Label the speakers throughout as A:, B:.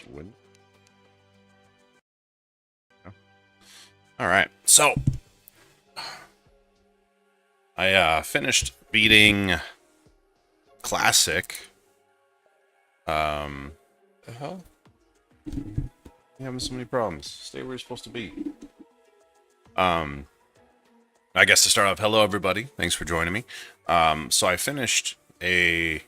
A: this win. All right, so I finished beating Classic. The hell? You having so many problems? Stay where you're supposed to be. I guess to start off, hello everybody. Thanks for joining me. So I finished a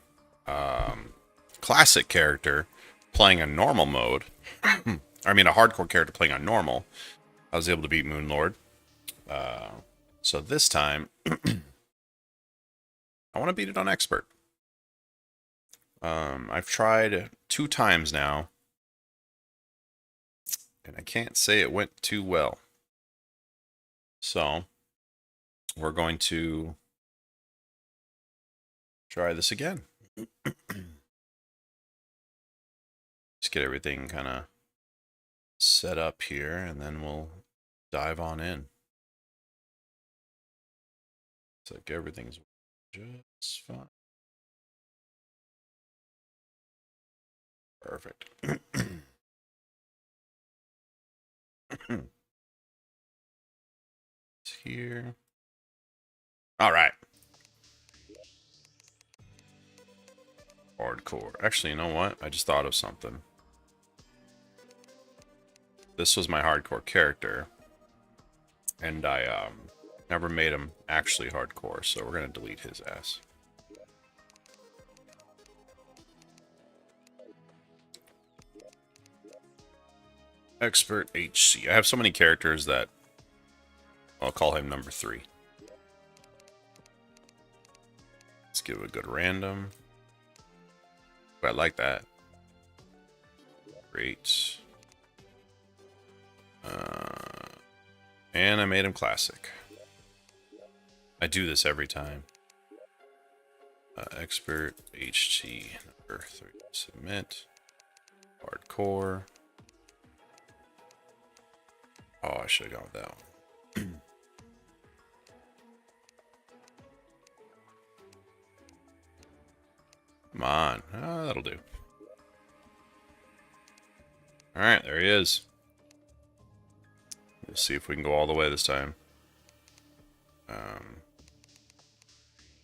A: classic character playing a normal mode. I mean, a hardcore character playing on normal. I was able to beat Moonlord. So this time, I want to beat it on expert. I've tried 2 times now, and I can't say it went too well. So we're going to try this again. Just get everything kind of set up here, and then we'll dive on in. Looks like everything's just fine. Perfect. It's here. All right. Hardcore. Actually, you know what? I just thought of something. This was my hardcore character, and I never made him actually hardcore, so we're gonna delete his ass. Expert HC. I have so many characters that I'll call him number 3. Let's give it a good random. I like that. Great. And I made him classic. I do this every time. Expert HT number 3. Submit. Hardcore. Oh, I should have gone with that one. Come on. Oh, that'll do. Alright, there he is. Let's see if we can go all the way this time.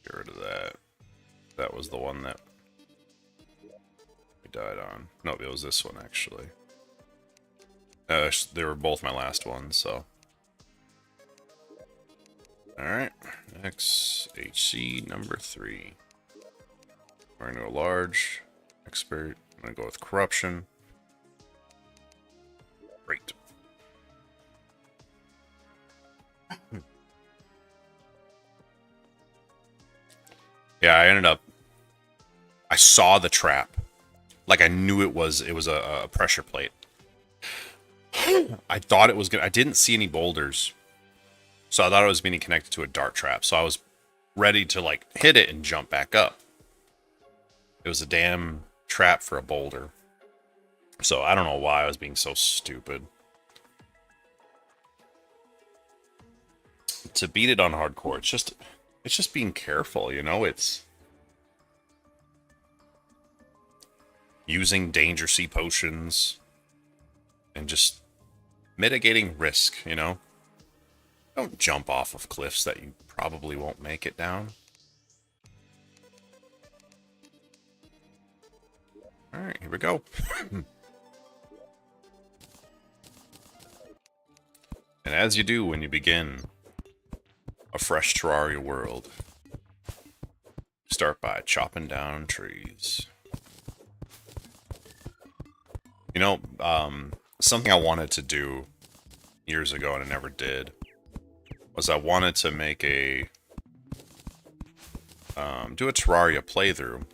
A: Get rid of that. That was the one that we died on. No, it was this one, actually. They were both my last ones, so. Alright. XHC number 3. We're going to go large. Expert. I'm going to go with corruption. Great. Yeah, I saw the trap. Like, I knew it was a pressure plate. I thought it was I didn't see any boulders. So I thought it was being connected to a dart trap. So I was ready to, like, hit it and jump back up. It was a damn trap for a boulder. So I don't know why I was being so stupid. To beat it on hardcore, it's just being careful, you know? It's using danger sea potions and just mitigating risk, you know? Don't jump off of cliffs that you probably won't make it down. Alright, here we go. And as you do when you begin a fresh Terraria world, start by chopping down trees. You know, something I wanted to do years ago and I never did was I wanted to make do a Terraria playthrough,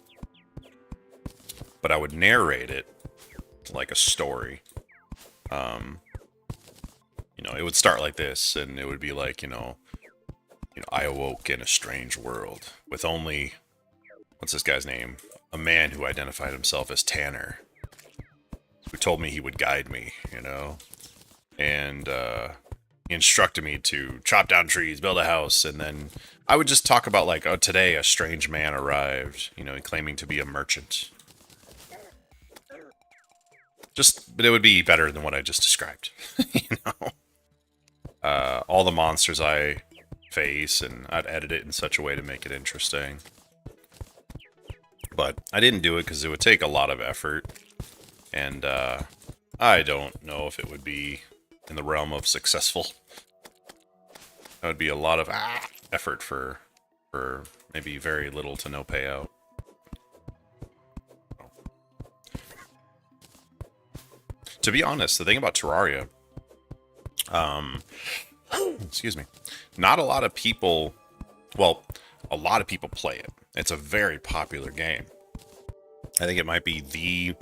A: but I would narrate it like a story. You know, it would start like this, and it would be like, you know, I awoke in a strange world with only, what's this guy's name? A man who identified himself as Tanner, who told me he would guide me, you know, and he instructed me to chop down trees, build a house, and then I would just talk about, like, oh, today a strange man arrived, you know, claiming to be a merchant. but it would be better than what I just described. You know, all the monsters I face, and I'd edit it in such a way to make it interesting. But I didn't do it because it would take a lot of effort, and I don't know if it would be in the realm of successful. That would be a lot of effort for maybe very little to no payout. To be honest, the thing about Terraria, excuse me, not a lot of people, well, a lot of people play it. It's a very popular game. I think it might be be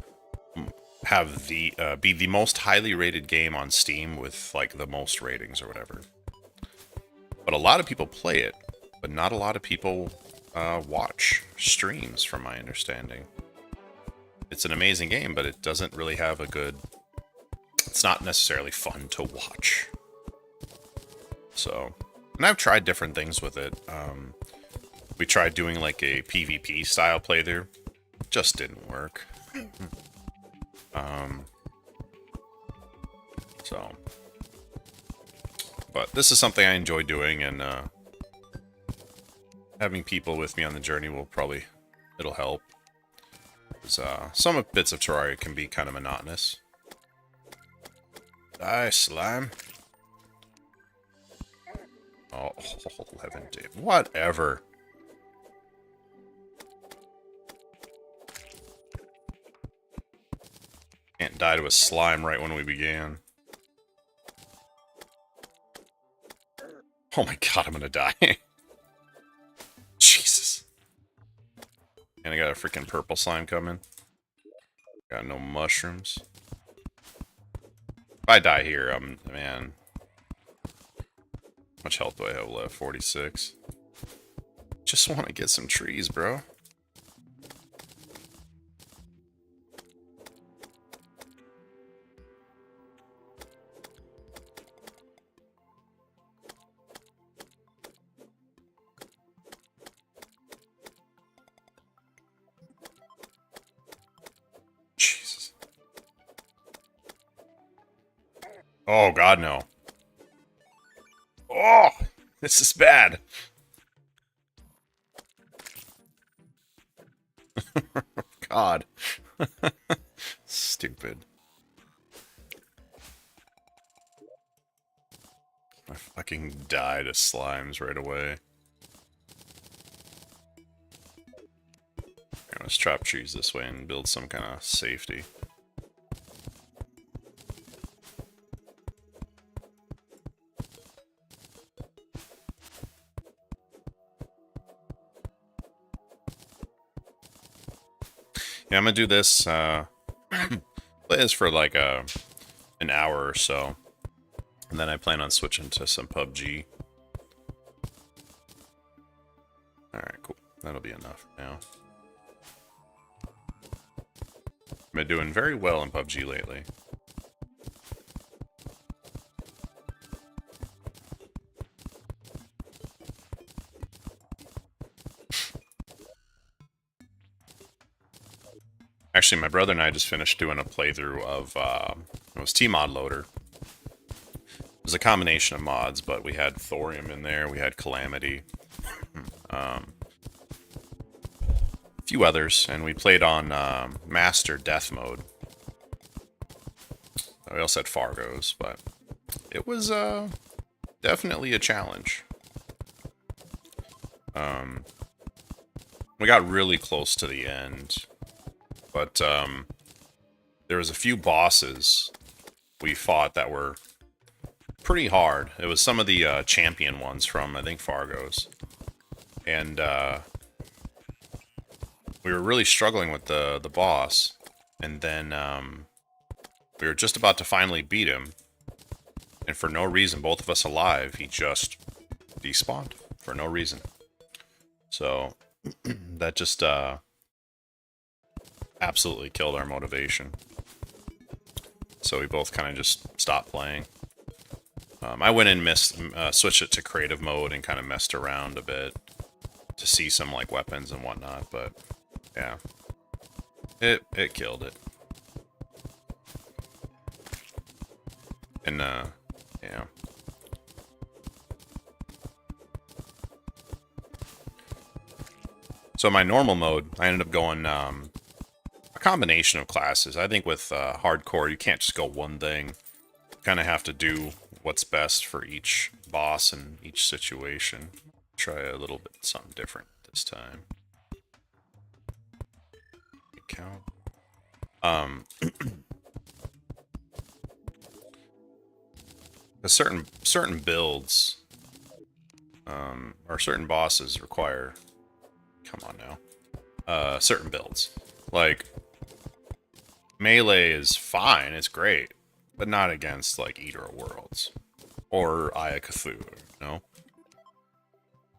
A: the most highly rated game on Steam with like the most ratings or whatever. But a lot of people play it, but not a lot of people watch streams, from my understanding. It's an amazing game, but it doesn't really have a good... It's not necessarily fun to watch. So, and I've tried different things with it. We tried doing like a PvP style playthrough. Just didn't work. So, but this is something I enjoy doing, and having people with me on the journey it'll help. Some bits of Terraria can be kind of monotonous. Die, slime. Oh, 11 days. Whatever. Can't die to a slime right when we began. Oh my god, I'm gonna die. Jesus. And I got a freaking purple slime coming. Got no mushrooms. If I die here, man. How much health do I have left? 46. Just want to get some trees, bro. Jesus. Oh, God, no. Oh, this is bad. God. Stupid. I fucking died of slimes right away. Let's trap trees this way and build some kind of safety. Yeah, I'm gonna do this, play this for like an hour or so. And then I plan on switching to some PUBG. Alright, cool. That'll be enough now. I've been doing very well in PUBG lately. Actually, my brother and I just finished doing a playthrough of, it was T-Mod Loader. It was a combination of mods, but we had Thorium in there, we had Calamity, a few others, and we played on Master Death Mode. We also had Fargos, but it was definitely a challenge. We got really close to the end. But there was a few bosses we fought that were pretty hard. It was some of the champion ones from, I think, Fargos. And we were really struggling with the boss. And then we were just about to finally beat him. And for no reason, both of us alive, he just despawned for no reason. So that just... absolutely killed our motivation. So we both kind of just stopped playing. I went and switched it to creative mode and kind of messed around a bit to see some like weapons and whatnot, but yeah, it killed it. And, yeah. So in my normal mode, I ended up going a combination of classes. I think with hardcore, you can't just go one thing. You kind of have to do what's best for each boss and each situation. Try a little bit something different this time. Count. Certain builds, or certain bosses require. Come on now. Certain builds, like melee is fine, it's great, but not against like Eater of Worlds or Aya Cthulhu, you know.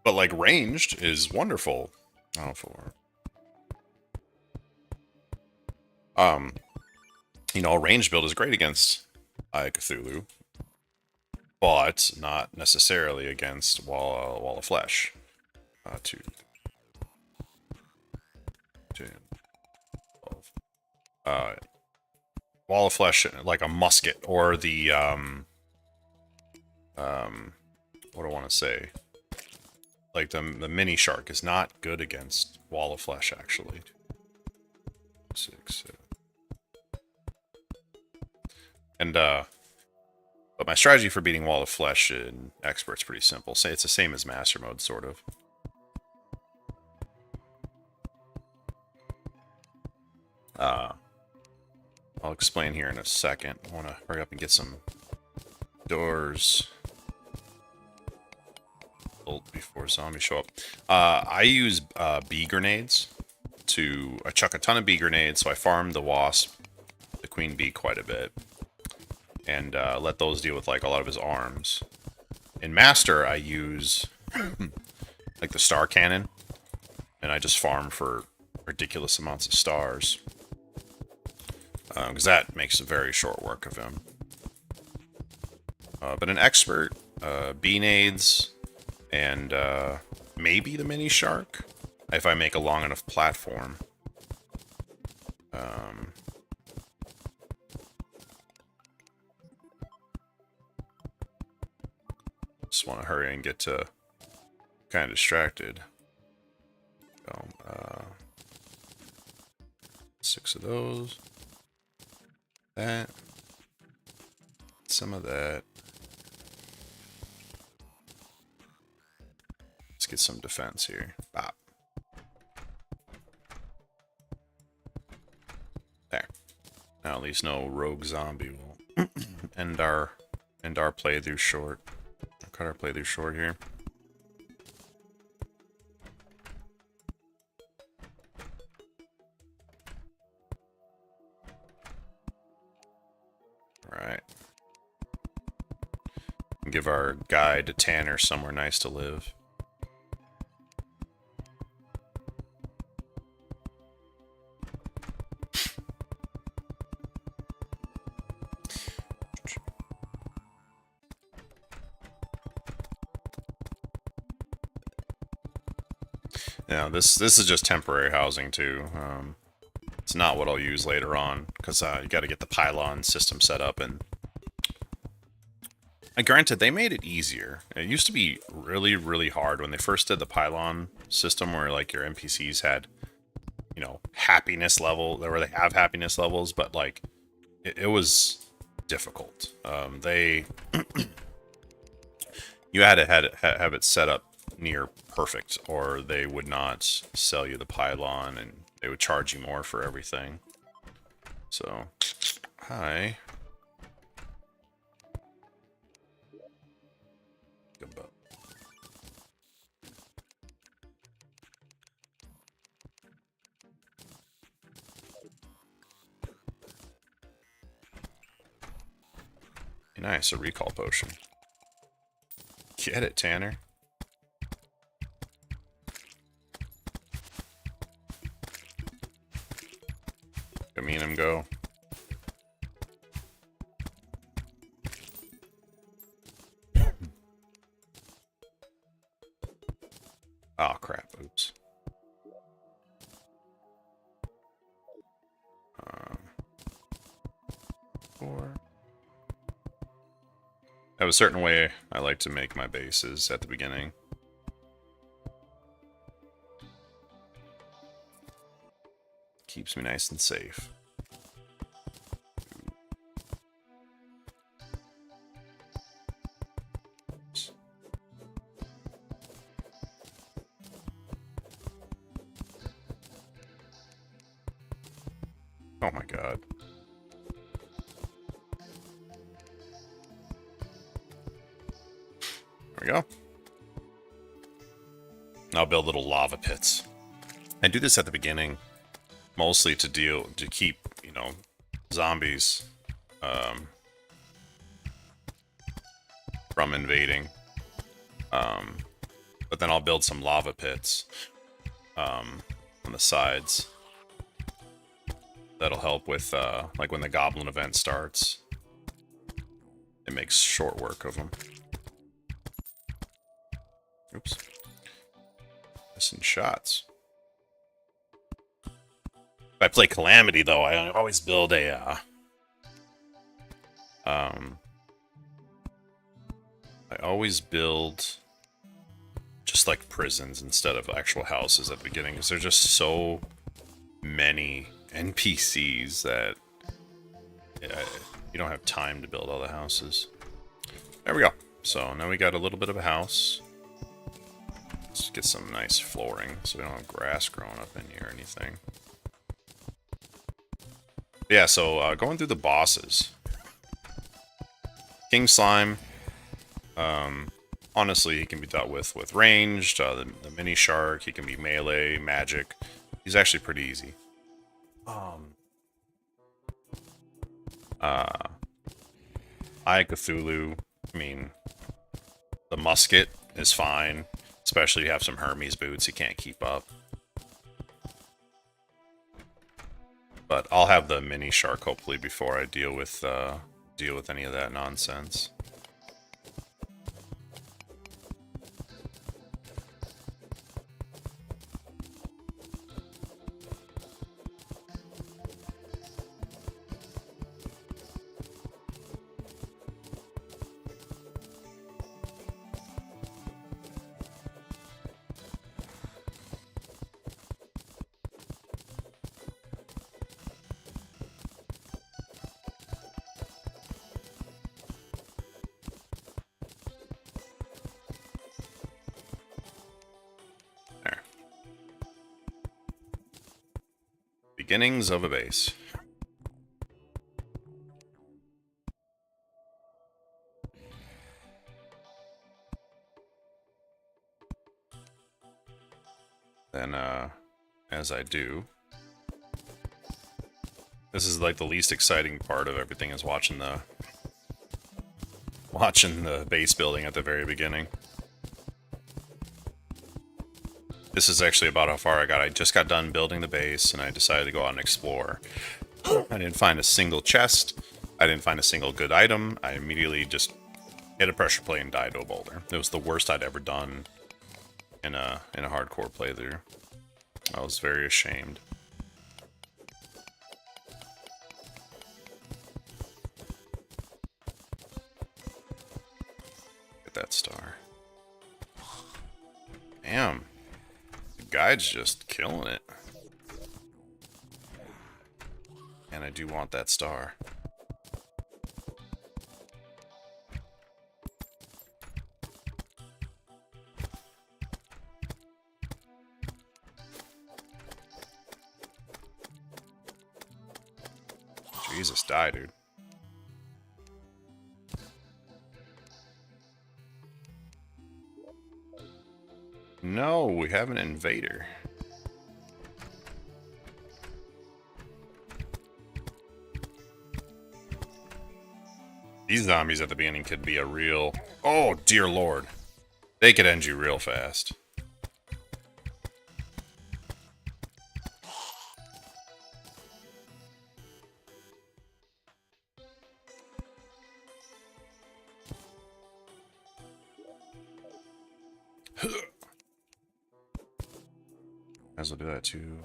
A: But like ranged is wonderful. Oh, for you know, a ranged build is great against Aya Cthulhu, but not necessarily against Wall of Flesh. 2, 10, 12. Wall of Flesh, like a musket, or the what do I want to say? Like the mini shark is not good against Wall of Flesh, actually. 6, 7. And but my strategy for beating Wall of Flesh in Expert's pretty simple. Say it's the same as Master Mode, sort of. I'll explain here in a second. I want to hurry up and get some doors built before zombies show up. I use bee grenades I chuck a ton of bee grenades, so I farm the wasp, the queen bee, quite a bit, and let those deal with like a lot of his arms. In Master, I use like the star cannon, and I just farm for ridiculous amounts of stars. Because that makes a very short work of him. But an expert, bee nades, and maybe the mini shark, if I make a long enough platform. Just want to hurry and get to kind of distracted. 6 of those. That. Some of that. Let's get some defense here. Bop. There. Now at least no rogue zombie will end our playthrough short. I'll cut our playthrough short here. Alright. Give our guide to Tanner somewhere nice to live. Now this is just temporary housing too. It's not what I'll use later on, because you got to get the pylon system set up. And granted, they made it easier. It used to be really, really hard when they first did the pylon system, where like your NPCs had, you know, happiness level, where they have happiness levels, but like it was difficult. You had to have it set up near perfect, or they would not sell you the pylon, and they would charge you more for everything. So, hi. Goodbye. Nice, a recall potion. Get it, Tanner. Let me and him go. Oh crap, oops. Four. have a certain way I like to make my bases at the beginning. Keeps me nice and safe. Oh my god. There we go. I'll build little lava pits. I do this at the beginning, mostly to keep, you know, zombies from invading. But then I'll build some lava pits on the sides. That'll help with, like when the goblin event starts. It makes short work of them. Oops. Missing shots. If I play Calamity, though, I always build a, I always build just like prisons instead of actual houses at the beginning, because there's just so many NPCs that you don't have time to build all the houses. There we go. So now we got a little bit of a house. Let's get some nice flooring so we don't have grass growing up in here or anything. Yeah, so going through the bosses. King Slime, honestly, he can be dealt with ranged, the mini shark, he can be melee, magic. He's actually pretty easy. I Cthulhu, I mean, the musket is fine, especially if you have some Hermes boots, he can't keep up. But I'll have the mini shark hopefully before I deal with any of that nonsense. Beginnings of a base. Then, as I do, this is like the least exciting part of everything, is watching the base building at the very beginning. This is actually about how far I got. I just got done building the base, and I decided to go out and explore. I didn't find a single chest. I didn't find a single good item. I immediately just hit a pressure plate and died to a boulder. It was the worst I'd ever done in a hardcore playthrough. I was very ashamed. Get that star. Damn. Guide's just killing it. And I do want that star. Jesus, die, dude. No, we have an invader. These zombies at the beginning could be a real... Oh, dear lord. They could end you real fast. Might as well do that too.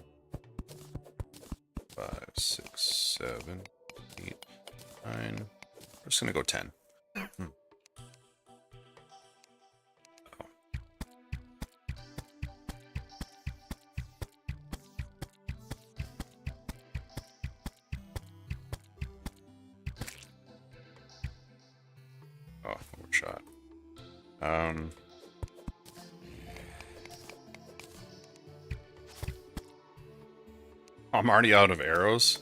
A: 5, 6, 7, 8, 9. We're just gonna go 10. shot. I'm already out of arrows.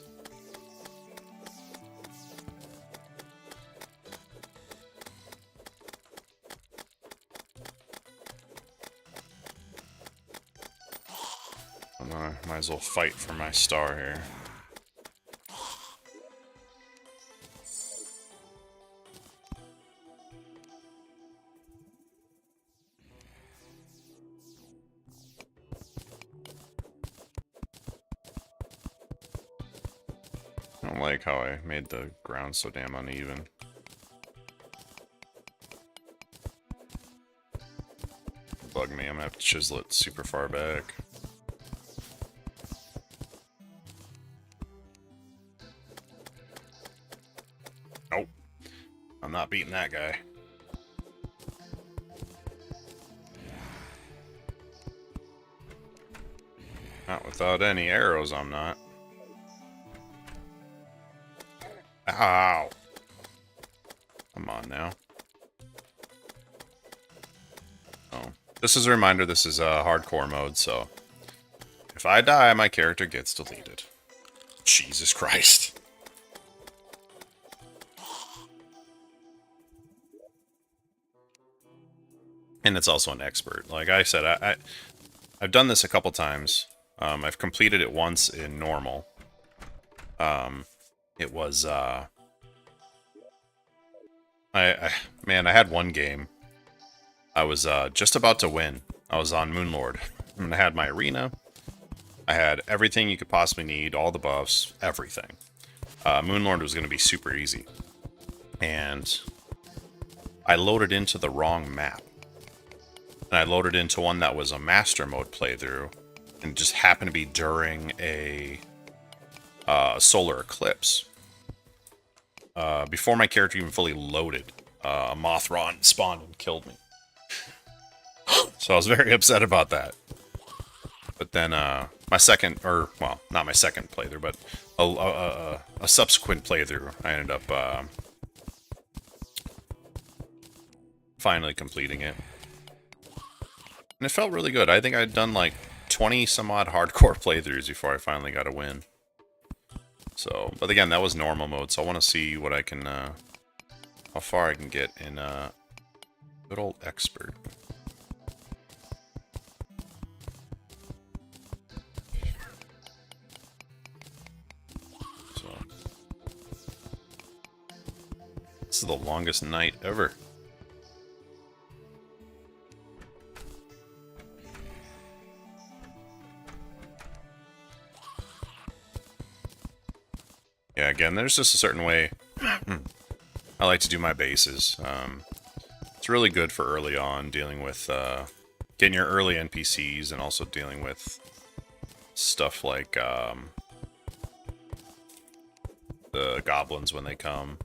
A: Might as well fight for my star here. I don't like how I made the ground so damn uneven. Bug me, I'm gonna have to chisel it super far back. Nope. I'm not beating that guy. Not without any arrows, I'm not. Ow! Come on now. Oh. This is a reminder this is a hardcore mode, so... if I die, my character gets deleted. Jesus Christ. And it's also an expert. Like I said, I've done this a couple times. I've completed it once in normal. It was, man, I had one game. I was, just about to win. I was on Moonlord. And I had my arena. I had everything you could possibly need, all the buffs, everything. Moonlord was going to be super easy. And I loaded into the wrong map. And I loaded into one that was a master mode playthrough. And it just happened to be during a solar eclipse. Before my character even fully loaded, a Mothron spawned and killed me. So I was very upset about that. But then my second, or well, not my second playthrough, but a subsequent playthrough, I ended up finally completing it. And it felt really good. I think I'd done like 20 some odd hardcore playthroughs before I finally got a win. So, but again, that was normal mode, so I want to see what I can, how far I can get in good old expert. So, this is the longest night ever. Yeah, again, there's just a certain way I like to do my bases. It's really good for early on, dealing with getting your early NPCs and also dealing with stuff like the goblins when they come.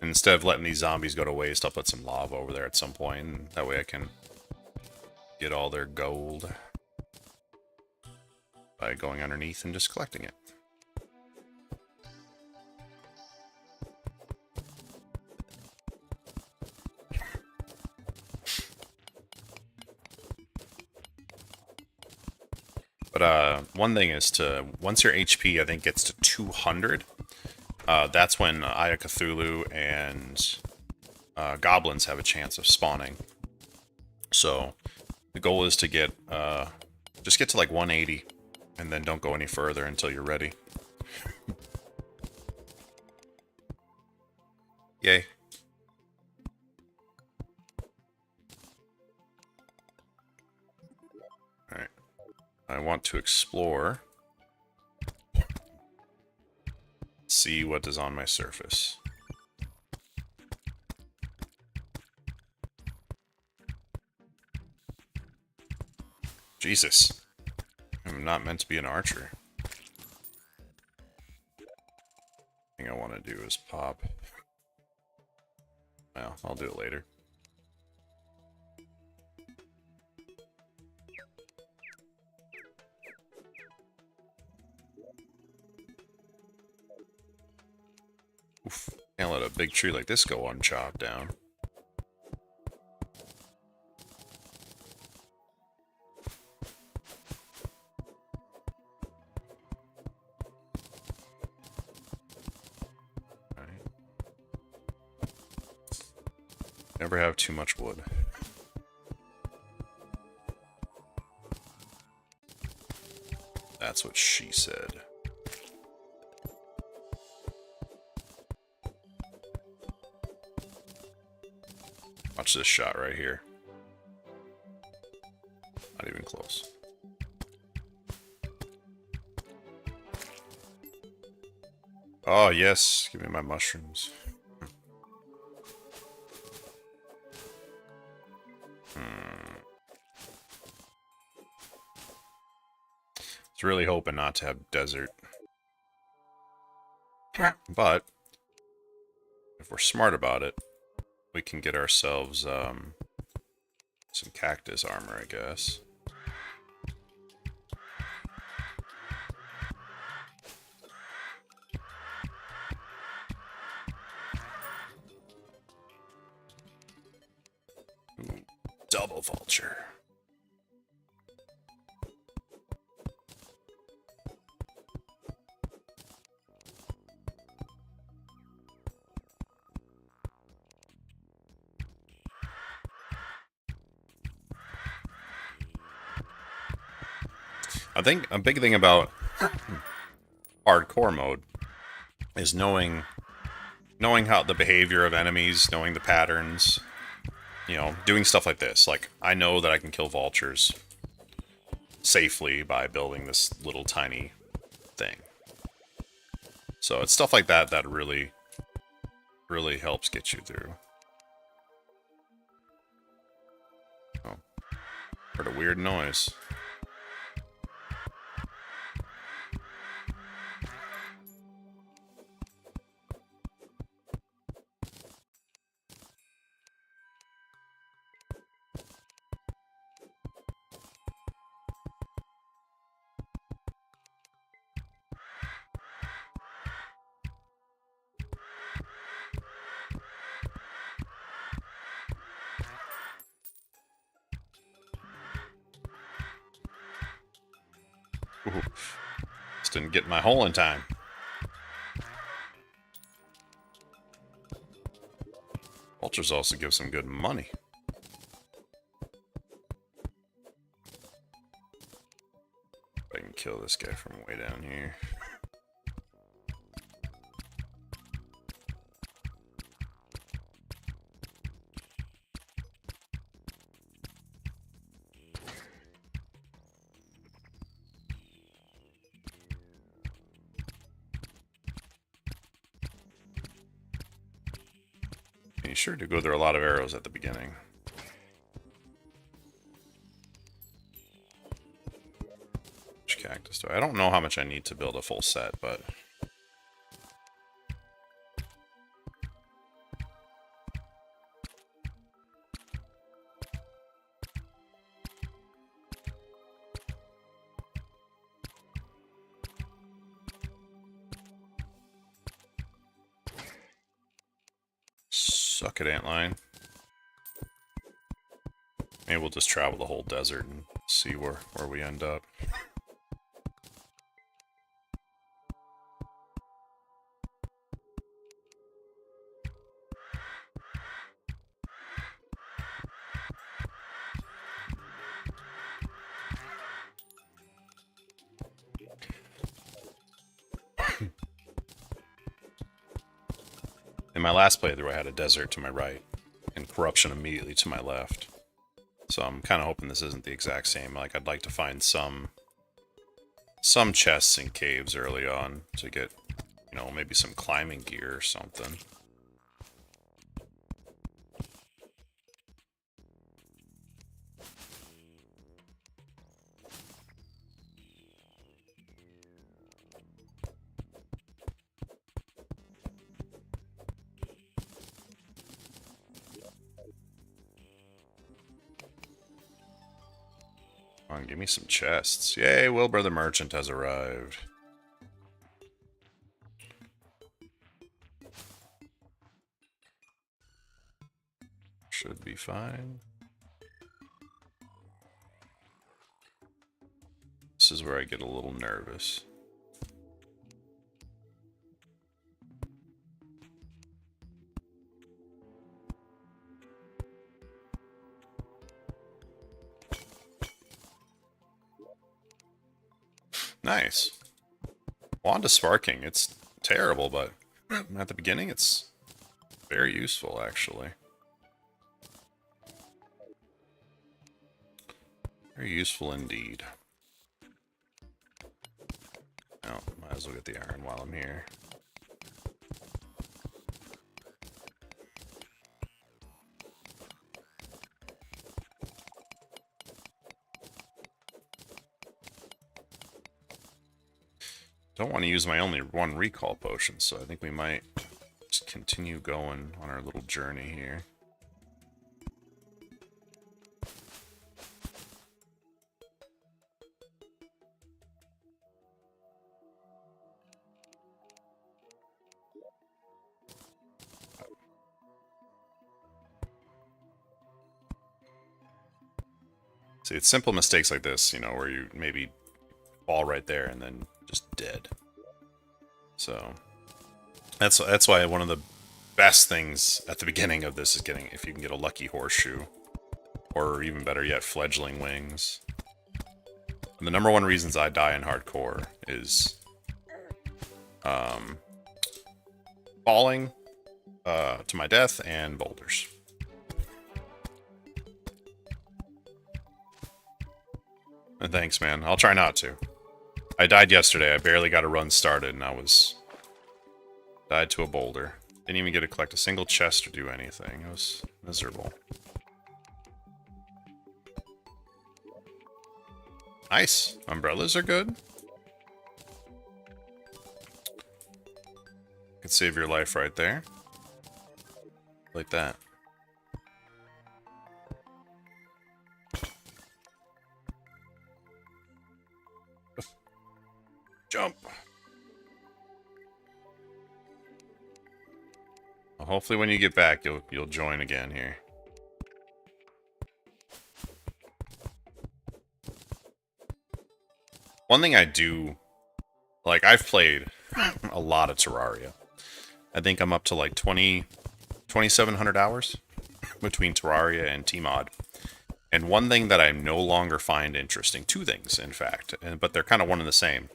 A: And instead of letting these zombies go to waste, I'll put some lava over there at some point, and that way I can get all their gold by going underneath and just collecting it. But one thing is to, once your HP, I think, gets to 200, that's when Eye of Cthulhu and goblins have a chance of spawning. So the goal is to get, just get to like 180, and then don't go any further until you're ready. Yay. Alright. I want to explore. See what is on my surface. Jesus. I'm not meant to be an archer. Thing I want to do is pop. Well, I'll do it later. Oof. Can't let a big tree like this go unchopped down. Right. Never have too much wood. That's what she said. Watch this shot right here. Not even close. Oh, yes. Give me my mushrooms. I was really hoping not to have desert. But if we're smart about it, we can get ourselves some cactus armor, I guess. Ooh, double vulture. I think a big thing about hardcore mode is knowing how the behavior of enemies, knowing the patterns, you know, doing stuff like this. Like, I know that I can kill vultures safely by building this little tiny thing. So it's stuff like that that really helps get you through. Oh, heard a weird noise. Ooh, just didn't get my hole in time. Vultures also give some good money. I can kill this guy from way down here. You sure do go through a lot of arrows at the beginning. Which cactus do I don't know how much I need to build a full set, but suck it, antlion. Maybe we'll just travel the whole desert and see where we end up. In my last playthrough, I had a desert to my right and corruption immediately to my left. So I'm kind of hoping this isn't the exact same. Like, I'd like to find some chests and caves early on to get, you know, maybe some climbing gear or something. Come on, give me some chests. Yay, Wilbur the Merchant has arrived. Should be fine. This is where I get a little nervous. Nice. Wanda sparking. It's terrible, but at the beginning it's very useful, actually. Very useful indeed. Oh, might as well get the iron while I'm here. Don't want to use my only one recall potion, so I think we might just continue going on our little journey here. See, it's simple mistakes like this, you know, where you maybe fall right there and then just dead. So that's why one of the best things at the beginning of this is getting, if you can get a lucky horseshoe, or even better yet, fledgling wings. And the number one reasons I die in hardcore is falling to my death and boulders. And thanks, man. I'll try not to. I died yesterday. I barely got a run started, and died to a boulder. Didn't even get to collect a single chest or do anything. It was miserable. Nice. Umbrellas are good. Could save your life right there. Like that. Jump. Well, hopefully when you get back, you'll join again here. One thing I do, like, I've played a lot of Terraria. I think I'm up to like 2,700 hours between Terraria and Tmod. And one thing that I no longer find interesting, two things, in fact, but they're kind of one and the same.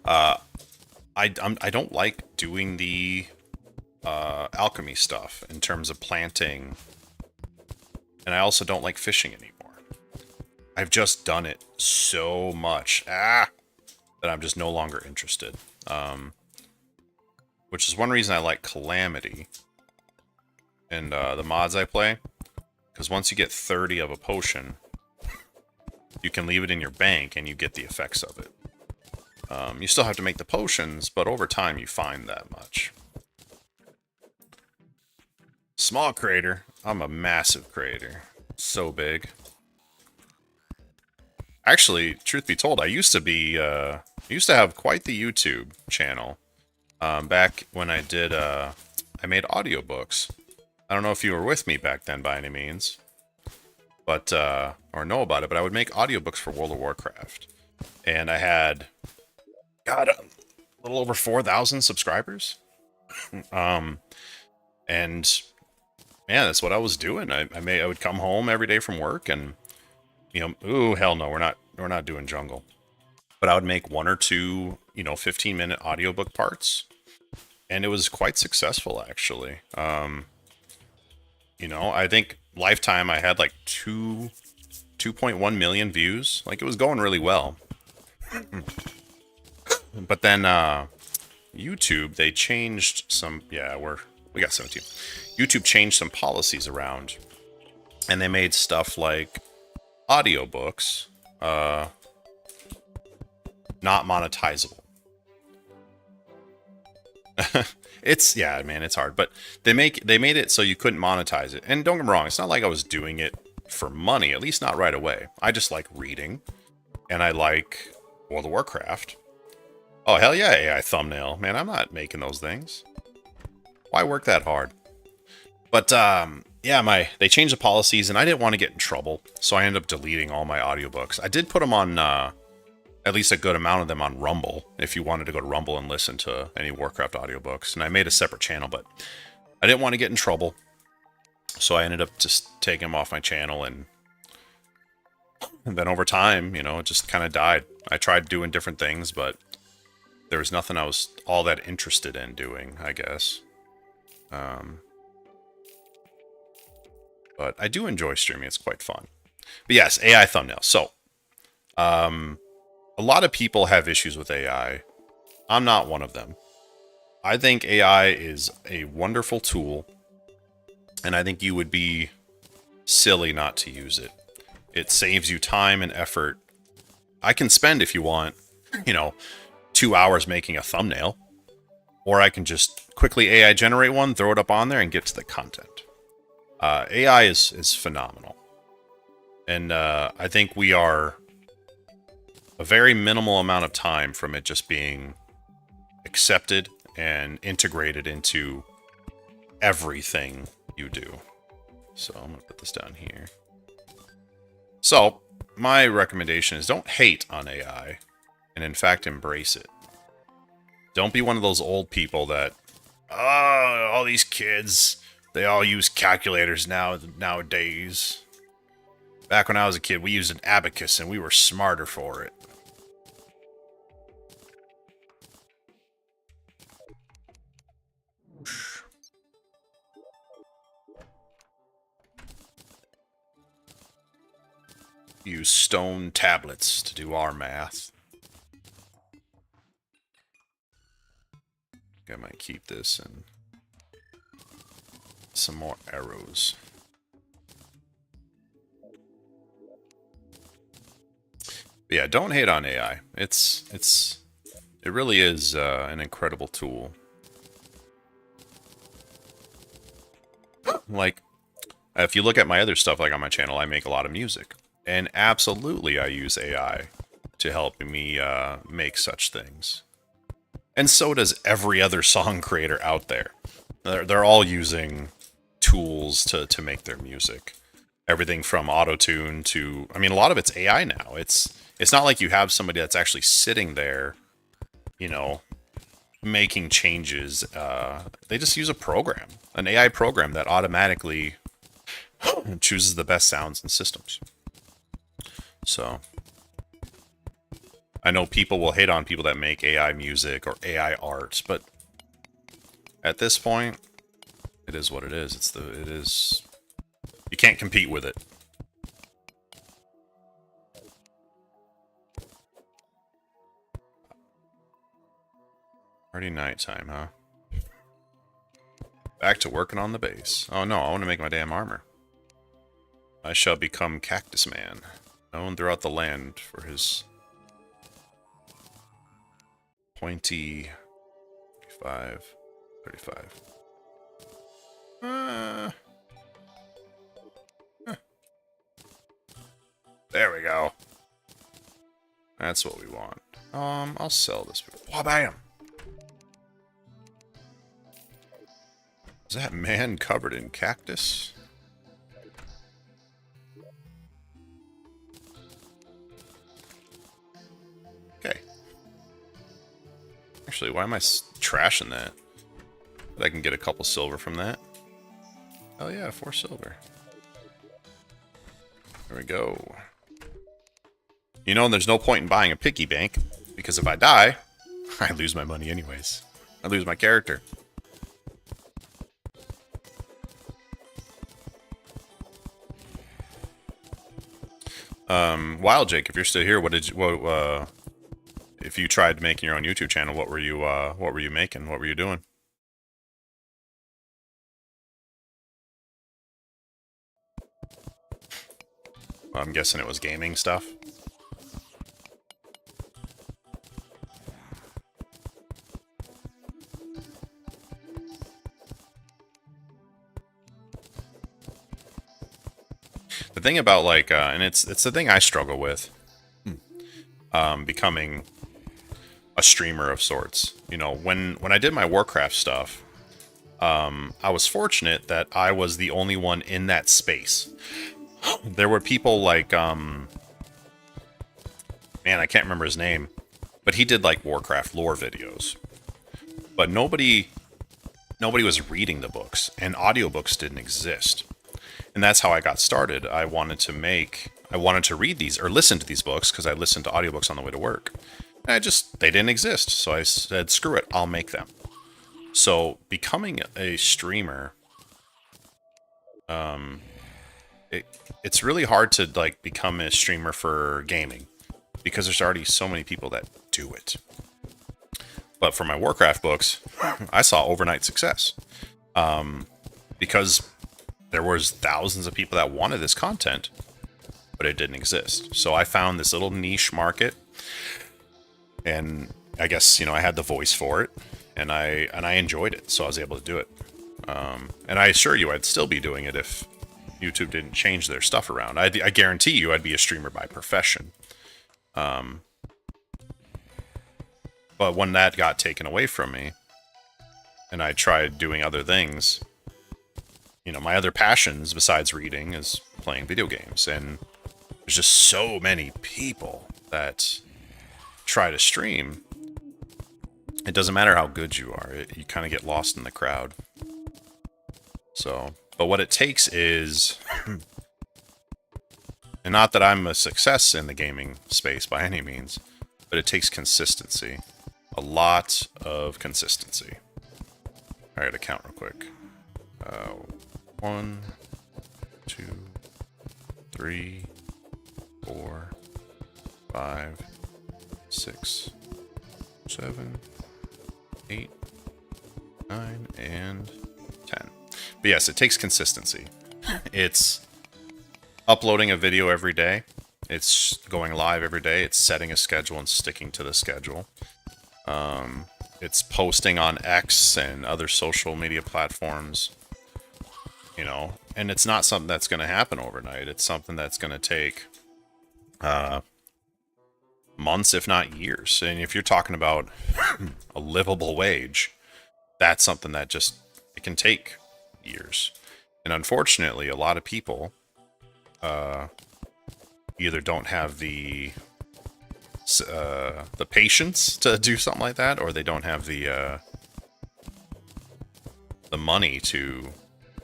A: I don't like doing the alchemy stuff in terms of planting, and I also don't like fishing anymore. I've just done it so much that I'm just no longer interested. Which is one reason I like Calamity and the mods I play, because once you get 30 of a potion, you can leave it in your bank and you get the effects of it. You still have to make the potions, but over time you find that much. Small crater. I'm a massive crater. So big. Actually, truth be told, I used to have quite the YouTube channel. Back when I did, I made audiobooks. I don't know if you were with me back then by any means, but, or know about it, but I would make audiobooks for World of Warcraft. And I had, God, a little over 4,000 subscribers. And man, that's what I was doing. I would come home every day from work and, you know, ooh, hell no, we're not doing jungle. But I would make one or two, 15-minute audiobook parts. And it was quite successful, actually. I think lifetime I had like 2.1 million views. Like, it was going really well. But then YouTube, they changed some, we got 17. YouTube changed some policies around. And they made stuff like audiobooks not monetizable. It's hard, but they made it so you couldn't monetize it. And don't get me wrong, it's not like I was doing it for money, at least not right away. I just like reading, and I like World of Warcraft. Oh, hell yeah, AI thumbnail. Man, I'm not making those things. Why work that hard? But yeah, they changed the policies, and I didn't want to get in trouble, so I ended up deleting all my audiobooks. I did put them on at least a good amount of them on Rumble, if you wanted to go to Rumble and listen to any Warcraft audiobooks. And I made a separate channel, but I didn't want to get in trouble, so I ended up just taking them off my channel, and then over time, you know, it just kind of died. I tried doing different things, but there was nothing I was all that interested in doing, I guess. But I do enjoy streaming. It's quite fun. But yes, AI thumbnails. So, a lot of people have issues with AI. I'm not one of them. I think AI is a wonderful tool, and I think you would be silly not to use it. It saves you time and effort. I can spend, if you want, you know, 2 hours making a thumbnail, or I can just quickly AI generate one, throw it up on there, and get to the content. AI is phenomenal. And I think we are a very minimal amount of time from it just being accepted and integrated into everything you do. So I'm going to put this down here. So my recommendation is don't hate on AI, and in fact embrace it. Don't be one of those old people that, oh, all these kids, they all use calculators nowadays. Back when I was a kid, we used an abacus and we were smarter for it. Use stone tablets to do our math. I might keep this and some more arrows. But yeah, don't hate on AI. It really is an incredible tool. Like, if you look at my other stuff, like on my channel, I make a lot of music. And absolutely I use AI to help me make such things. And so does every other song creator out there. They're all using tools to make their music. Everything from auto-tune to... I mean, a lot of it's AI now. It's not like you have somebody that's actually sitting there, you know, making changes. They just use a program. An AI program that automatically chooses the best sounds and systems. So, I know people will hate on people that make AI music or AI art, but at this point, it is what it is. It is. You can't compete with it. Already nighttime, huh? Back to working on the base. Oh no, I want to make my damn armor. I shall become Cactus Man, known throughout the land for his pointy 35. There we go. That's what we want. I'll sell this. Oh, bam! Is that man covered in cactus? Okay. Actually, why am I trashing that? But I can get a couple silver from that. Oh yeah, 4 silver. There we go. You know, there's no point in buying a piggy bank, because if I die, I lose my money anyways. I lose my character. Wild Jake, if you're still here, if you tried making your own YouTube channel, what were you making? What were you doing? Well, I'm guessing it was gaming stuff. The thing about, like, and it's the thing I struggle with, becoming a streamer of sorts. You know, when I did my Warcraft stuff, I was fortunate that I was the only one in that space. There were people like, man, I can't remember his name, but he did like Warcraft lore videos. But nobody was reading the books, and audiobooks didn't exist. And that's how I got started. I wanted to read these or listen to these books because I listened to audiobooks on the way to work. And they didn't exist. So I said, screw it, I'll make them. So becoming a streamer, it's really hard to like become a streamer for gaming because there's already so many people that do it. But for my Warcraft books, I saw overnight success because there was thousands of people that wanted this content, but it didn't exist. So I found this little niche market, and I guess I had the voice for it, and I enjoyed it, so I was able to do it. And I assure you, I'd still be doing it if YouTube didn't change their stuff around. I guarantee you, I'd be a streamer by profession. But when that got taken away from me, and I tried doing other things, my other passions besides reading is playing video games. And there's just so many people that try to stream. It doesn't matter how good you are. You kind of get lost in the crowd. So, but what it takes is, and not that I'm a success in the gaming space by any means, but it takes consistency. A lot of consistency. I gotta count real quick. 1, 2, 3, 4, 5, 6, 7, 8, 9, and 10. But yes, it takes consistency. It's uploading a video every day. It's going live every day. It's setting a schedule and sticking to the schedule. It's posting on X and other social media platforms, and it's not something that's going to happen overnight. It's something that's going to take months, if not years. And if you're talking about a livable wage, that's something that it can take years. And unfortunately, a lot of people either don't have the patience to do something like that, or they don't have the money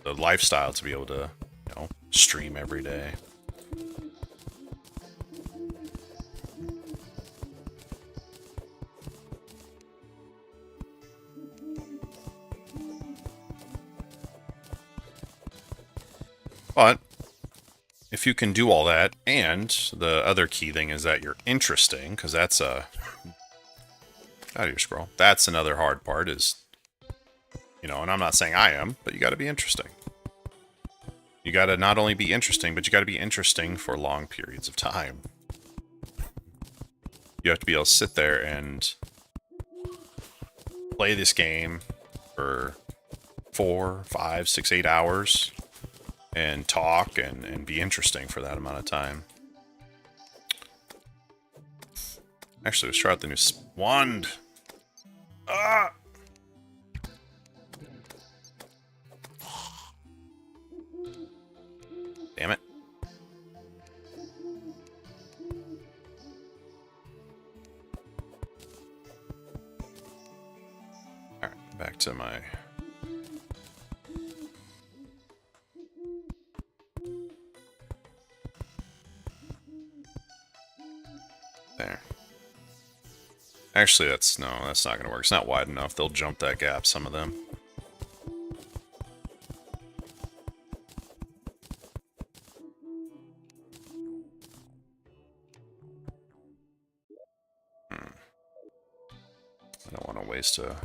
A: the lifestyle to be able to, stream every day. But if you can do all that, and the other key thing is that you're interesting, because that's out of your scroll. That's another hard part is, and I'm not saying I am, but you got to be interesting. You got to not only be interesting, but you got to be interesting for long periods of time. You have to be able to sit there and play this game for 4, 5, 6, 8 hours and talk and be interesting for that amount of time. Actually, let's try out the new wand. Ah! Damn it. Alright, back to my... There. Actually, that's not going to work. It's not wide enough. They'll jump that gap, some of them. I don't want to waste a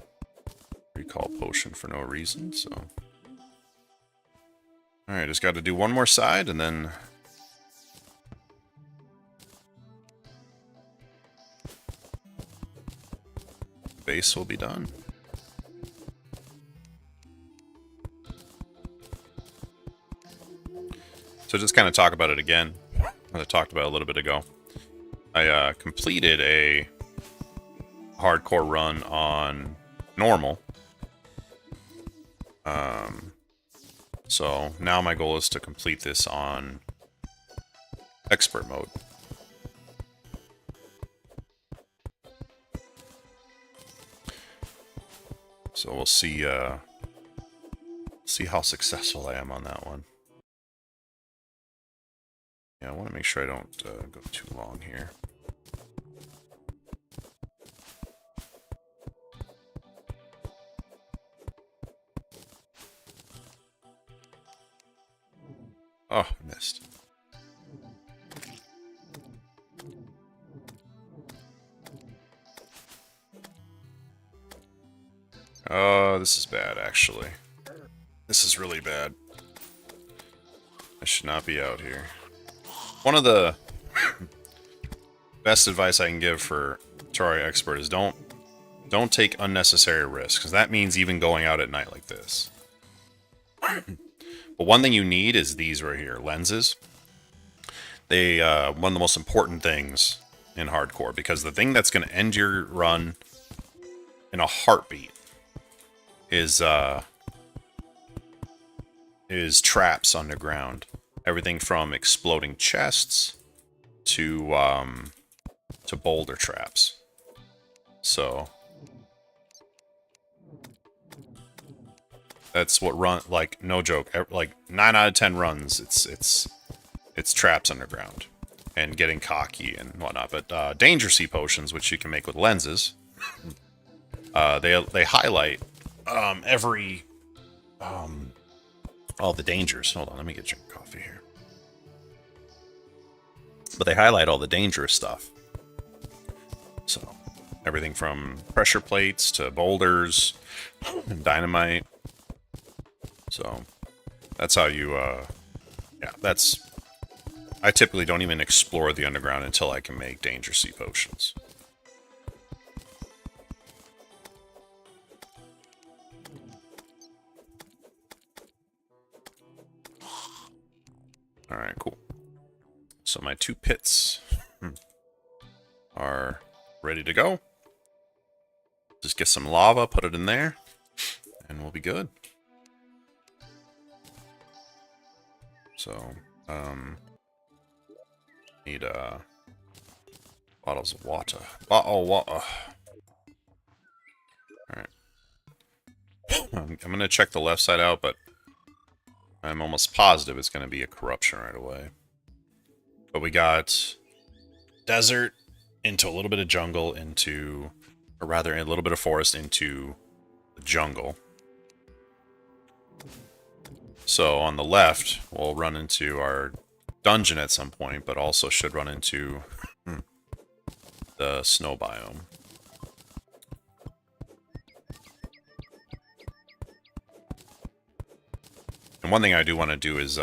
A: recall potion for no reason, so... Alright, just got to do one more side, and then... base will be done. So just kind of talk about it again, as I talked about a little bit ago. I completed a hardcore run on normal. So now my goal is to complete this on expert mode. So we'll see how successful I am on that one. Yeah, I want to make sure I don't go too long here. Oh, missed. Oh, this is bad, actually. This is really bad. I should not be out here. One of the best advice I can give for Terraria Expert is don't take unnecessary risks, because that means even going out at night like this. But one thing you need is these right here, lenses. They one of the most important things in hardcore, because the thing that's going to end your run in a heartbeat is traps underground. Everything from exploding chests to boulder traps. So that's what like, no joke, like 9 out of 10 runs, it's traps underground and getting cocky and whatnot. But danger sea potions, which you can make with lenses, they highlight every all the dangers. Hold on, let me get your coffee here. But they highlight all the dangerous stuff. So everything from pressure plates to boulders and dynamite. So that's how you yeah, that's, I typically don't even explore the underground until I can make danger sea potions. Alright, cool. So my 2 pits are ready to go. Just get some lava, put it in there, and we'll be good. So, need bottles of water. Bottle of water. Alright. I'm gonna check the left side out, but I'm almost positive it's gonna be a corruption right away. But we got desert into a little bit of jungle into, or rather a little bit of forest into the jungle. So on the left, we'll run into our dungeon at some point, but also should run into the snow biome. And one thing I do want to do is,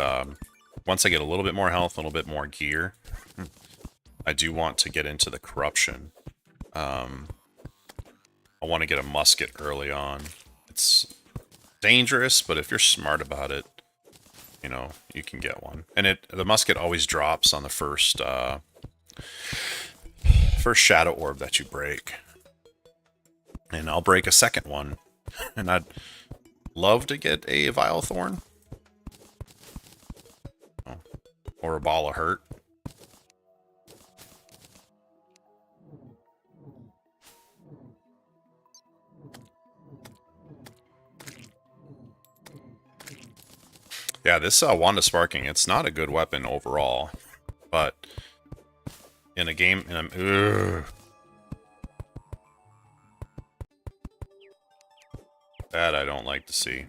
A: once I get a little bit more health, a little bit more gear, I do want to get into the corruption. I want to get a musket early on. It's dangerous, but if you're smart about it, you know, you can get one. And the musket always drops on the first shadow orb that you break. And I'll break a second one. And I'd love to get a Vile Thorn. Or a Ball of Hurt. Yeah, this Wanda Sparking, it's not a good weapon overall, but in a game, that I don't like to see.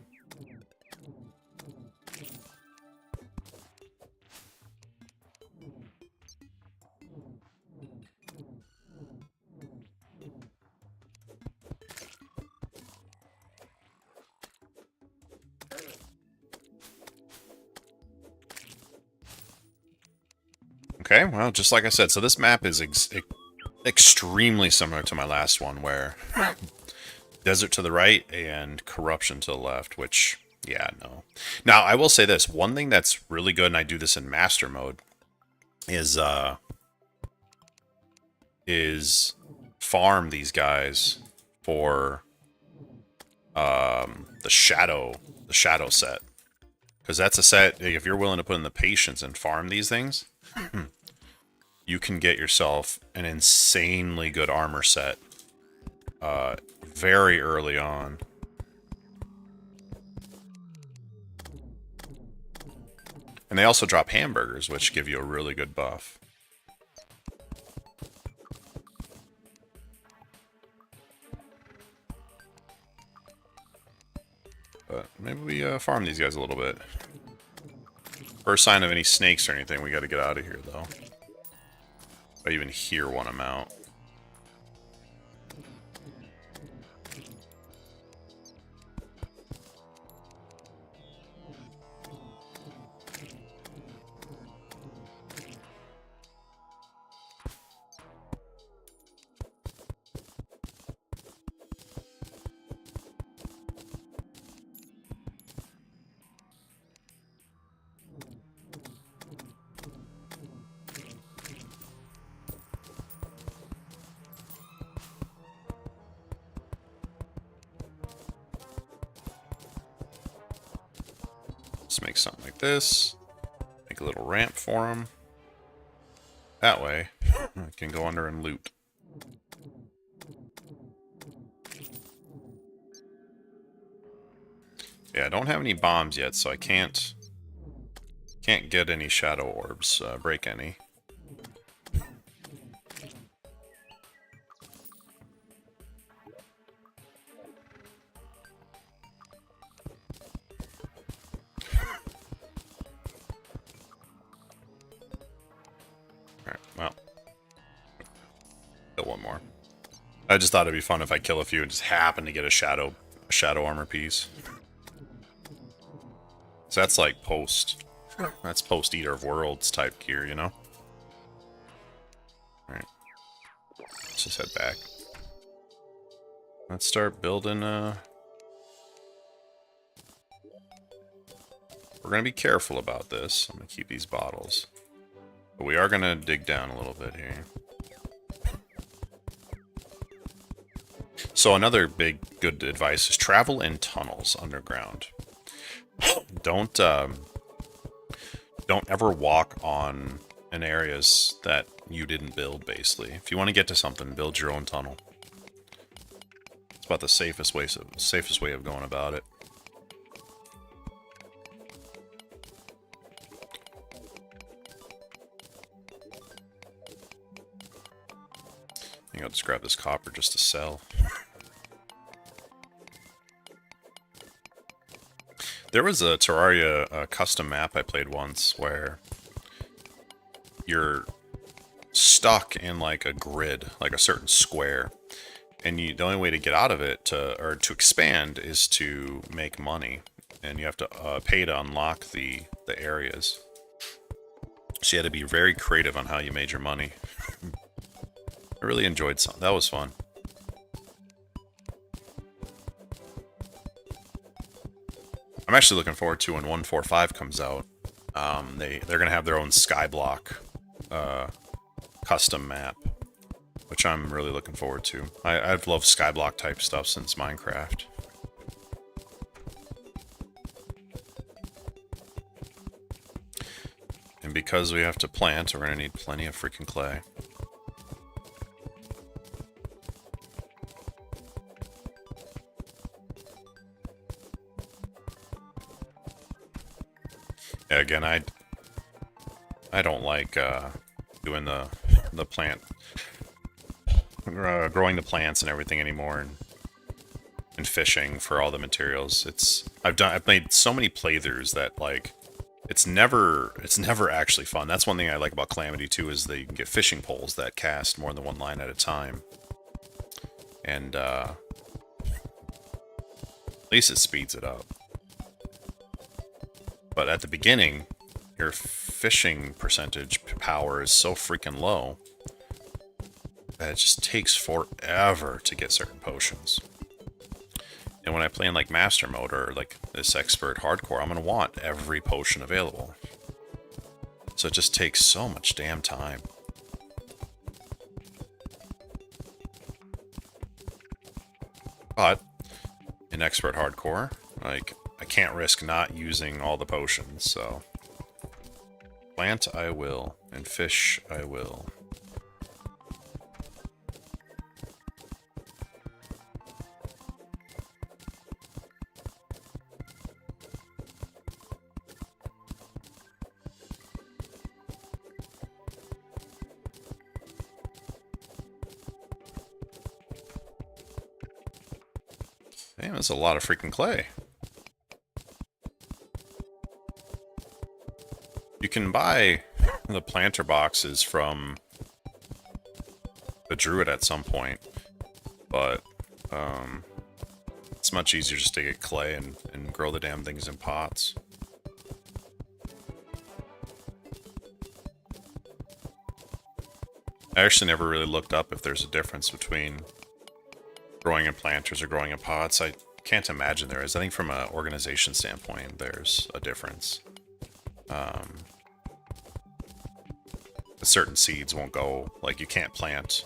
A: Okay, well, just like I said, so this map is extremely similar to my last one, where desert to the right and corruption to the left, which, yeah, no. Now, I will say this, one thing that's really good, and I do this in master mode, is farm these guys for the shadow the shadow set. Because that's a set, if you're willing to put in the patience and farm these things, you can get yourself an insanely good armor set very early on. And they also drop hamburgers, which give you a really good buff. But maybe we farm these guys a little bit. First sign of any snakes or anything, we gotta get out of here, though. I even hear one amount. Let's make something like this. Make a little ramp for them. That way, I can go under and loot. Yeah, I don't have any bombs yet, so I can't get any shadow orbs, break any. Alright, well. Kill one more. I just thought it'd be fun if I kill a few and just happen to get a shadow armor piece. So that's like that's post Eater of Worlds type gear, you know? Alright. Let's just head back. Let's start building, We're gonna be careful about this. I'm gonna keep these bottles. But we are gonna dig down a little bit here. So another big good advice is travel in tunnels underground. Don't ever walk on in areas that you didn't build, basically. If you want to get to something, build your own tunnel. It's about the safest way of going about it. I think I'll just grab this copper just to sell. There was a Terraria custom map I played once where you're stuck in like a grid, like a certain square, and the only way to get out of it to expand is to make money, and you have to pay to unlock the areas. So you had to be very creative on how you made your money. I really enjoyed some. That was fun. I'm actually looking forward to when 1.4.5 comes out. They're gonna have their own Skyblock custom map, which I'm really looking forward to. I've loved Skyblock type stuff since Minecraft. And because we have to plant, we're gonna need plenty of freaking clay. Yeah, again, I don't like doing the plant, growing the plants and everything anymore, and fishing for all the materials. I've made so many playthroughs that like it's never actually fun. That's one thing I like about Calamity too, is that you can get fishing poles that cast more than one line at a time, and at least it speeds it up. But at the beginning, your fishing percentage power is so freaking low that it just takes forever to get certain potions. And when I play in like Master Mode or like this Expert Hardcore, I'm going to want every potion available. So it just takes so much damn time. But in Expert Hardcore, like, I can't risk not using all the potions, so... Plant I will, and fish I will. Damn, that's a lot of freaking clay. You can buy the planter boxes from the druid at some point, but it's much easier just to get clay and grow the damn things in pots. I actually never really looked up if there's a difference between growing in planters or growing in pots. I can't imagine there is. I think from an organization standpoint, there's a difference. Certain seeds won't go, like you can't plant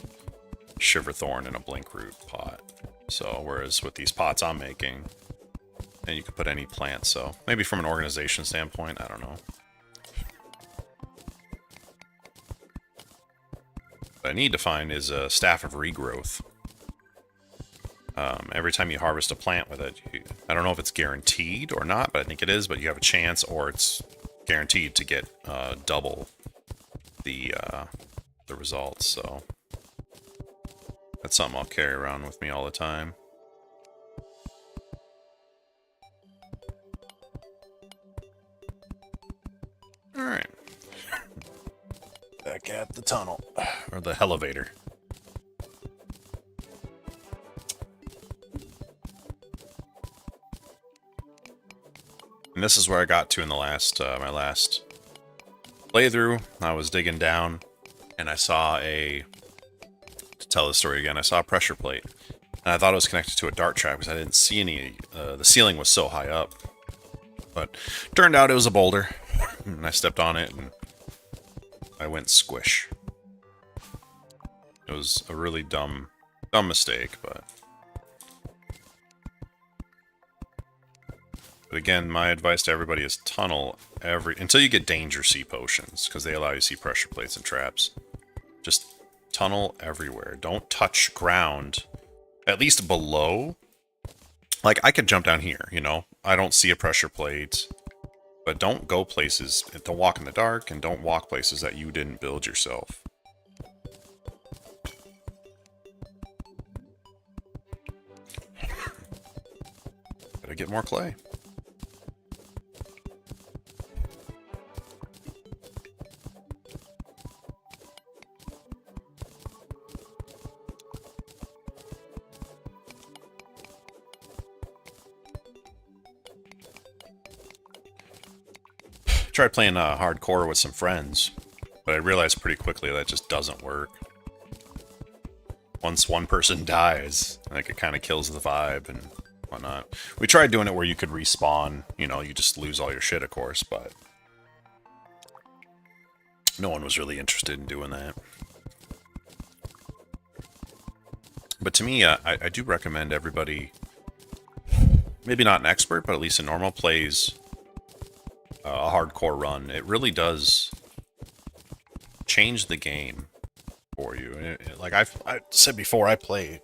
A: Shiverthorn in a Blinkroot pot. So, whereas with these pots I'm making, and you can put any plant, so maybe from an organization standpoint, I don't know. What I need to find is a Staff of Regrowth. Every time you harvest a plant with it, I don't know if it's guaranteed or not, but I think it is, but you have a chance, or it's guaranteed to get double the results, so that's something I'll carry around with me all the time. Alright. Back at the tunnel. Or the elevator. And this is where I got to in the last, my last playthrough. I was digging down, and I saw to tell the story again, I saw a pressure plate. And I thought it was connected to a dart trap because I didn't see any, the ceiling was so high up. But turned out it was a boulder, and I stepped on it, and I went squish. It was a really dumb mistake, but again, my advice to everybody is tunnel until you get danger sea potions, because they allow you to see pressure plates and traps. Just tunnel everywhere. Don't touch ground, at least below. Like, I could jump down here, you know? I don't see a pressure plate, but don't go places, don't walk in the dark, and don't walk places that you didn't build yourself. Gotta get more clay. Tried playing hardcore with some friends, but I realized pretty quickly that just doesn't work. Once one person dies, like, it kind of kills the vibe and whatnot. We tried doing it where you could respawn, you know, you just lose all your shit, of course, but no one was really interested in doing that. But to me, I do recommend everybody, maybe not an expert, but at least a normal, plays a hardcore run. It really does change the game for you. Like I said before, I play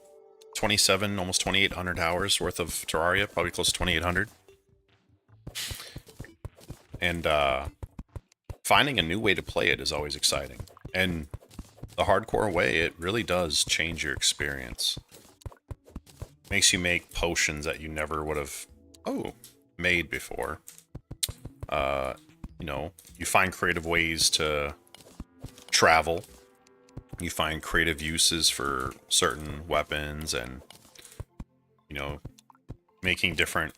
A: 27, almost 2,800 hours worth of Terraria, probably close to 2,800. And finding a new way to play it is always exciting. And the hardcore way, it really does change your experience. Makes you make potions that you never would have made before. You know, you find creative ways to travel. You find creative uses for certain weapons, and, you know, making different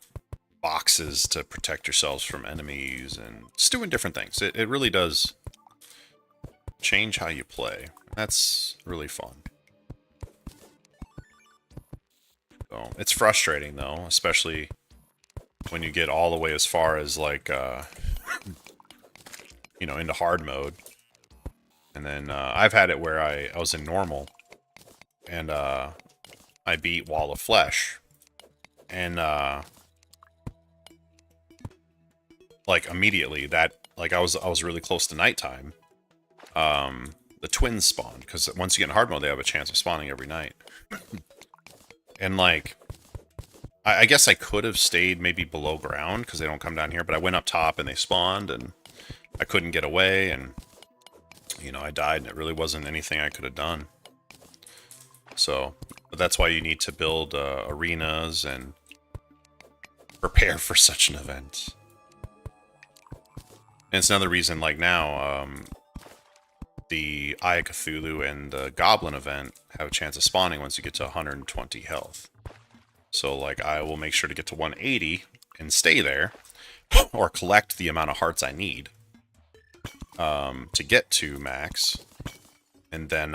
A: boxes to protect yourselves from enemies, and just doing different things. It really does change how you play. That's really fun. So, it's frustrating, though, especially when you get all the way as far as, like, you know, into hard mode. And then I've had it where I was in normal, and I beat Wall of Flesh, and like immediately that like I was really close to nighttime. The twins spawned because once you get in hard mode, they have a chance of spawning every night. And like, I guess I could have stayed maybe below ground because they don't come down here, but I went up top and they spawned and I couldn't get away and, you know, I died and it really wasn't anything I could have done. So, but that's why you need to build arenas and prepare for such an event. And it's another reason, like now, the Eye of Cthulhu and the Goblin event have a chance of spawning once you get to 120 health. So, like, I will make sure to get to 180 and stay there, or collect the amount of hearts I need to get to max, and then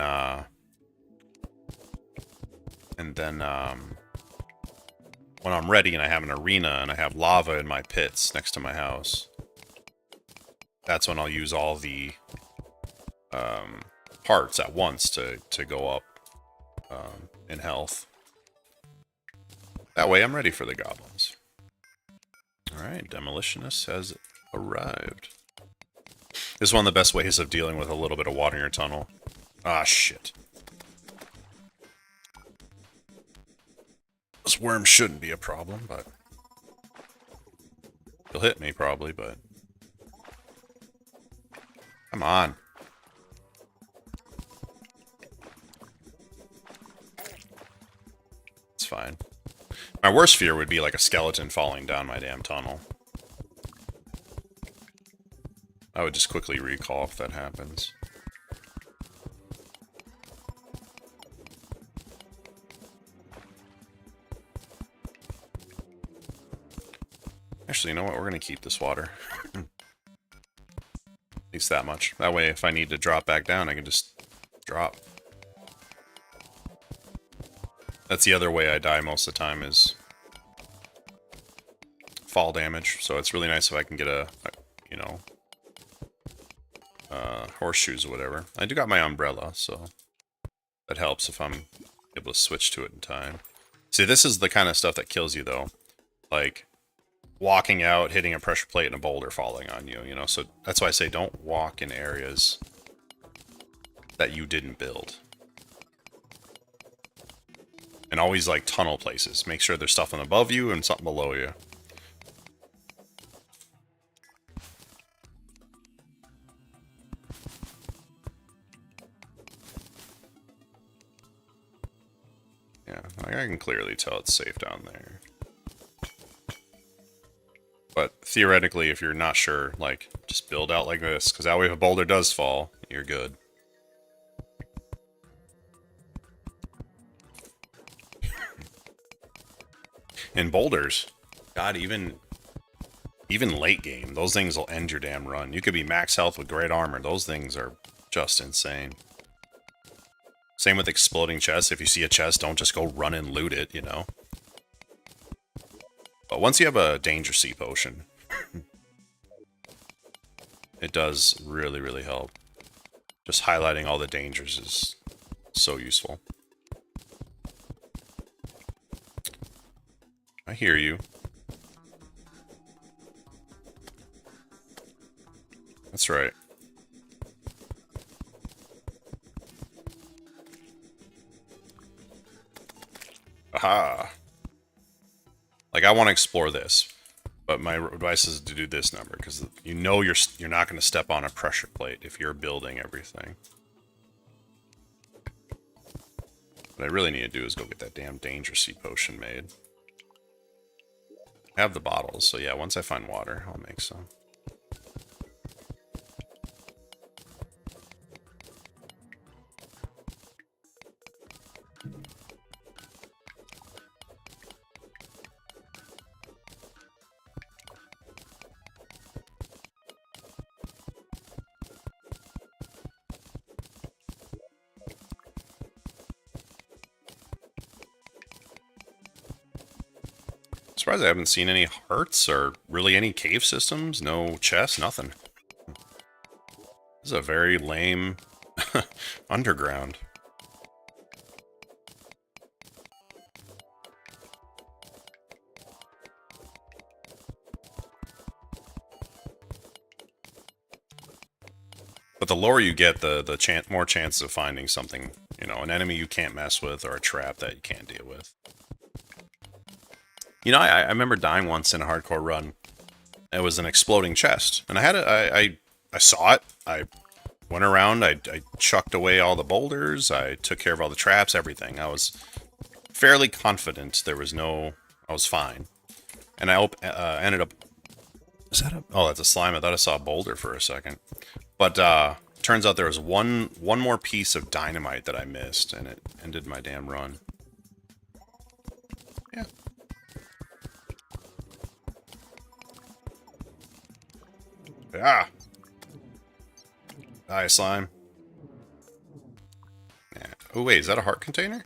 A: when I'm ready and I have an arena and I have lava in my pits next to my house, that's when I'll use all the parts at once to go up in health. That way I'm ready for the goblins. Alright, Demolitionist has arrived. This is one of the best ways of dealing with a little bit of water in your tunnel. Ah, shit. This worm shouldn't be a problem, but... he'll hit me, probably, but... come on. It's fine. My worst fear would be like a skeleton falling down my damn tunnel. I would just quickly recall if that happens. Actually, you know what? We're going to keep this water. At least that much. That way, if I need to drop back down, I can just drop. That's the other way I die most of the time, is fall damage. So it's really nice if I can get a you know, horseshoes or whatever. I do got my umbrella, so that helps if I'm able to switch to it in time. See, this is the kind of stuff that kills you, though. Like, walking out, hitting a pressure plate, and a boulder falling on you, you know? So that's why I say don't walk in areas that you didn't build. And always, like, tunnel places. Make sure there's something above you and something below you. Yeah, I can clearly tell it's safe down there. But theoretically, if you're not sure, like, just build out like this, because that way if a boulder does fall, you're good. And boulders, God, even late game, those things will end your damn run. You could be max health with great armor. Those things are just insane. Same with exploding chests. If you see a chest, don't just go run and loot it, you know? But once you have a danger sea potion, it does really, really help. Just highlighting all the dangers is so useful. I hear you. That's right. Aha! Like, I want to explore this, but my advice is to do this number, because you know you're not going to step on a pressure plate if you're building everything. What I really need to do is go get that damn danger sea potion made. I have the bottles, so yeah, once I find water, I'll make some. Surprised I haven't seen any hearts or really any cave systems. No chests, nothing. This is a very lame underground. But the lower you get, the more chances of finding something, you know, an enemy you can't mess with or a trap that you can't deal with. You know, I remember dying once in a hardcore run. It was an exploding chest, and I saw it. I went around. I chucked away all the boulders. I took care of all the traps, everything. I was fairly confident there was no. I was fine, and I ended up. Is that a? Oh, that's a slime. I thought I saw a boulder for a second, but turns out there was one more piece of dynamite that I missed, and it ended my damn run. Yeah. Ah! Die, slime. Yeah. Oh, wait, is that a heart container?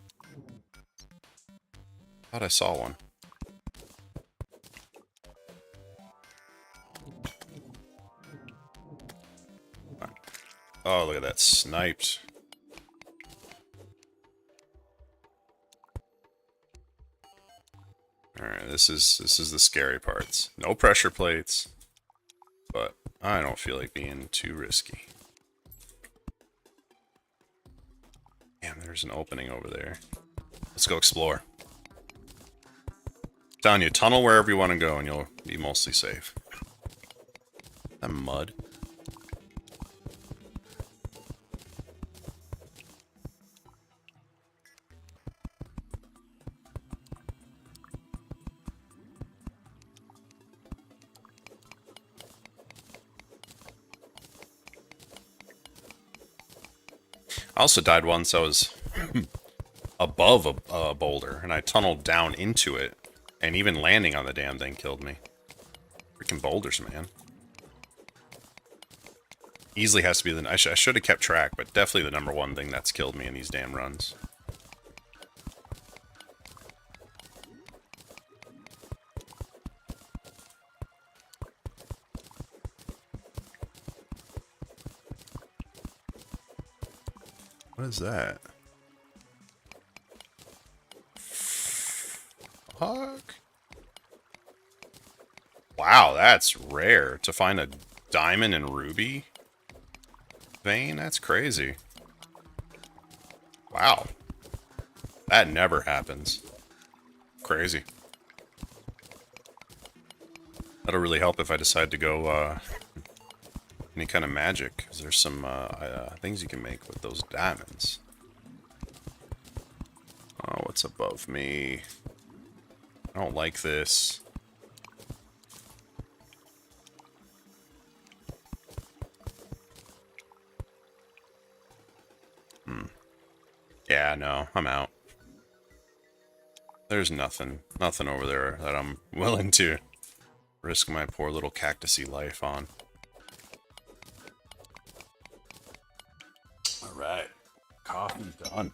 A: Thought I saw one. Oh, look at that. Sniped. Alright, this is the scary parts. No pressure plates. But I don't feel like being too risky. Damn, there's an opening over there. Let's go explore. I'm telling you, tunnel wherever you want to go and you'll be mostly safe. That mud. I also died once. I was above a boulder, and I tunneled down into it, and even landing on the damn thing killed me. Freaking boulders, man. Easily has to be the... I should have kept track, but definitely the #1 thing that's killed me in these damn runs. What is that? Fuck. Wow, that's rare. To find a diamond and ruby vein? That's crazy. Wow. That never happens. Crazy. That'll really help if I decide to go any kind of magic, because there's some things you can make with those diamonds. Oh, what's above me? I don't like this. Yeah, no, I'm out. There's nothing over there that I'm willing to risk my poor little cactusy life on. Alright, coffee's done.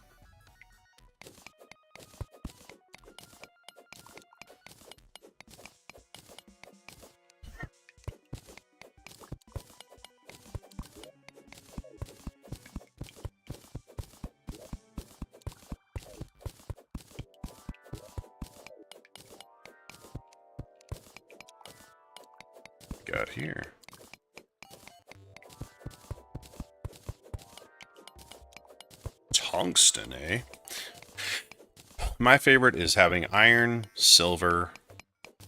A: Got here. Tungsten, eh? My favorite is having iron, silver,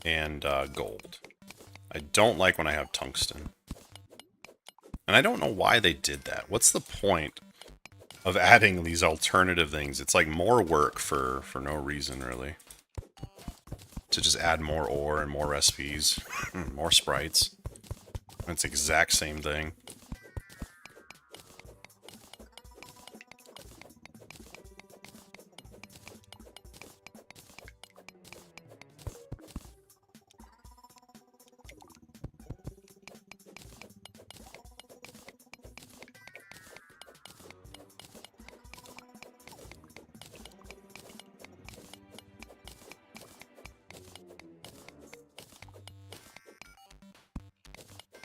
A: and gold. I don't like when I have tungsten. And I don't know why they did that. What's the point of adding these alternative things? It's like more work for no reason, really. To just add more ore and more recipes, more sprites. It's the exact same thing.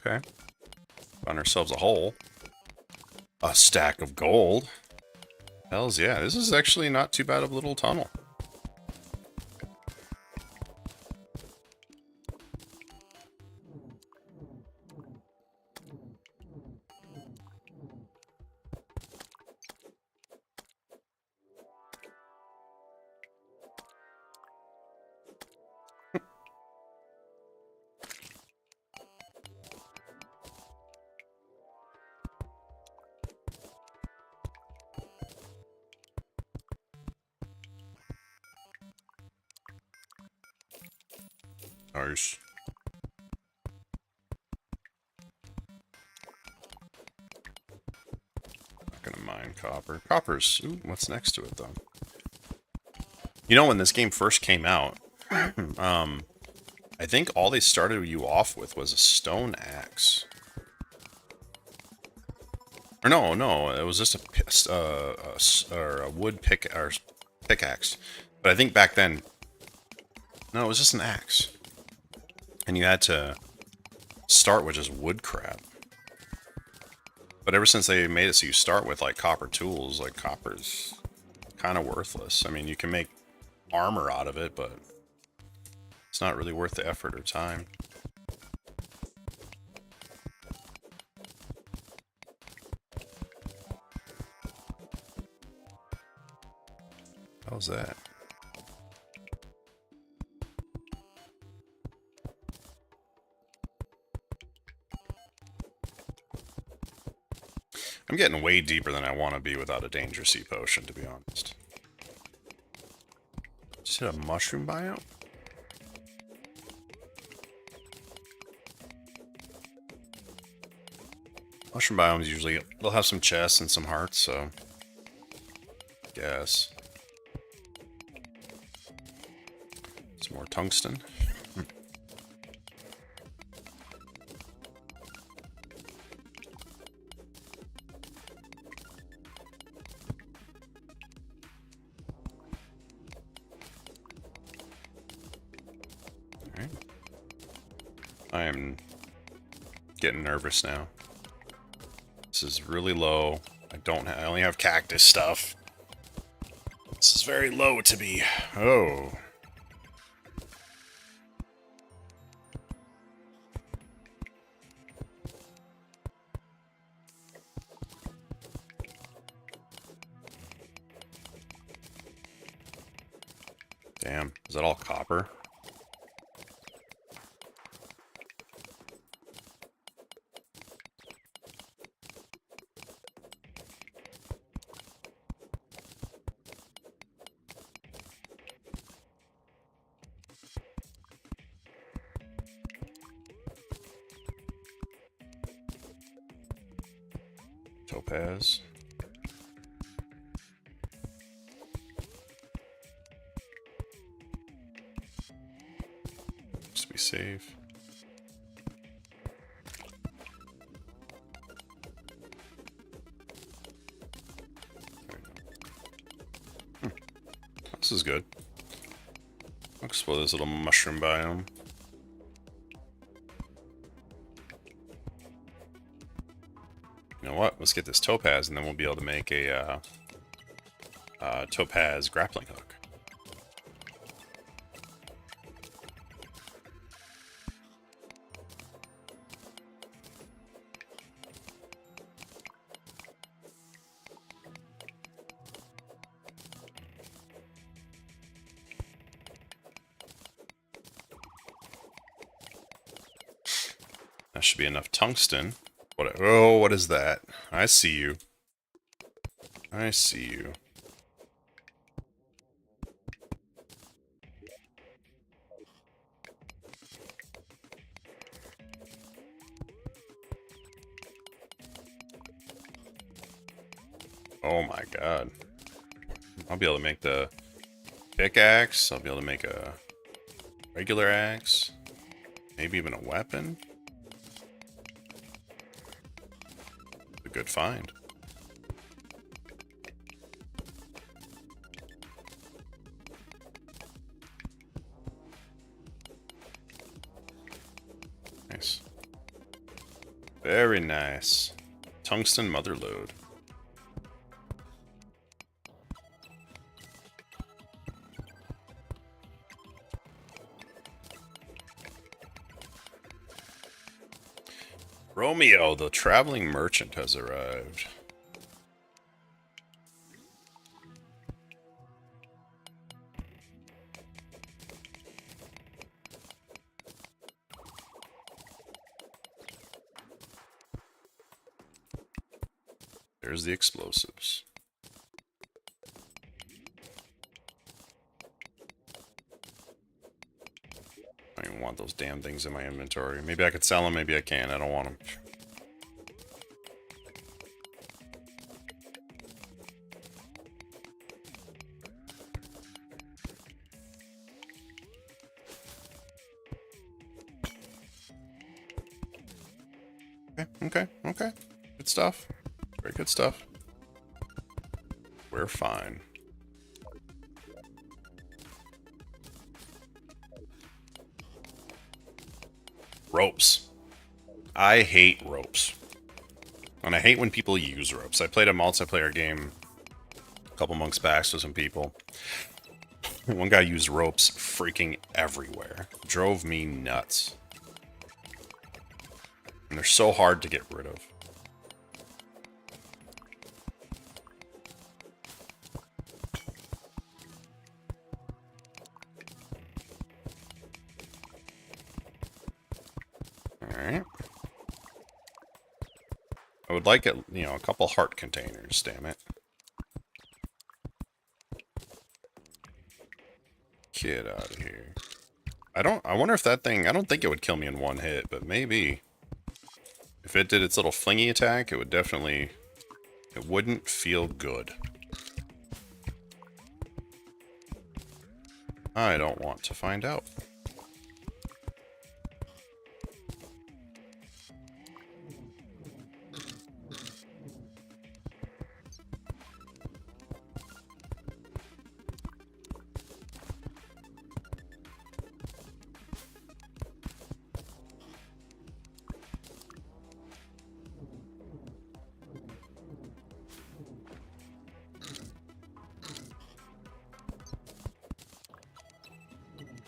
A: Okay. Found ourselves a hole. A stack of gold. Hells yeah, this is actually not too bad of a little tunnel. Nice. Not gonna mine copper. Copper's... Ooh, what's next to it, though? You know, when this game first came out, I think all they started you off with was a stone axe. Or no, it was just a wood pickaxe. But I think back then, no, it was just an axe. And you had to start with just wood crap. But ever since they made it so you start with like copper tools, like copper's kind of worthless. I mean, you can make armor out of it, but it's not really worth the effort or time. How's that? I'm getting way deeper than I want to be without a danger sea potion, to be honest. Just hit a mushroom biome? Mushroom biomes usually, they'll have some chests and some hearts, so... Guess. Some more tungsten. Alright. I am getting nervous now. This is really low. I only have cactus stuff. This is very low to be. Oh. Damn, is that all copper? Topaz. Just be safe. This is good. I'll explore this little mushroom biome. You know what? Let's get this topaz, and then we'll be able to make a topaz grappling hook. That should be enough tungsten. Oh, what is that? I see you. I see you. Oh my god. I'll be able to make the pickaxe. I'll be able to make a regular axe. Maybe even a weapon. A good find. Nice. Very nice. Tungsten mother lode. Romeo, the traveling merchant, has arrived. There's the explosives. want those damn things in my inventory. Maybe I could sell them, maybe I can't. I don't want them. Okay. Good stuff. Very good stuff. We're fine. Ropes. I hate ropes. And I hate when people use ropes. I played a multiplayer game a couple months back with some people. One guy used ropes freaking everywhere. Drove me nuts. And they're so hard to get rid of. Alright. I would like it, you know, a couple heart containers, damn it. Get out of here. I wonder if that thing, I don't think it would kill me in one hit, but maybe. If it did its little flingy attack, it would definitely, it wouldn't feel good. I don't want to find out.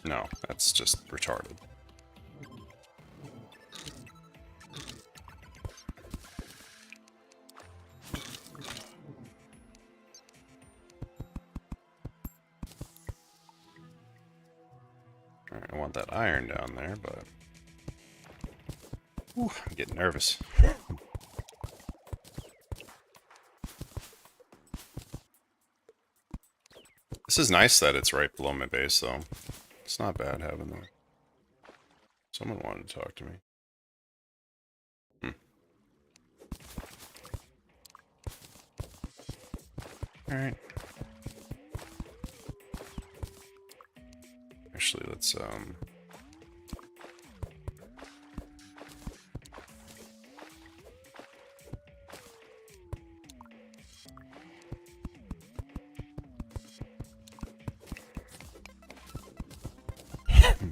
A: No, that's just retarded. Alright, I want that iron down there, but... Whew, I'm getting nervous. This is nice that it's right below my base, though. It's not bad having that. Someone wanted to talk to me. Alright. Actually, let's,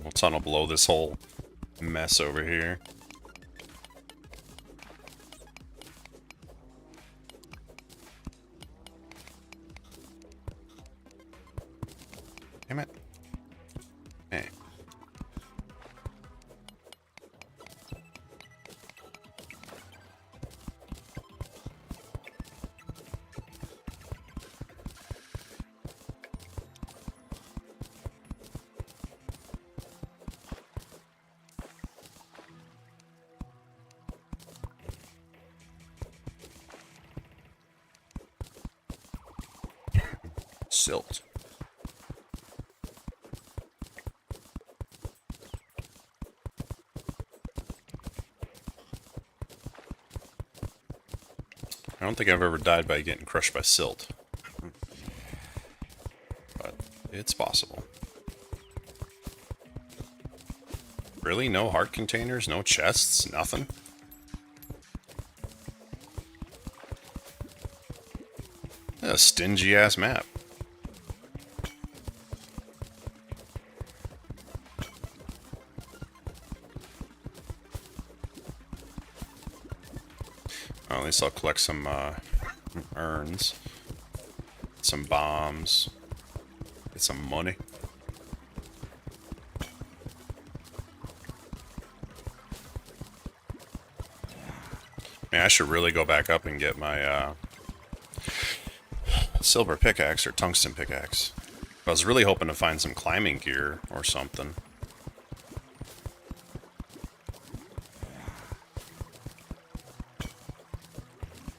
A: we'll tunnel below this whole mess over here. Damn it. Hey. Silt. I don't think I've ever died by getting crushed by silt. But it's possible. Really? No heart containers? No chests? Nothing? A stingy ass map. Well, at least I'll collect some urns, some bombs, get some money. Man, I should really go back up and get my silver pickaxe or tungsten pickaxe. I was really hoping to find some climbing gear or something.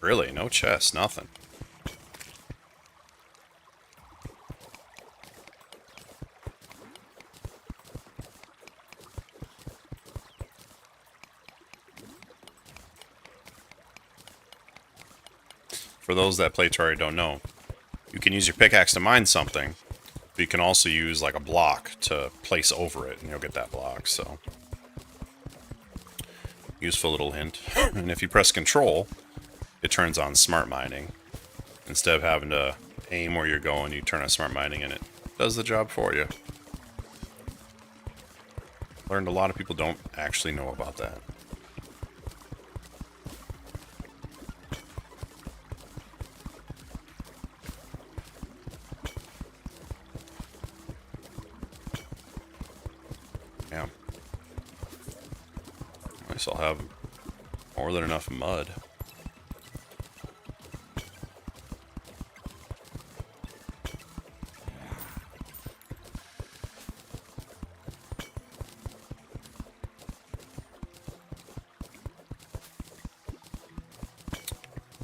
A: Really, no chest, nothing. for those that play Terraria don't know, you can use your pickaxe to mine something, but you can also use like a block to place over it, and you'll get that block, so... Useful little hint. And if you press Control, it turns on smart mining. Instead of having to aim where you're going, you turn on smart mining and it does the job for you. Learned a lot of people don't actually know about that. Yeah. I guess I'll have more than enough mud.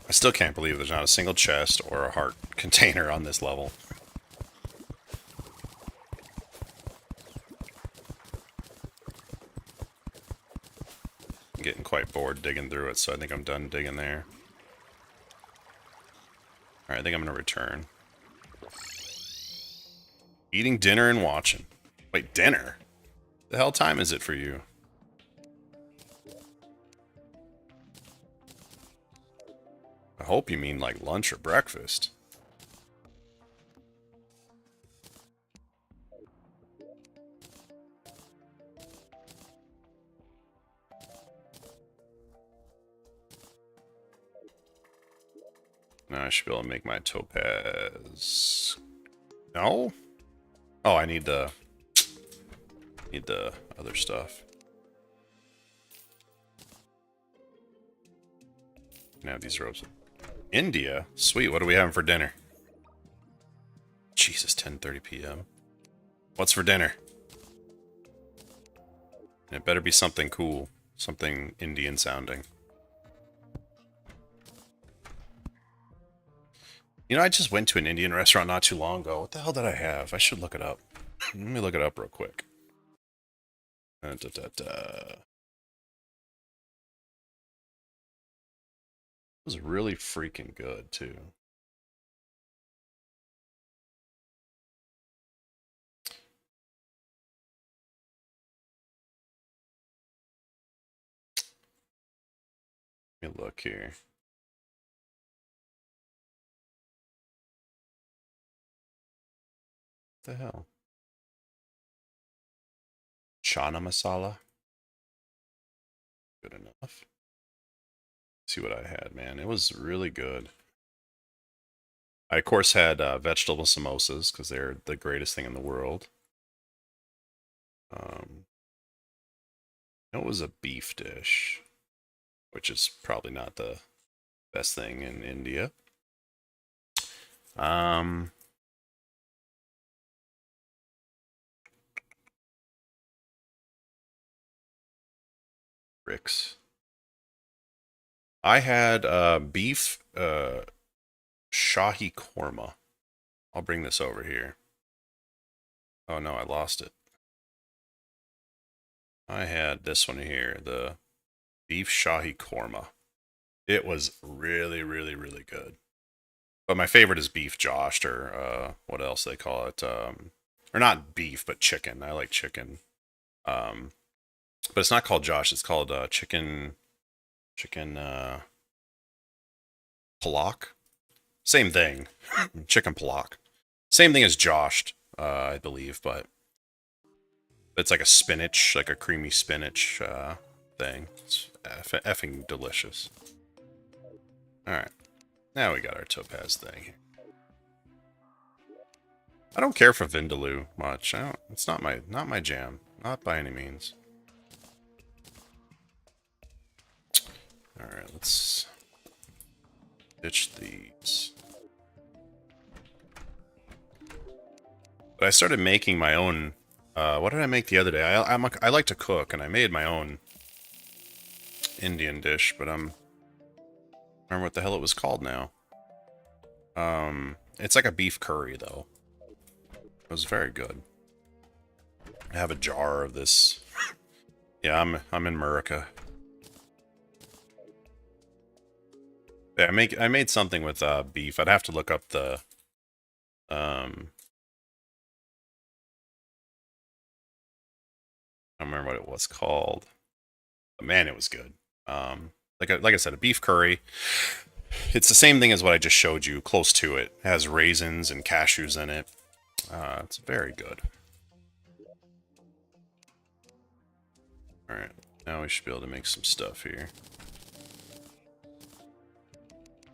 A: I still can't believe there's not a single chest or a heart container on this level. I'm getting quite bored digging through it, so I think I'm done digging there. Alright, I think I'm going to return. Eating dinner and watching. Wait, dinner? The hell time is it for you? I hope you mean like lunch or breakfast. Now I should be able to make my topaz. No? Oh, I need the other stuff. Can I have these ropes? India? Sweet, what are we having for dinner? Jesus, 10:30 p.m. What's for dinner? It better be something cool. Something Indian sounding. You know, I just went to an Indian restaurant not too long ago. What the hell did I have? I should look it up. Let me look it up real quick. It was really freaking good, too. Let me look here. What the hell? Chana masala? Good enough. See what I had, man. It was really good. I, of course, had vegetable samosas, because they're the greatest thing in the world. It was a beef dish, which is probably not the best thing in India. Bricks. I had beef shahi korma. I'll bring this over here. Oh no, I lost it. I had this one here, the beef shahi korma. It was really, really, really good. But my favorite is beef joshed, or what else they call it. Or not beef, but chicken. I like chicken. But it's not called josh. It's called chicken palak. Same thing. Chicken palak. Same thing as joshed, I believe, but it's like a spinach, like a creamy spinach thing. It's effing delicious. Alright. Now we got our topaz thing. I don't care for Vindaloo much. It's not my jam. Not by any means. Alright, let's ditch these. But I started making my own. What did I make the other day? I like to cook, and I made my own Indian dish, but I don't remember what the hell it was called now. It's like a beef curry, though. It was very good. I have a jar of this. Yeah, I'm in America. Yeah, I made something with beef. I'd have to look up the I don't remember what it was called. But man, it was good. Like I said, a beef curry. It's the same thing as what I just showed you, close to it. It has raisins and cashews in it. It's very good. Alright, now we should be able to make some stuff here.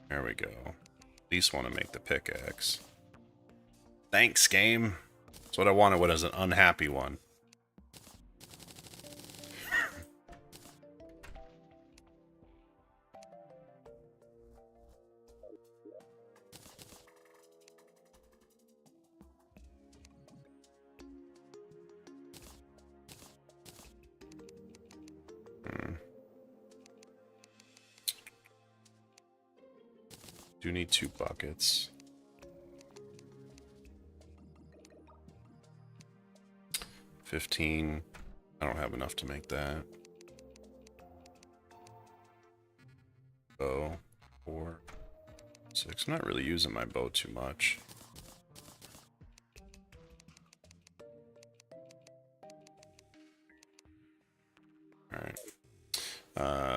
A: There we go. At least want to make the pickaxe. Thanks, game. That's what I wanted was an unhappy one. Do need 2 buckets. 15. I don't have enough to make that. Bow. 4. 6. I'm not really using my bow too much. Alright.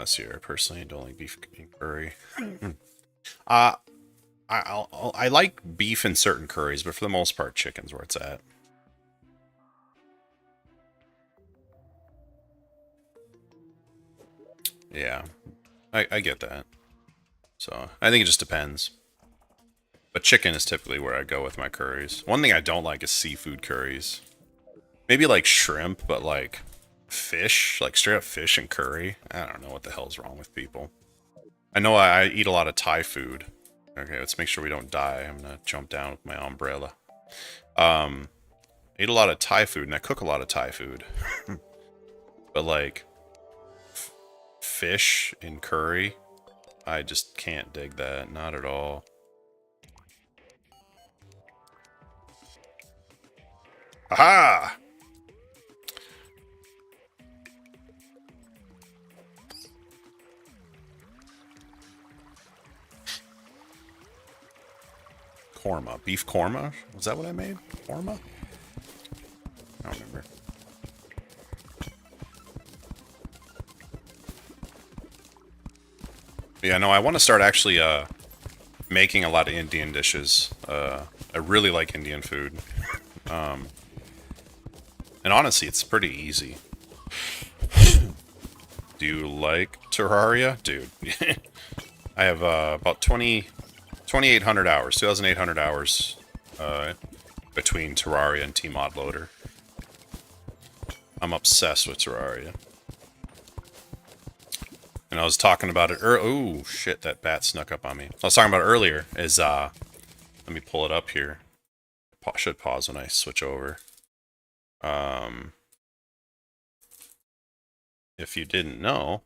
A: See here, I personally don't like beef and curry. I like beef in certain curries, but for the most part, chicken's where it's at. Yeah, I get that. So, I think it just depends. But chicken is typically where I go with my curries. One thing I don't like is seafood curries. Maybe like shrimp, but like fish, like straight up fish and curry. I don't know what the hell's wrong with people. I know I eat a lot of Thai food. Okay, let's make sure we don't die. I'm gonna jump down with my umbrella. I eat a lot of Thai food, and I cook a lot of Thai food. But like fish in curry, I just can't dig that. Not at all. Aha! Korma. Beef korma? Was that what I made? Korma? I don't remember. Yeah, no, I want to start actually making a lot of Indian dishes. I really like Indian food. And honestly, it's pretty easy. Do you like Terraria? Dude. I have about 2,800 hours, 2,800 hours between Terraria and T-Mod Loader. I'm obsessed with Terraria. And I was talking about it oh, shit, that bat snuck up on me. I was talking about it earlier is, let me pull it up here. Should pause when I switch over. If you didn't know,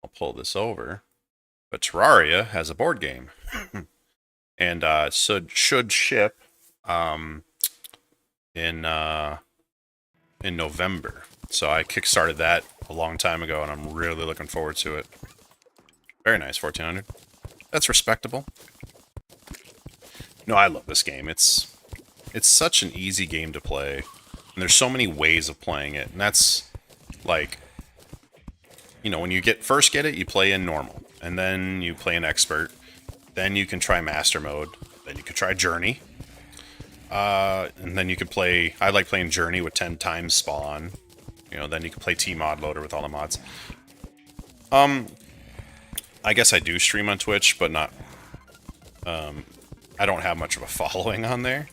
A: I'll pull this over. But Terraria has a board game. And should ship in November. So I kickstarted that a long time ago, and I'm really looking forward to it. Very nice, 1,400. That's respectable. No, I love this game. It's such an easy game to play, and there's so many ways of playing it. And that's like, you know, when you first get it, you play in normal, and then you play in expert. Then you can try master mode. Then you can try journey. And then you can play. I like playing journey with 10 times spawn. You know, then you can play T-Mod Loader with all the mods. I guess I do stream on Twitch, but not... I don't have much of a following on there.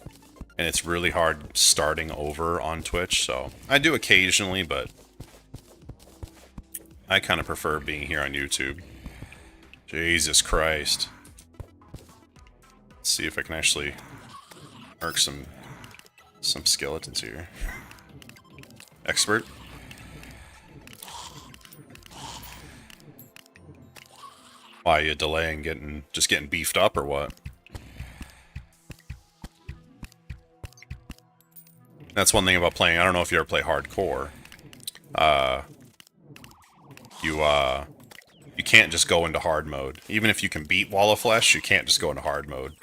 A: And it's really hard starting over on Twitch, so... I do occasionally, but... I kind of prefer being here on YouTube. Jesus Christ. Let's see if I can actually... mark some skeletons here. Expert. Why, are you delaying just getting beefed up or what? That's one thing about playing. I don't know if you ever play hardcore. You can't just go into hard mode. Even if you can beat Wall of Flesh, you can't just go into hard mode.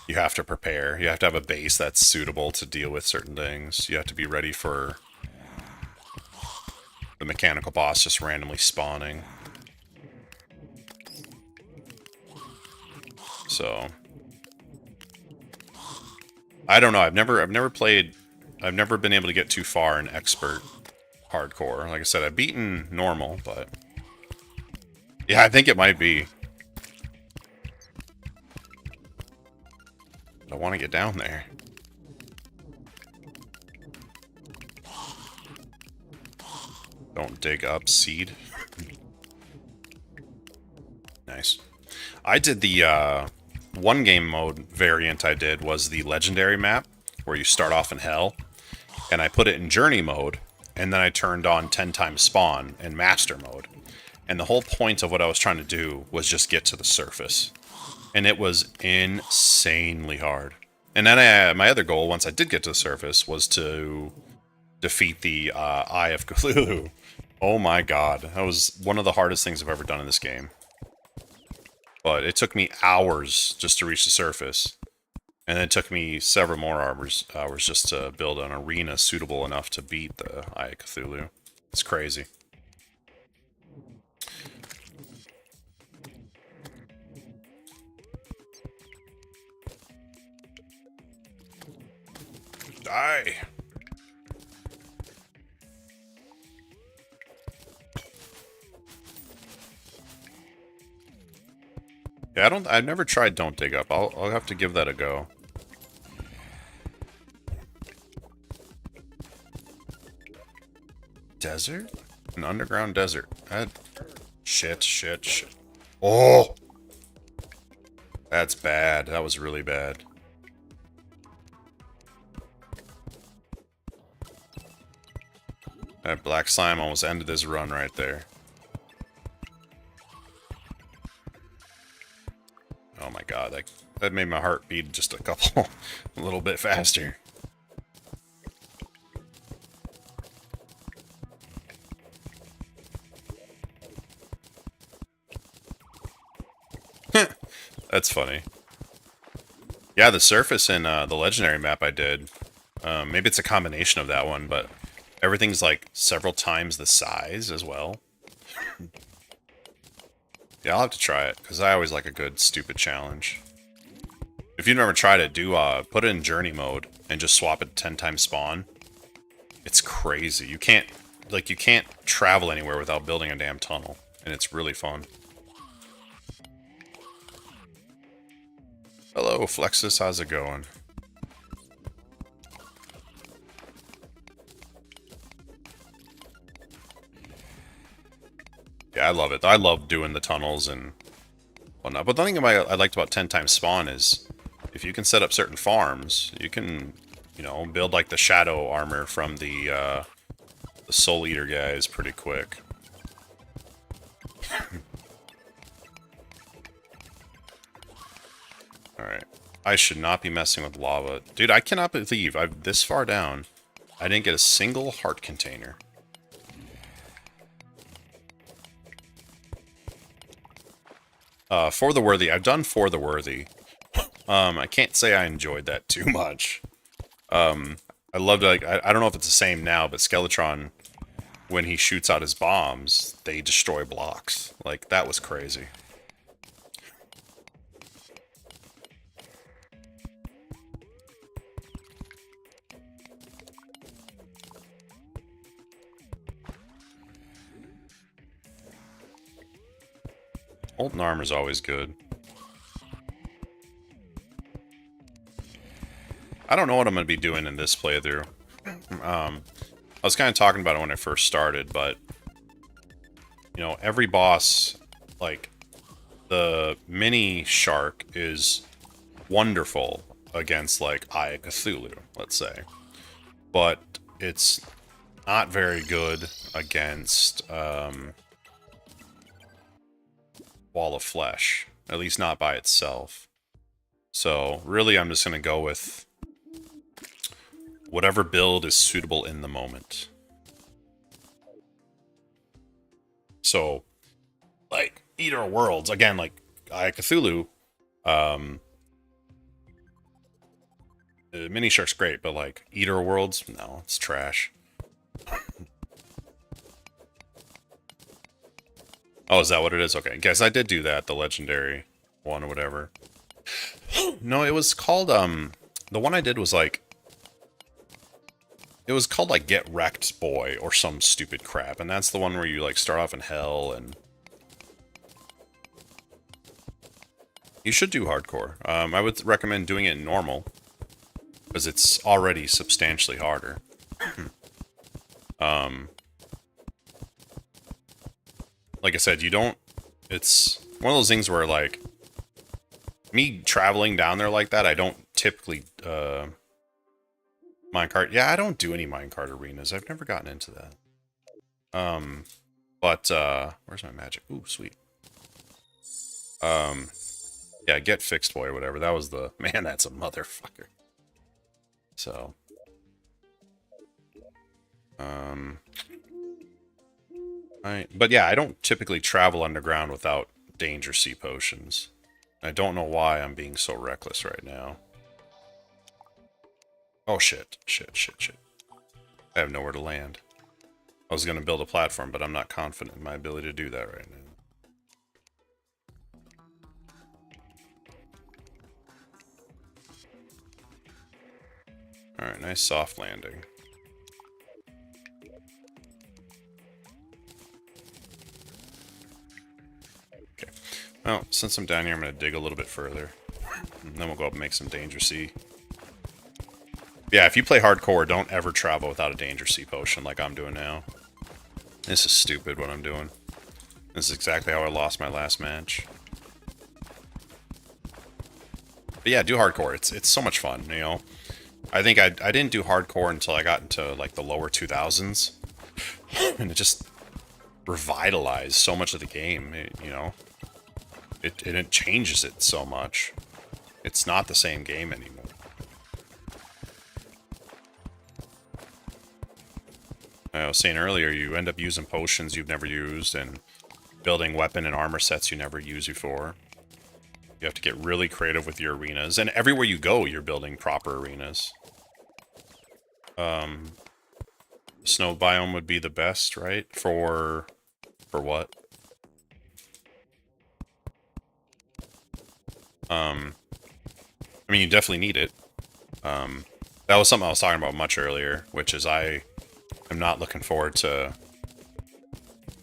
A: You have to prepare. You have to have a base that's suitable to deal with certain things. You have to be ready for the mechanical boss just randomly spawning. So I don't know. I've never been able to get too far in expert hardcore. Like I said, I've beaten normal, but yeah, I think it might be. I want to get down there. Don't dig up seed. Nice. I did the one game mode variant I did was the legendary map, where you start off in hell, and I put it in journey mode, and then I turned on 10 times spawn in master mode. And the whole point of what I was trying to do was just get to the surface. And it was insanely hard. And then my other goal, once I did get to the surface, was to defeat the Eye of Cthulhu. Oh my god, that was one of the hardest things I've ever done in this game. But it took me hours just to reach the surface. And then it took me several more hours just to build an arena suitable enough to beat the Eye of Cthulhu. It's crazy. Die! Yeah, I've never tried Don't Dig Up. I'll have to give that a go. Desert? An underground desert. Shit. Oh! That's bad. That was really bad. That black slime almost ended his run right there. Oh my god, that made my heart beat just a little bit faster. That's funny. Yeah, the surface in the legendary map I did, maybe it's a combination of that one, but everything's like several times the size as well. Yeah, I'll have to try it, because I always like a good, stupid challenge. If you've never tried it, put it in journey mode, and just swap it to 10 times spawn. It's crazy. You can't travel anywhere without building a damn tunnel, and it's really fun. Hello, Flexus, how's it going? Yeah, I love it. I love doing the tunnels and whatnot. But the thing I liked about 10 times spawn is if you can set up certain farms, you can, build like the shadow armor from the Soul Eater guys pretty quick. Alright. I should not be messing with lava. Dude, I cannot believe I'm this far down. I didn't get a single heart container. For the Worthy. I've done For the Worthy. I can't say I enjoyed that too much. I loved, I don't know if it's the same now, but Skeletron, when he shoots out his bombs, they destroy blocks. Like, that was crazy. Molten armor's always good. I don't know what I'm going to be doing in this playthrough. I was kind of talking about it when I first started, but every boss, like the mini shark, is wonderful against like Eye of Cthulhu, let's say, but it's not very good against Wall of Flesh, at least not by itself. So really, I'm just going to go with whatever build is suitable in the moment. So, like, Eater of Worlds, again, like Cthulhu, um, Mini Shark's great, but like Eater of Worlds, no, it's trash. Oh, is that what it is? Okay, guys, I did do that, the legendary one or whatever. No, it was called, the one I did was like, it was called like Get Wrecked Boy or some stupid crap, and that's the one where you like start off in hell and... You should do hardcore. I would recommend doing it in normal, because it's already substantially harder. Like I said, you don't... It's one of those things where, like, me traveling down there like that, I don't typically, minecart... Yeah, I don't do any minecart arenas. I've never gotten into that. Where's my magic? Ooh, sweet. Yeah, Get Fixed Boy or whatever. That was the... Man, that's a motherfucker. So... But yeah, I don't typically travel underground without Danger Sea potions. I don't know why I'm being so reckless right now. Oh shit, shit, shit, shit. I have nowhere to land. I was going to build a platform, but I'm not confident in my ability to do that right now. Alright, nice soft landing. Okay. Well, since I'm down here, I'm going to dig a little bit further. And then we'll go up and make some Danger Sea. Yeah, if you play hardcore, don't ever travel without a Danger Sea potion like I'm doing now. This is stupid what I'm doing. This is exactly how I lost my last match. But yeah, do hardcore. It's so much fun, you know. I think I didn't do hardcore until I got into like the lower 2000s. And it just revitalized so much of the game, you know. It changes it so much. It's not the same game anymore. I was saying earlier, you end up using potions you've never used and building weapon and armor sets you never used before. You have to get really creative with your arenas, and everywhere you go, you're building proper arenas. Snow biome would be the best, right? For what? I mean, you definitely need it. That was something I was talking about much earlier, which is I am not looking forward to...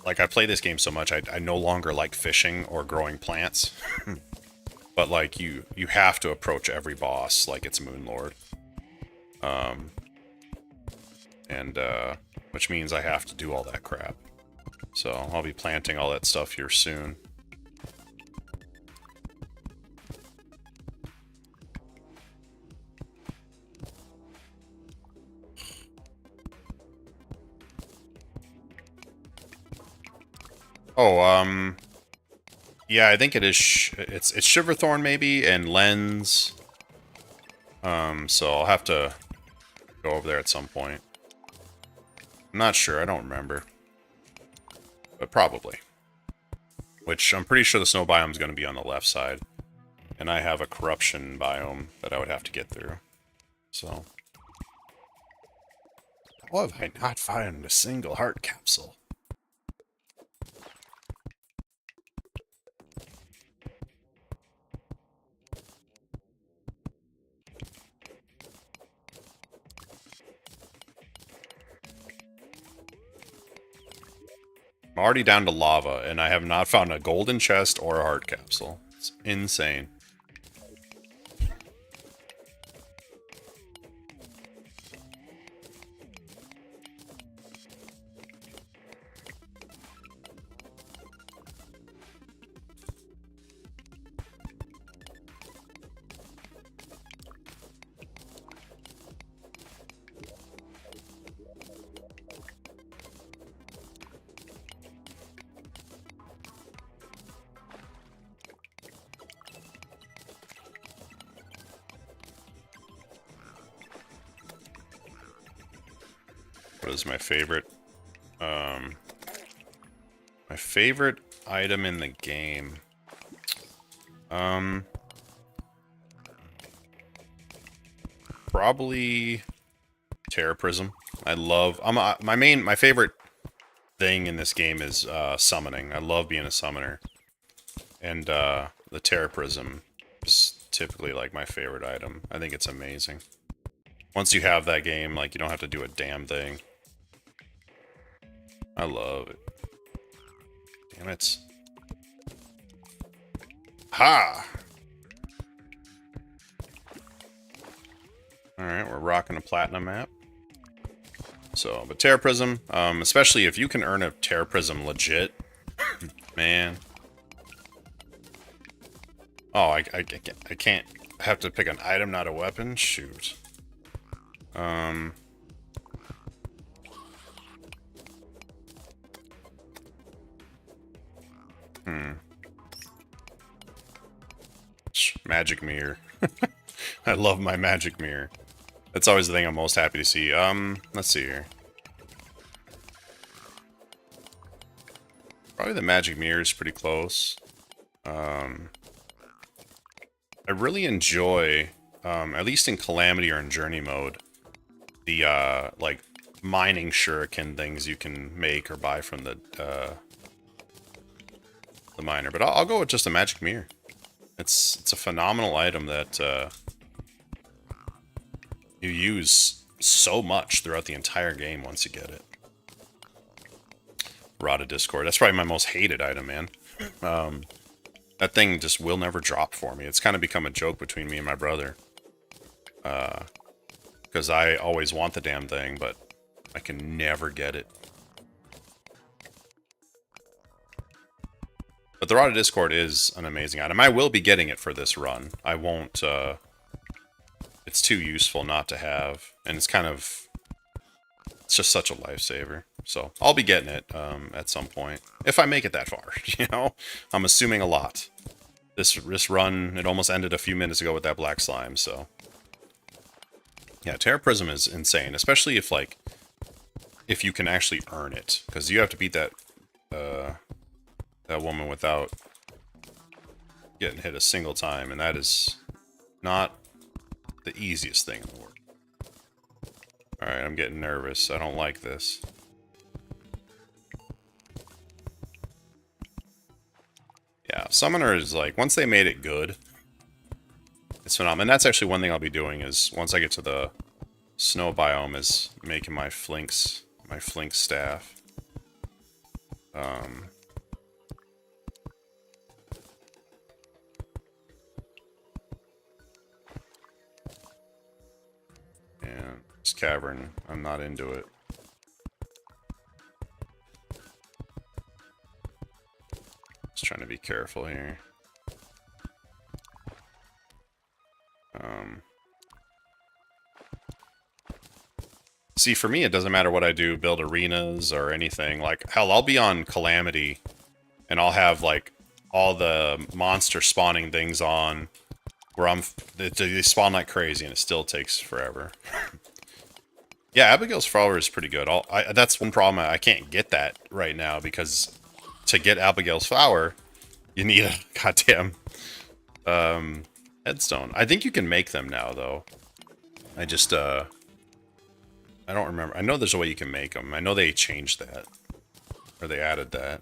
A: Like, I play this game so much, I no longer like fishing or growing plants. But, like, you have to approach every boss like it's Moonlord. Which means I have to do all that crap. So, I'll be planting all that stuff here soon. Oh, yeah, I think it is. It's Shiverthorn maybe and Lens. So I'll have to go over there at some point. I'm not sure. I don't remember, but probably. Which I'm pretty sure the snow biome is going to be on the left side, and I have a corruption biome that I would have to get through. So, how have I not found a single heart capsule? I'm already down to lava, and I have not found a golden chest or a heart capsule. It's insane. What is my favorite? My favorite item in the game. Probably Terra Prism. I love. My favorite thing in this game is summoning. I love being a summoner, and the Terra Prism is typically like my favorite item. I think it's amazing. Once you have that game, like you don't have to do a damn thing. I love it. Damn it. Ha! Alright, we're rocking a platinum map. So, but Terra Prism, especially if you can earn a Terra Prism legit, man. Oh, I can't. I have to pick an item, not a weapon? Shoot. Magic mirror. I love my magic mirror. That's always the thing I'm most happy to see. Let's see here. Probably the magic mirror is pretty close. I really enjoy, at least in Calamity or in Journey mode, the, like, mining shuriken things you can make or buy from the miner. But I'll go with just a magic mirror. It's a phenomenal item that, you use so much throughout the entire game once you get it. Rod of Discord. That's probably my most hated item, man. That thing just will never drop for me. It's kind of become a joke between me and my brother. Because I always want the damn thing, but I can never get it. But the Rod of Discord is an amazing item. I will be getting it for this run. I won't, it's too useful not to have. And it's kind of, it's just such a lifesaver. So I'll be getting it at some point. If I make it that far, you know? I'm assuming a lot. This run, it almost ended a few minutes ago with that black slime, so. Yeah, Terra Prism is insane. Especially if, like, if you can actually earn it. Because you have to beat that, that woman without getting hit a single time. And that is not the easiest thing in the world. Alright, I'm getting nervous. I don't like this. Yeah, Summoner is like, once they made it good, it's phenomenal. And that's actually one thing I'll be doing is, once I get to the snow biome, is making my flink staff. And this cavern, I'm not into it. Just trying to be careful here. See, for me, it doesn't matter what I do, build arenas or anything. Like, hell, I'll be on Calamity, and I'll have, like, all the monster spawning things on, where they spawn like crazy, and it still takes forever. Yeah, Abigail's Flower is pretty good. That's one problem, I can't get that right now, because to get Abigail's Flower, you need a goddamn headstone. I think you can make them now, though. I just, I don't remember. I know there's a way you can make them. I know they changed that. Or they added that.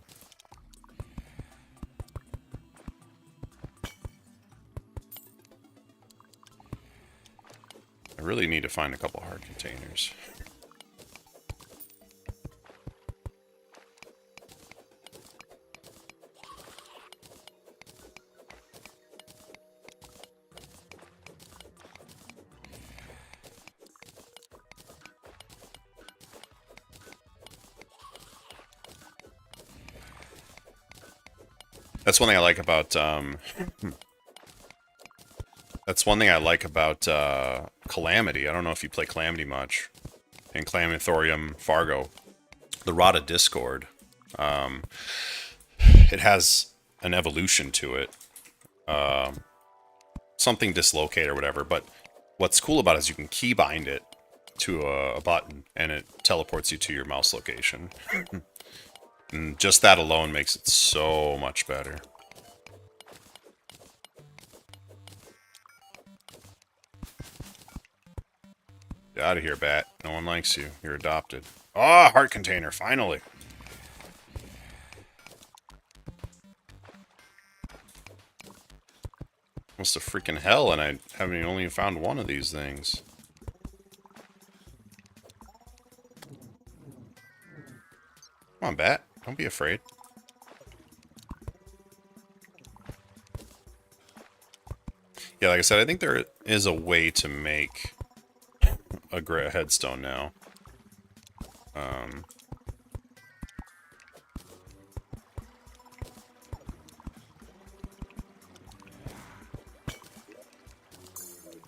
A: I really need to find a couple hard containers. That's one thing I like about, that's one thing I like about, Calamity. I don't know if you play Calamity much. In Calamitorium Fargo. The Rod of Discord. It has an evolution to it. Something dislocate or whatever, but what's cool about it is you can keybind it to a button, and it teleports you to your mouse location. And just that alone makes it so much better. Get out of here, Bat. No one likes you. You're adopted. Ah, heart container, finally. Almost a freaking hell, and I haven't only found one of these things. Come on, Bat. Don't be afraid. Yeah, like I said, I think there is a way to make a headstone now.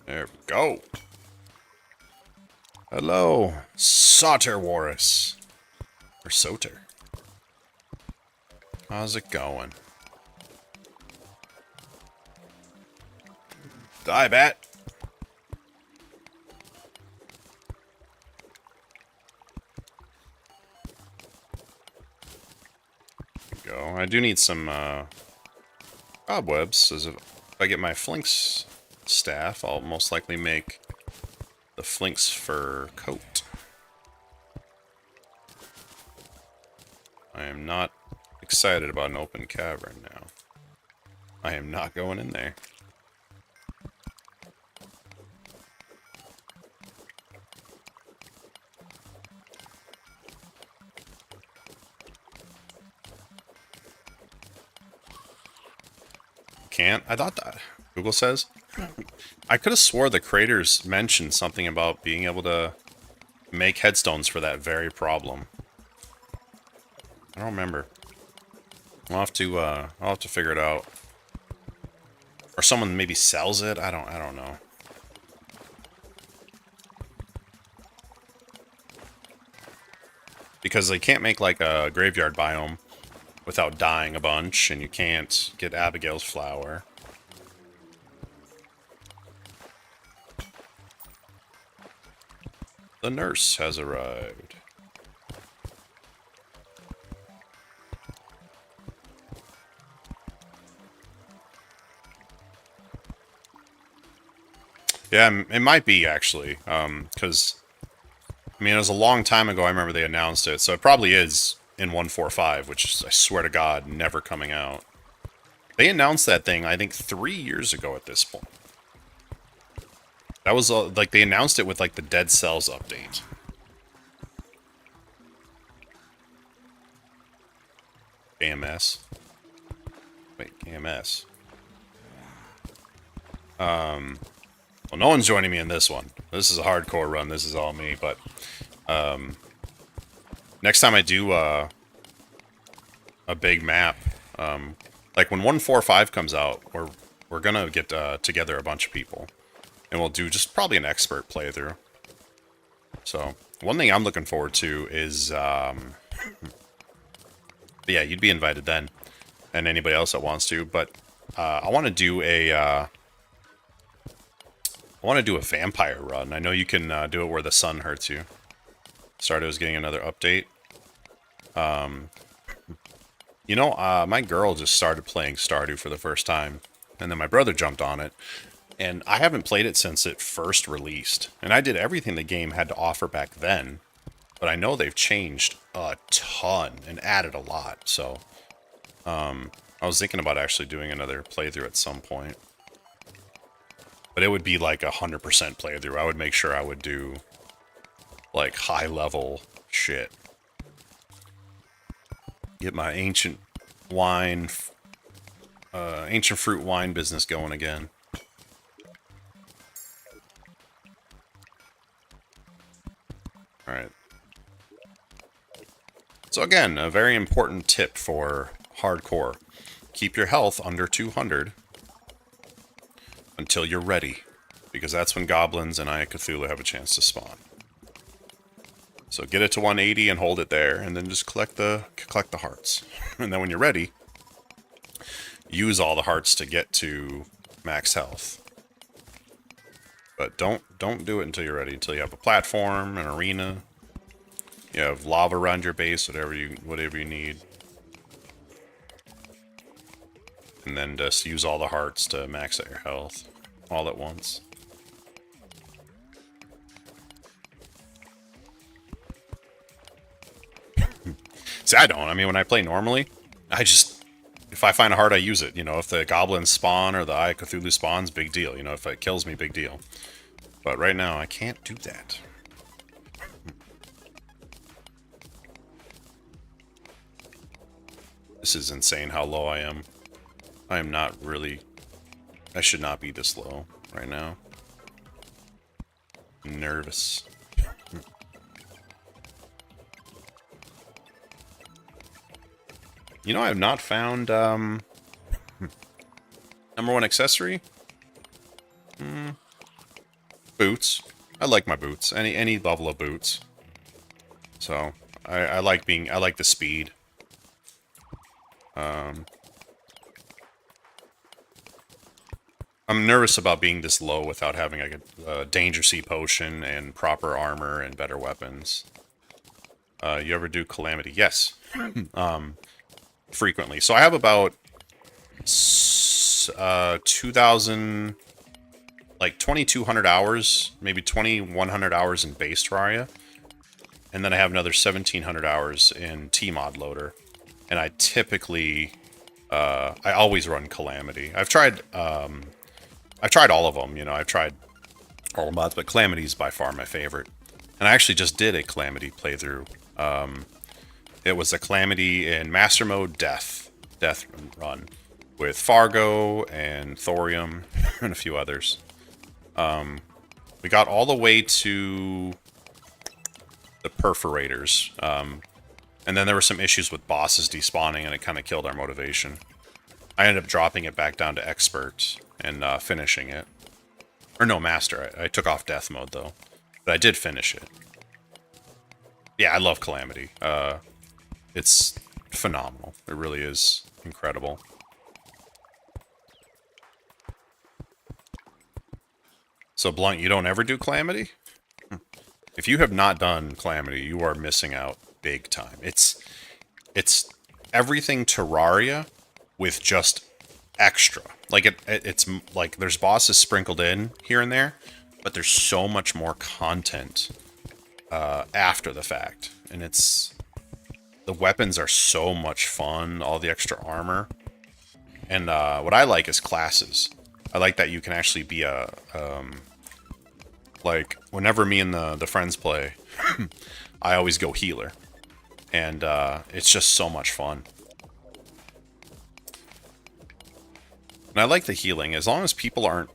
A: There we go. Hello, Soter Warris. Or Soter. How's it going? Die, Bat. There we go. I do need some cobwebs. As if I get my Flinks staff, I'll most likely make the Flinks fur coat. I am not excited about an open cavern now. I am not going in there. Can't? I thought that. Google says. I could have swore the creators mentioned something about being able to make headstones for that very problem. I don't remember. I'll have to figure it out. Or someone maybe sells it. I don't know. Because they can't make like a graveyard biome without dying a bunch, and you can't get Abigail's flower. The nurse has arrived. Yeah, it might be, actually. Because, I mean, it was a long time ago I remember they announced it, so it probably is in 1.45, which is, I swear to God, never coming out. They announced that thing, I think, 3 years ago at this point. That was, like, they announced it with, like, the Dead Cells update. AMS. Wait, AMS. Well, no one's joining me in this one. This is a hardcore run. This is all me, but next time I do a big map, like when 1.45 comes out, we're gonna get together a bunch of people, and we'll do just probably an expert playthrough. So one thing I'm looking forward to is, yeah, you'd be invited then, and anybody else that wants to. But I want to do a vampire run. I know you can do it where the sun hurts you. Stardew's getting another update. You know, my girl just started playing Stardew for the first time, and then my brother jumped on it, and I haven't played it since it first released. And I did everything the game had to offer back then, but I know they've changed a ton and added a lot. So, I was thinking about actually doing another playthrough at some point. But it would be like 100% playthrough. I would make sure I would do like high level shit. Get my ancient wine, ancient fruit wine business going again. Alright. So again, a very important tip for hardcore. Keep your health under 200. Until you're ready, because that's when goblins and Eye of Cthulhu have a chance to spawn. So get it to 180 and hold it there, and then just collect the hearts. And then when you're ready, use all the hearts to get to max health. But don't do it until you're ready. Until you have a platform, an arena, you have lava around your base, whatever you need. And then just use all the hearts to max out your health all at once. See, I don't. I mean, when I play normally, if I find a heart, I use it. You know, if the goblins spawn or the Eye of Cthulhu spawns, big deal. You know, if it kills me, big deal. But right now, I can't do that. This is insane how low I am. I am not really... I should not be this low right now. I'm nervous. You know, I have not found, number one accessory? Boots. I like my boots. Any level of boots. So, I like the speed. I'm nervous about being this low without having like a Danger Sea potion and proper armor and better weapons. You ever do Calamity? Yes. Frequently. So I have about 2,000, like 2,200 hours, maybe 2,100 hours in base Terraria. And then I have another 1,700 hours in T-Mod Loader. And I typically, I always run Calamity. I've tried all of them, you know, I've tried all the mods, but Calamity is by far my favorite. And I actually just did a Calamity playthrough. It was a Calamity in Master Mode Death run with Fargo and Thorium and a few others. We got all the way to the Perforators. And then there were some issues with bosses despawning and it kind of killed our motivation. I ended up dropping it back down to Expert and finishing it. Or no, Master. I took off Death Mode though. But I did finish it. Yeah, I love Calamity. It's phenomenal. It really is incredible. So, Blunt, you don't ever do Calamity? If you have not done Calamity, you are missing out big time. It's everything Terraria with just extra. Like, it's like there's bosses sprinkled in here and there, but there's so much more content after the fact. And the weapons are so much fun, all the extra armor. And what I like is classes. I like that you can actually be a... like, whenever me and the friends play, I always go healer. And it's just so much fun. And I like the healing. As long as people aren't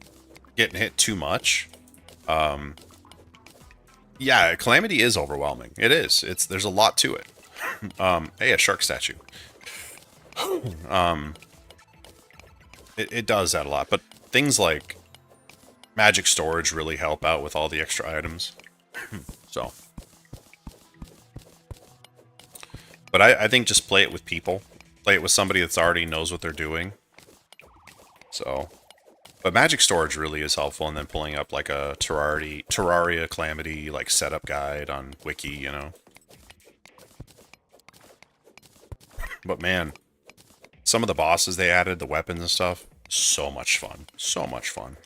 A: getting hit too much... yeah, Calamity is overwhelming. It is. There's a lot to it. Hey, a shark statue. It does that a lot, but things like magic storage really help out with all the extra items. So, but I think just play it with people. Play it with somebody that's already knows what they're doing. So, but magic storage really is helpful, and then pulling up like a Terraria Calamity like setup guide on Wiki, you know. But man, some of the bosses they added, the weapons and stuff, so much fun. So much fun.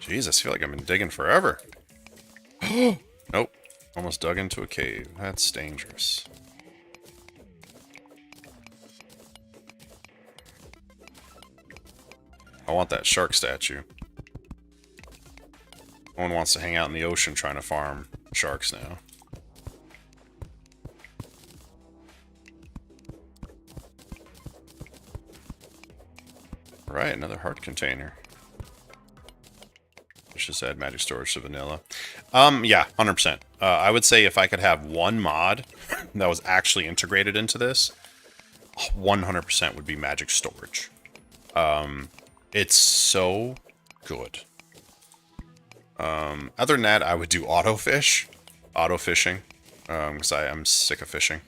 A: Jeez, I feel like I've been digging forever. Nope. Almost dug into a cave. That's dangerous. I want that shark statue. No one wants to hang out in the ocean trying to farm sharks now. Right, another heart container. Let's just add magic storage to vanilla. Yeah, 100%. I would say if I could have one mod that was actually integrated into this, 100% would be magic storage. It's so good. Other than that, I would do auto fishing, because I'm sick of fishing.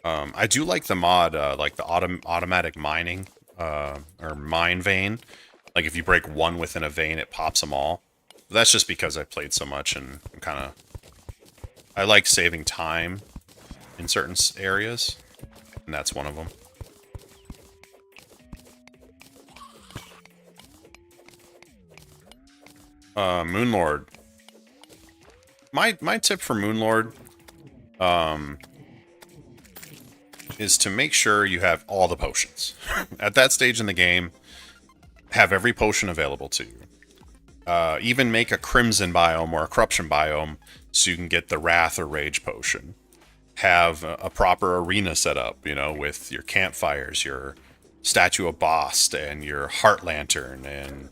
A: I do like the mod, like the automatic mining, or mine vein. Like if you break one within a vein, it pops them all. But that's just because I played so much and I'm kind of I like saving time in certain areas, and that's one of them. Moonlord. My tip for Moonlord is to make sure you have all the potions. At that stage in the game, have every potion available to you. Even make a Crimson biome or a Corruption biome so you can get the Wrath or Rage potion. Have a proper arena set up, you know, with your campfires, your statue of Bast, and your heart lantern, and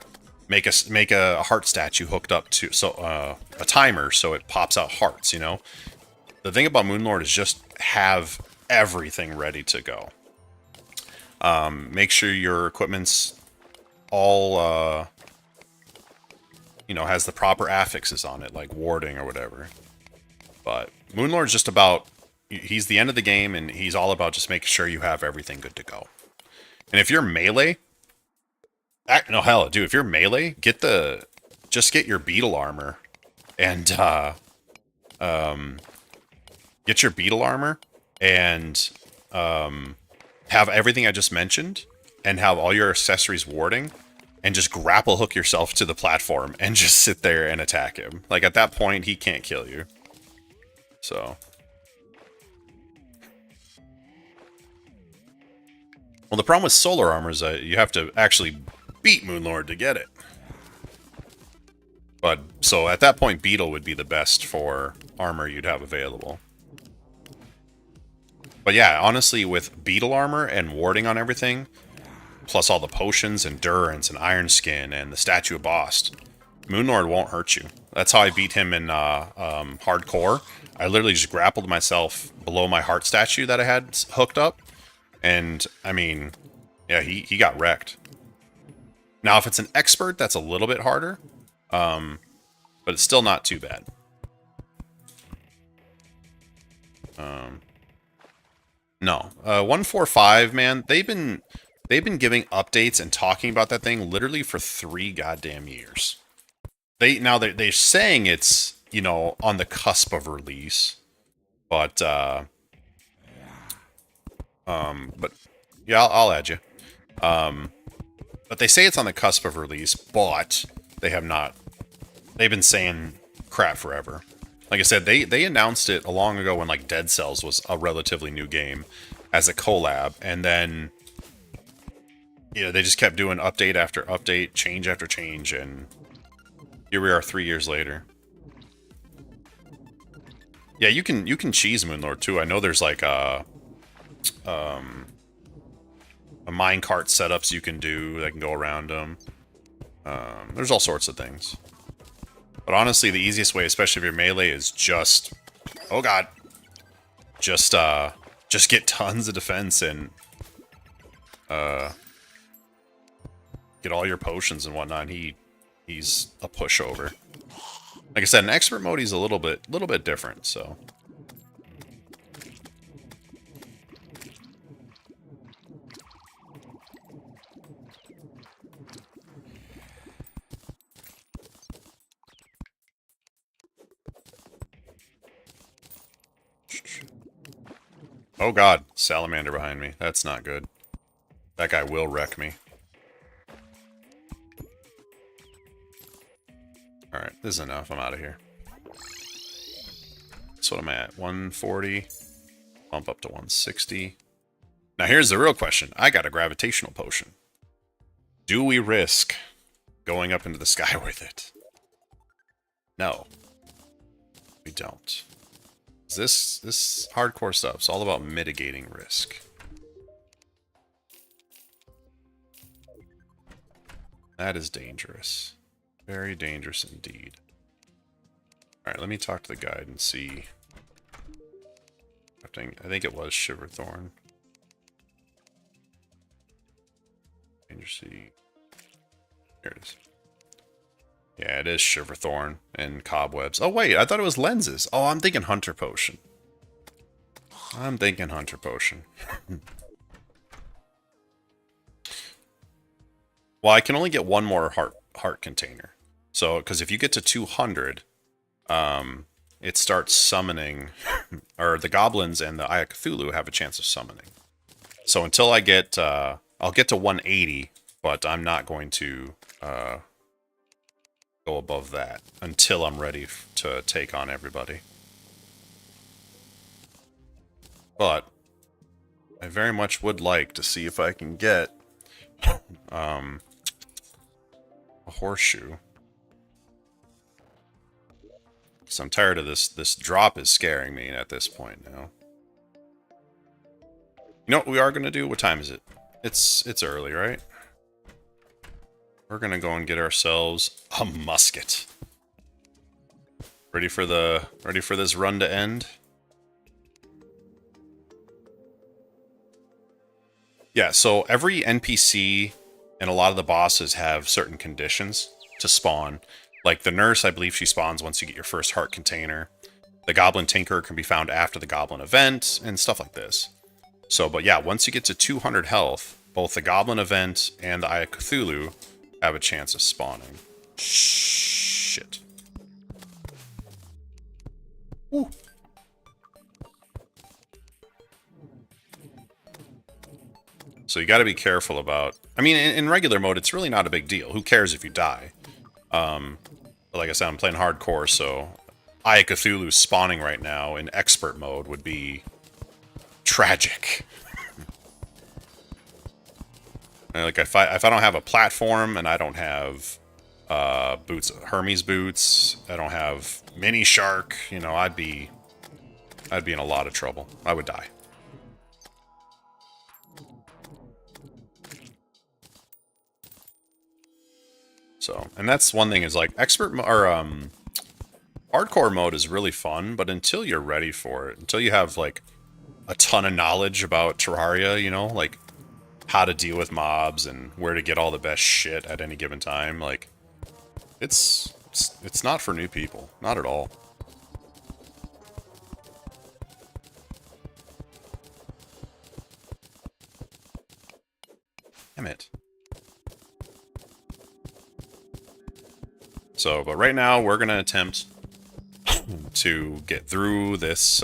A: make a heart statue hooked up to a timer so it pops out hearts. You know, the thing about Moonlord is just have everything ready to go. Make sure your equipment's all you know, has the proper affixes on it, like warding or whatever. But Moonlord's just about, he's the end of the game, and he's all about just making sure you have everything good to go. And if you're melee, no hell, dude, if you're melee, just get your beetle armor, and get your beetle armor, and have everything I just mentioned, and have all your accessories warding, and just grapple hook yourself to the platform and just sit there and attack him. Like, at that point, he can't kill you. So. Well, the problem with solar armor is that you have to actually beat Moonlord to get it. But, so at that point, Beetle would be the best for armor you'd have available. But yeah, honestly, with Beetle armor and warding on everything, plus all the potions, endurance, and iron skin, and the statue of Bast, Moonlord won't hurt you. That's how I beat him in hardcore. I literally just grappled myself below my heart statue that I had hooked up. And, I mean, yeah, he got wrecked. Now, if it's an expert, that's a little bit harder. But it's still not too bad. No. 145, man, they've been giving updates and talking about that thing literally for 3 goddamn years. They're saying it's, you know, on the cusp of release. But yeah, I'll add you. But they say it's on the cusp of release, but they have not. They've been saying crap forever. Like I said, they announced it a long ago when, like, Dead Cells was a relatively new game as a collab, and then, you know, they just kept doing update after update, change after change, and here we are 3 years later. Yeah, you can cheese Moonlord too. I know there's like a minecart setups you can do that can go around them. There's all sorts of things. But honestly, the easiest way, especially if you're melee, is just, oh god, just get tons of defense and get all your potions and whatnot. He's a pushover. Like I said, in expert mode, he's a little bit different. So. Oh god, salamander behind me. That's not good. That guy will wreck me. Alright, this is enough. I'm out of here. That's what I'm at. 140. Bump up to 160. Now here's the real question. I got a gravitational potion. Do we risk going up into the sky with it? No. We don't. This hardcore stuff's all about mitigating risk. That is dangerous. Very dangerous indeed. Alright, let me talk to the guide and see. I think it was Shiverthorn. Dangerous. Here it is. Yeah, it is Shiverthorn and Cobwebs. Oh, wait, I thought it was Lenses. Oh, I'm thinking Hunter Potion. I'm thinking Hunter Potion. Well, I can only get one more heart container. So, because if you get to 200, it starts summoning, or the goblins and the Eye of Cthulhu have a chance of summoning. So until I get, I'll get to 180, but I'm not going to go above that until I'm ready to take on everybody. But I very much would like to see if I can get a horseshoe. Because I'm tired of this drop is scaring me at this point now. You know what we are going to do? What time is it? It's early, right? We're going to go and get ourselves a musket. Ready for this run to end? Yeah, so every NPC and a lot of the bosses have certain conditions to spawn. Like the nurse, I believe she spawns once you get your first heart container. The Goblin Tinker can be found after the Goblin event, and stuff like this. So, but yeah, once you get to 200 health, both the Goblin event and the Eye of Cthulhu have a chance of spawning. Shit. Woo. So you got to be careful about... I mean, in regular mode, it's really not a big deal. Who cares if you die? But like I said, I'm playing hardcore, so Eye of Cthulhu spawning right now in expert mode would be tragic. Like if I don't have a platform and I don't have boots, Hermes boots, I don't have mini shark, you know, I'd be in a lot of trouble. I would die. So, and that's one thing is like expert or hardcore mode is really fun, but until you're ready for it, until you have like a ton of knowledge about Terraria, you know, like how to deal with mobs and where to get all the best shit at any given time, like it's not for new people, not at all. Damn it. So, but right now we're gonna attempt to get through this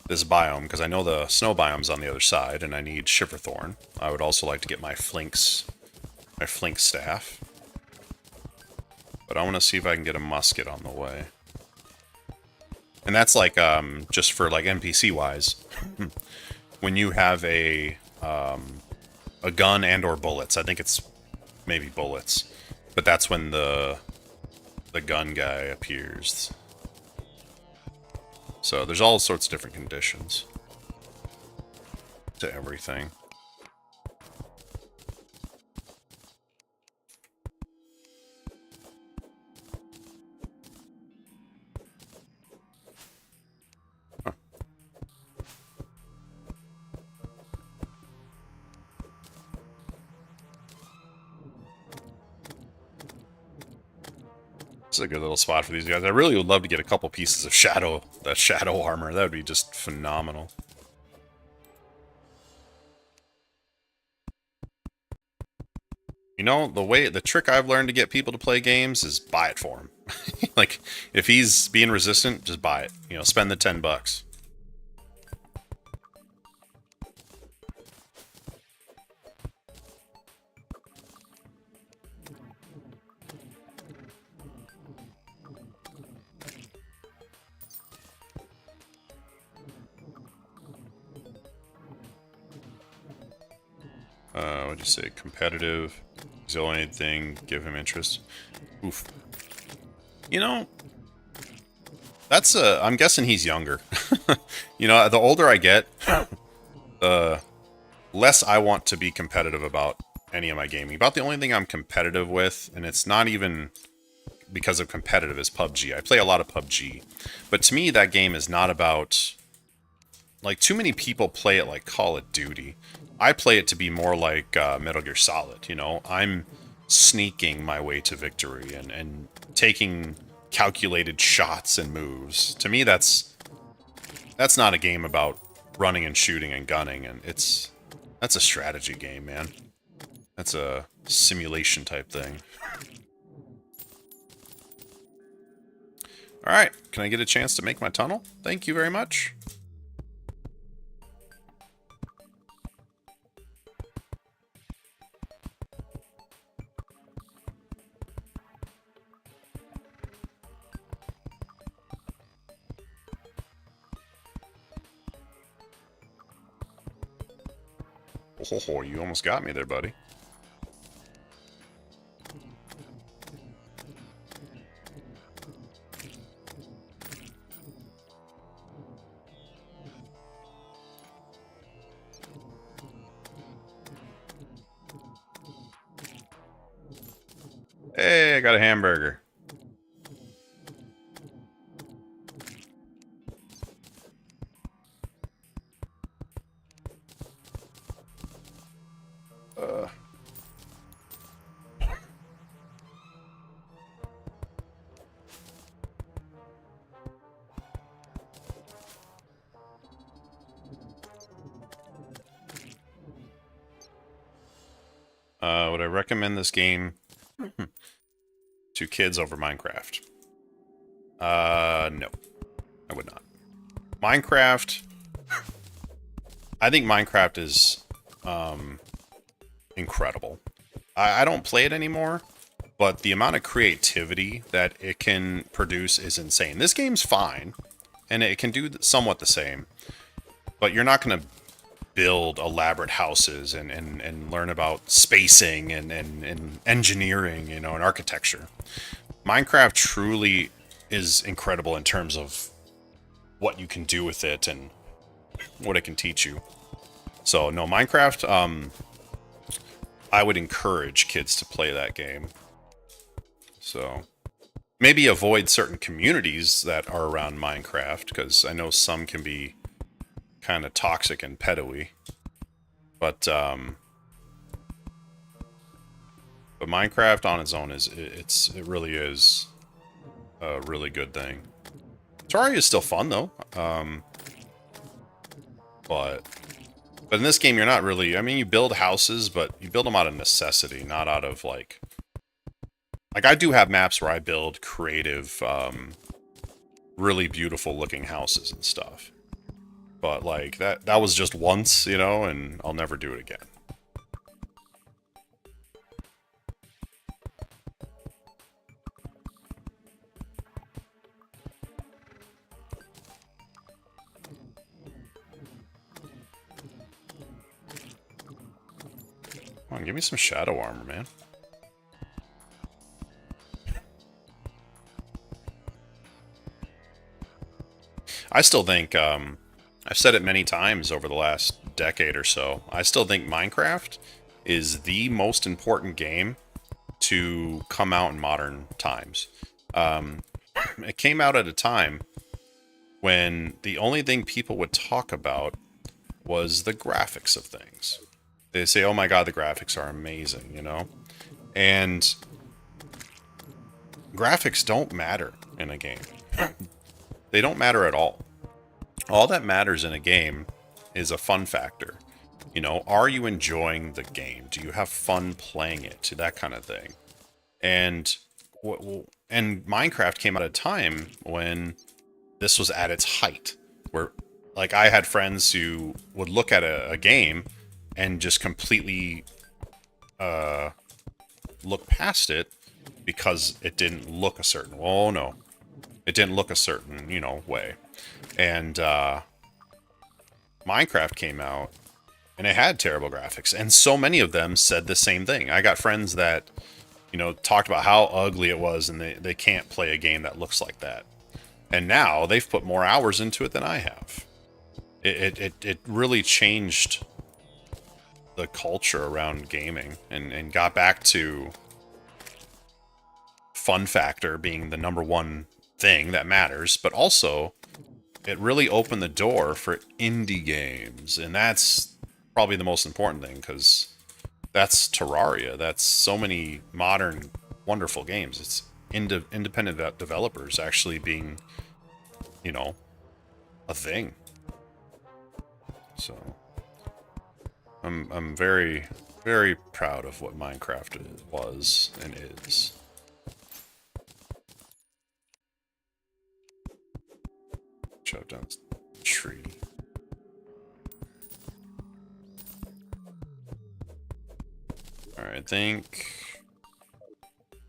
A: this biome, because I know the snow biome's on the other side, and I need Shiverthorn. I would also like to get my flink staff. But I want to see if I can get a musket on the way. And that's like, just for like NPC-wise. When you have a gun and or bullets, I think it's maybe bullets. But that's when the gun guy appears. So there's all sorts of different conditions to everything. Huh. This is a good little spot for these guys. I really would love to get a couple pieces of shadow armor. That would be just phenomenal. You know, the trick I've learned to get people to play games is buy it for him. Like, if he's being resistant, just buy it. You know, spend the $10. What'd you say? Competitive. Is the only thing give him interest? Oof. You know, that's I'm guessing he's younger. You know, the older I get, the less I want to be competitive about any of my gaming. About the only thing I'm competitive with, and it's not even because of competitive, is PUBG. I play a lot of PUBG. But to me, that game is not about... Like, too many people play it like Call of Duty. I play it to be more like Metal Gear Solid, you know? I'm sneaking my way to victory and taking calculated shots and moves. To me, that's not a game about running and shooting and gunning, and that's a strategy game, man. That's a simulation type thing. Alright, can I get a chance to make my tunnel? Thank you very much. Oh, you almost got me there, buddy. Hey, I got a hamburger. Would I recommend this game to kids over Minecraft? No. I would not. Minecraft... I think Minecraft is, incredible. I don't play it anymore, but the amount of creativity that it can produce is insane. This game's fine, and it can do somewhat the same, but you're not going to build elaborate houses and learn about spacing and engineering, you know, and architecture. Minecraft truly is incredible in terms of what you can do with it and what it can teach you. So, no, Minecraft, I would encourage kids to play that game. So, maybe avoid certain communities that are around Minecraft, because I know some can be kind of toxic and pedo-y. But Minecraft on its own it really is a really good thing. Terraria is still fun though. But in this game you're not really, I mean, you build houses, but you build them out of necessity, not out of like I do have maps where I build creative, really beautiful looking houses and stuff. But like that was just once, you know, and I'll never do it again. Come on, give me some shadow armor, man. I still think, I've said it many times over the last decade or so, I still think Minecraft is the most important game to come out in modern times. It came out at a time when the only thing people would talk about was the graphics of things. They say, oh my god, the graphics are amazing, you know? And graphics don't matter in a game. They don't matter at all. All that matters in a game is a fun factor. You know, are you enjoying the game? Do you have fun playing it? That kind of thing. And Minecraft came at a time when this was at its height, where like I had friends who would look at a game and just completely look past it because it didn't look a certain, oh no, it didn't look a certain, you know, way. And Minecraft came out and it had terrible graphics, and so many of them said the same thing. I got friends that, you know, talked about how ugly it was and they can't play a game that looks like that. And now they've put more hours into it than I have. It really changed the culture around gaming and got back to fun factor being the number one thing that matters, but also it really opened the door for indie games, and that's probably the most important thing, because that's Terraria. That's so many modern, wonderful games. It's independent developers actually being, you know, a thing. So I'm very, very proud of what Minecraft was and is. Chop down this tree. Alright, I think...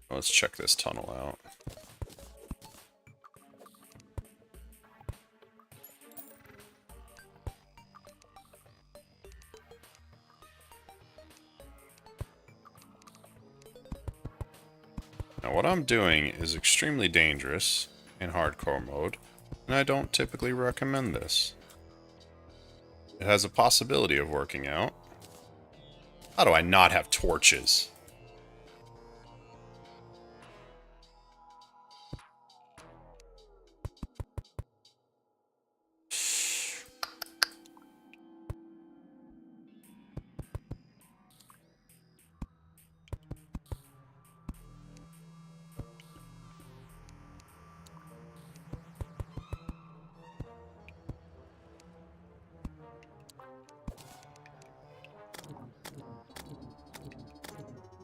A: Let's check this tunnel out. Now what I'm doing is extremely dangerous in hardcore mode, and I don't typically recommend this. It has a possibility of working out. How do I not have torches?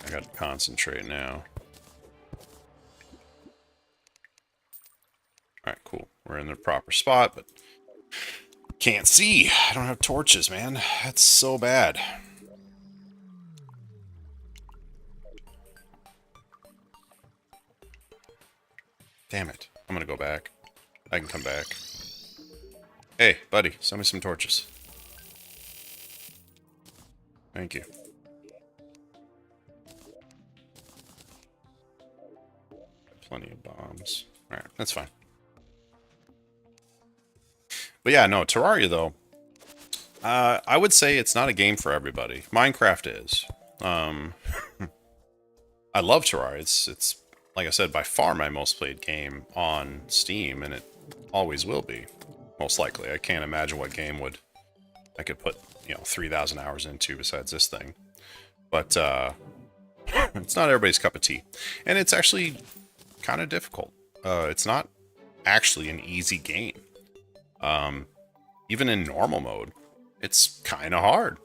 A: I gotta concentrate now. Alright, cool. We're in the proper spot, but can't see. I don't have torches, man. That's so bad. Damn it. I'm gonna go back. I can come back. Hey, buddy, send me some torches. Thank you. Plenty of bombs. Alright, that's fine. But yeah, no, Terraria, though, I would say it's not a game for everybody. Minecraft is. I love Terraria. It's, like I said, by far my most played game on Steam, and it always will be. Most likely. I can't imagine what game I could put, 3,000 hours into besides this thing. But, it's not everybody's cup of tea. And it's actually kind of difficult. It's not actually an easy game. Even in normal mode, it's kind of hard.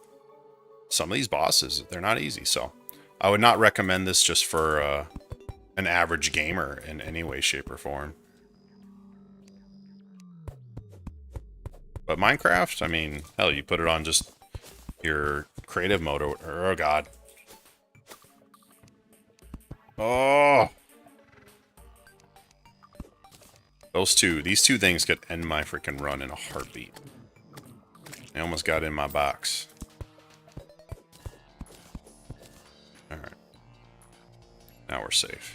A: Some of these bosses, they're not easy, so I would not recommend this just for an average gamer in any way, shape, or form. But Minecraft, I mean, hell, you put it on just your creative mode, or oh god. Oh! These two things could end my freaking run in a heartbeat. I almost got in my box. Alright. Now we're safe.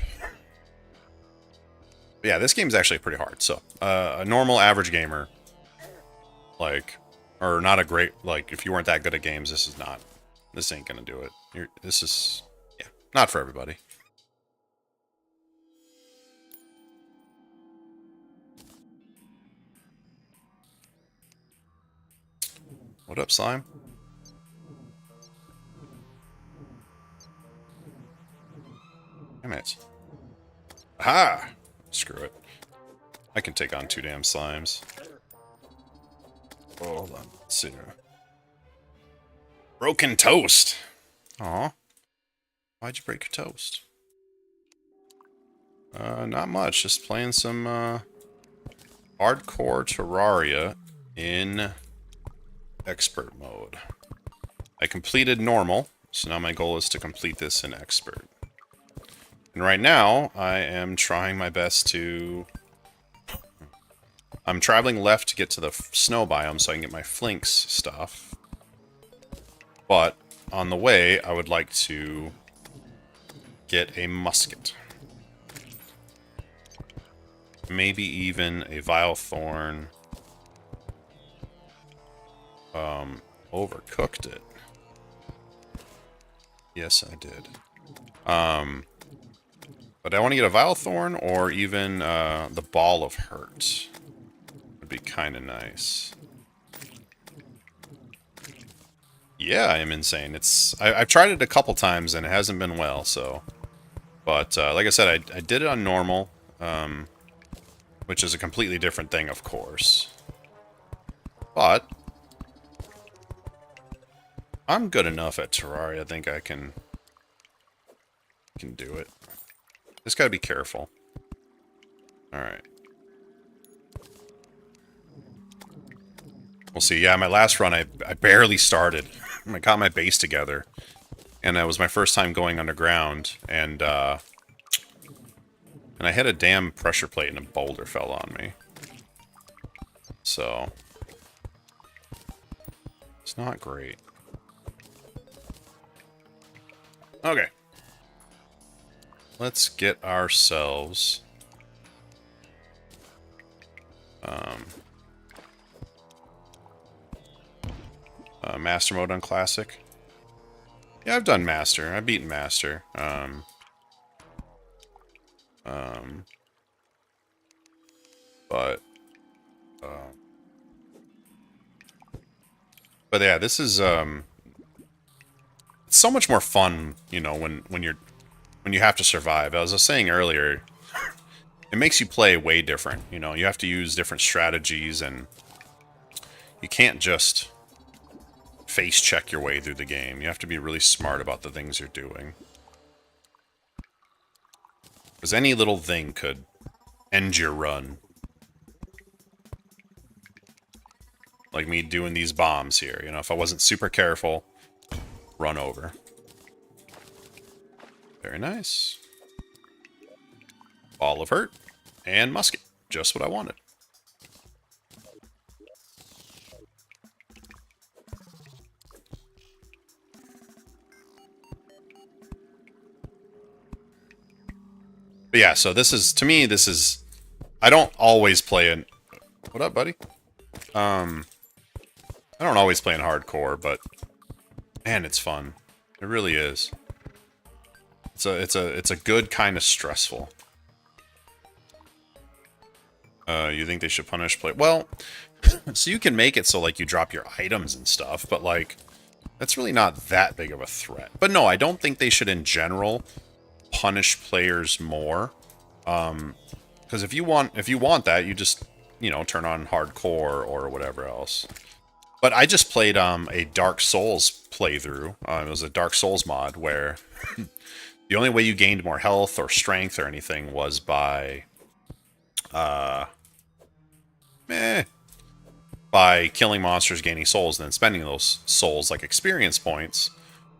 A: But yeah, this game's actually pretty hard, so a normal average gamer, or not a great, if you weren't that good at games, this ain't gonna do it. This is, yeah, not for everybody. What up, slime? Damn it. Aha! Screw it. I can take on 2 damn slimes. Oh, hold on. Let's see here. Broken toast! Aw. Why'd you break your toast? Not much. Just playing some, hardcore Terraria in expert mode. I completed normal, so now my goal is to complete this in expert. And right now, I am trying my best to... I'm traveling left to get to the snow biome so I can get my flinks stuff. But, on the way, I would like to get a musket. Maybe even a vile thorn. Overcooked it. Yes, I did. But I want to get a vile thorn or even the ball of hurt. Would be kind of nice. Yeah, I am insane. I've tried it a couple times and it hasn't been well, so. But like I said, I did it on normal, which is a completely different thing, of course. But I'm good enough at Terraria. I think I can do it. Just gotta be careful. Alright. We'll see. Yeah, my last run, I barely started. I got my base together. And that was my first time going underground. And I hit a damn pressure plate and a boulder fell on me. So... it's not great. Okay. Let's get ourselves... Master mode on Classic. Yeah, I've done Master. I've beaten Master. But yeah, this is it's so much more fun, you know, when you have to survive. As I was saying earlier, it makes you play way different. You know, you have to use different strategies, and you can't just face check your way through the game. You have to be really smart about the things you're doing. Because any little thing could end your run. Like me doing these bombs here. You know, if I wasn't super careful, run over. Very nice. Ball of hurt. And musket. Just what I wanted. But yeah, so this is, to me, this is... I don't always play in... What up, buddy? I don't always play in hardcore, but... man, it's fun. It really is. It's a good kind of stressful. You think they should punish play? Well, so you can make it so, like, you drop your items and stuff, but, like, that's really not that big of a threat. But no, I don't think they should, in general, punish players more. Because if you want that, you just, you know, turn on hardcore or whatever else. But I just played a Dark Souls playthrough. It was a Dark Souls mod where the only way you gained more health or strength or anything was by killing monsters, gaining souls, and then spending those souls like experience points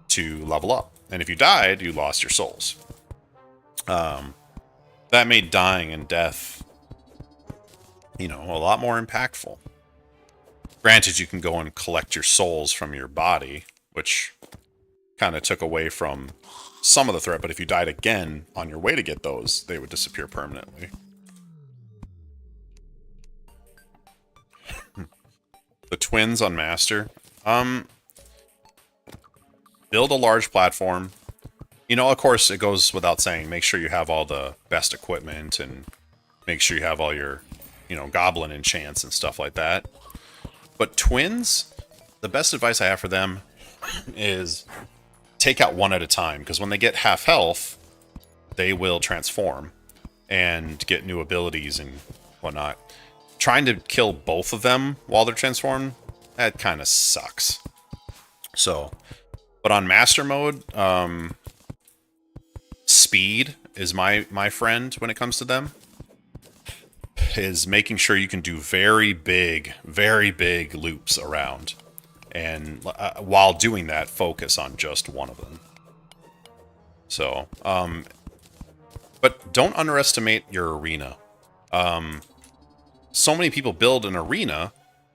A: to level up. And if you died, you lost your souls. That made dying and death, you know, a lot more impactful. Granted, you can go and collect your souls from your body, which kind of took away from some of the threat, but if you died again on your way to get those, they would disappear permanently. The twins on Master. Build a large platform. You know, of course, it goes without saying, make sure you have all the best equipment and make sure you have all your, you know, goblin enchants and stuff like that. But twins, the best advice I have for them is take out one at a time, because when they get half health, they will transform and get new abilities and whatnot. Trying to kill both of them while they're transformed, that kind of sucks. So, but on Master Mode, speed is my friend when it comes to them. Is making sure you can do very big loops around. And while doing that, focus on just one of them. So, but don't underestimate your arena. So many people build an arena,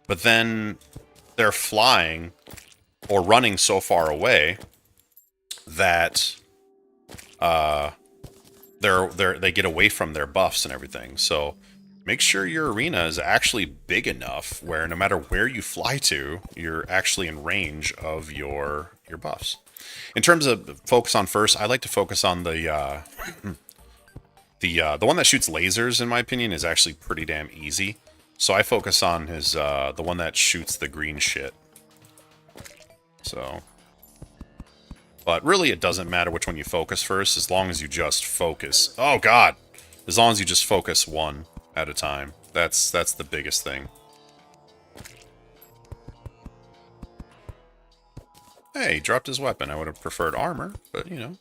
A: but then they're flying or running so far away that they get away from their buffs and everything. So make sure your arena is actually big enough where no matter where you fly to, you're actually in range of your buffs. In terms of focus on first, I like to focus on the one that shoots lasers, in my opinion, is actually pretty damn easy. So I focus on his the one that shoots the green shit. So, but really, it doesn't matter which one you focus first, as long as you just focus. Oh God, as long as you just focus one at a time. That's the biggest thing. Hey, he dropped his weapon. I would have preferred armor, but you know,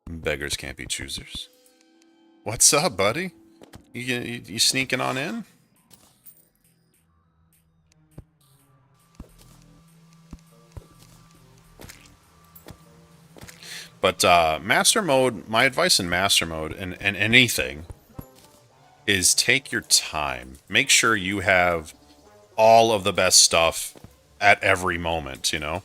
A: beggars can't be choosers. What's up, buddy? You sneaking on in? But master mode, my advice in master mode and anything is take your time. Make sure you have all of the best stuff at every moment, you know?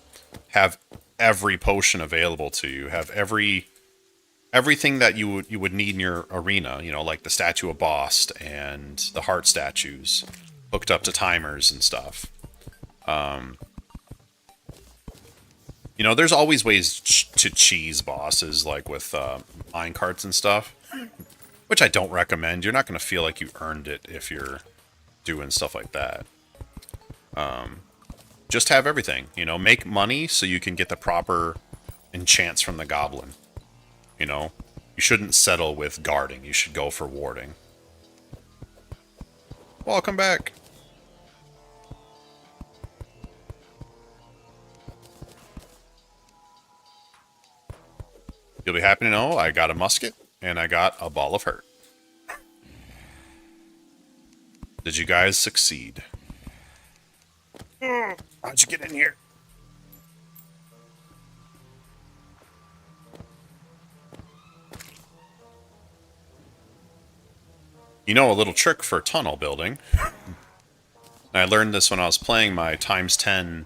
A: Have every potion available to you. Have everything that you would need in your arena, you know, like the statue of Bost and the heart statues hooked up to timers and stuff. You know, there's always ways to cheese bosses, like with mine carts and stuff, which I don't recommend. You're not going to feel like you earned it if you're doing stuff like that. Just have everything, you know, make money so you can get the proper enchants from the goblin. You know, you shouldn't settle with guarding. You should go for warding. Welcome back. You'll be happy to know I got a musket and I got a ball of hurt. Did you guys succeed? How'd you get in here? You know, a little trick for tunnel building. And I learned this when I was playing my times 10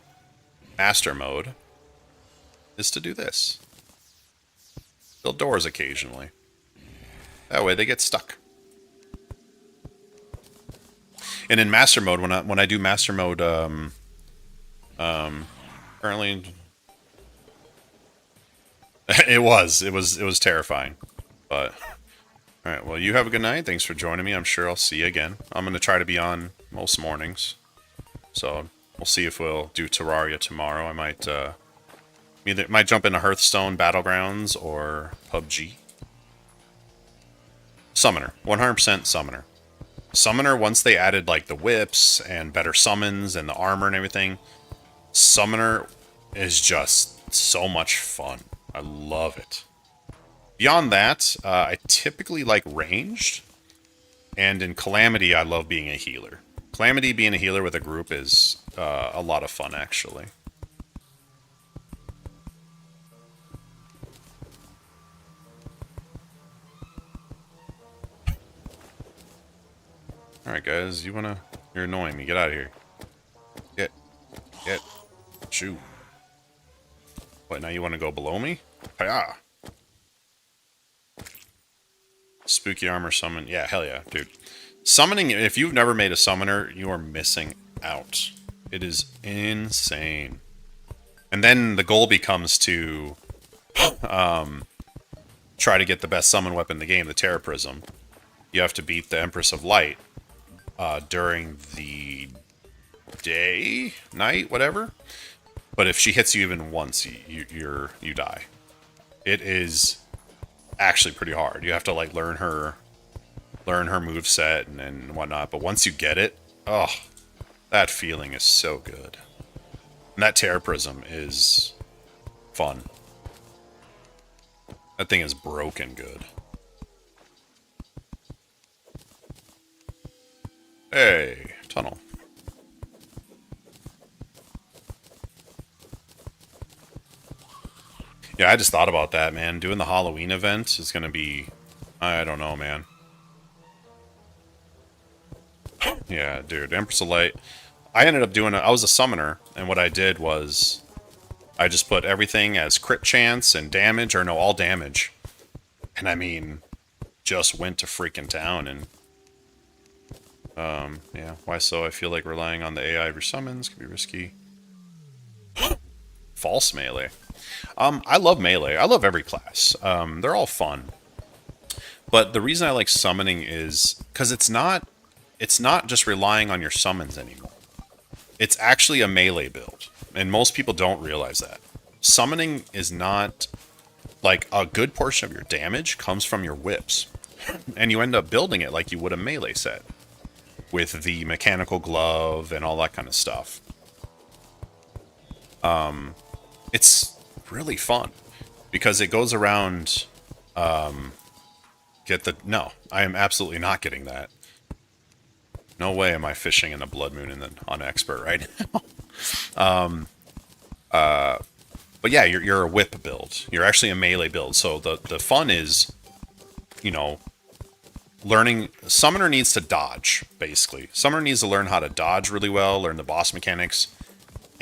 A: master mode, is to do this. Build doors occasionally. That way they get stuck. And in master mode, when I do master mode, currently, it was terrifying. But all right, well, you have a good night. Thanks for joining me. I'm sure I'll see you again. I'm gonna try to be on most mornings, so we'll see if we'll do Terraria tomorrow. I might might jump into Hearthstone Battlegrounds or PUBG. Summoner, 100% Summoner. Summoner, once they added like the whips and better summons and the armor and everything, Summoner is just so much fun. I love it. Beyond that, I typically like ranged, and in Calamity, I love being a healer. Calamity being a healer with a group is a lot of fun, actually. Alright, guys, you're annoying me. Get out of here. Get. Shoo. What, now you wanna go below me? Hiya! Spooky armor summon. Yeah, hell yeah, dude. Summoning, if you've never made a summoner, you are missing out. It is insane. And then the goal becomes to try to get the best summon weapon in the game, the Terra Prism. You have to beat the Empress of Light during the day, night, whatever. But if she hits you even once, you die. It is actually pretty hard. You have to like learn her moveset and whatnot. But once you get it, oh, that feeling is so good. And that Terra Prism is fun. That thing is broken good. Hey, tunnel. Yeah, I just thought about that, man. Doing the Halloween event is going to be... I don't know, man. Yeah, dude. Empress of Light. I ended up doing... I was a summoner, and what I did was... I just put everything as crit chance and damage, or no, all damage. And I mean, just went to freaking town, and... yeah, why so? I feel like relying on the AI of your summons can be risky. False melee. I love melee. I love every class. They're all fun. But the reason I like summoning is because it's not just relying on your summons anymore. It's actually a melee build, and most people don't realize that. Summoning is not like a good portion of your damage comes from your whips, and you end up building it like you would a melee set with the mechanical glove and all that kind of stuff. It's really fun because it goes around. No, I am absolutely not getting that. No way am I fishing in a blood moon and then on expert right now. But But yeah, you're a whip build. You're actually a melee build. So the fun is, you know, learning. Summoner needs to dodge, basically. Summoner needs to learn how to dodge really well, learn the boss mechanics,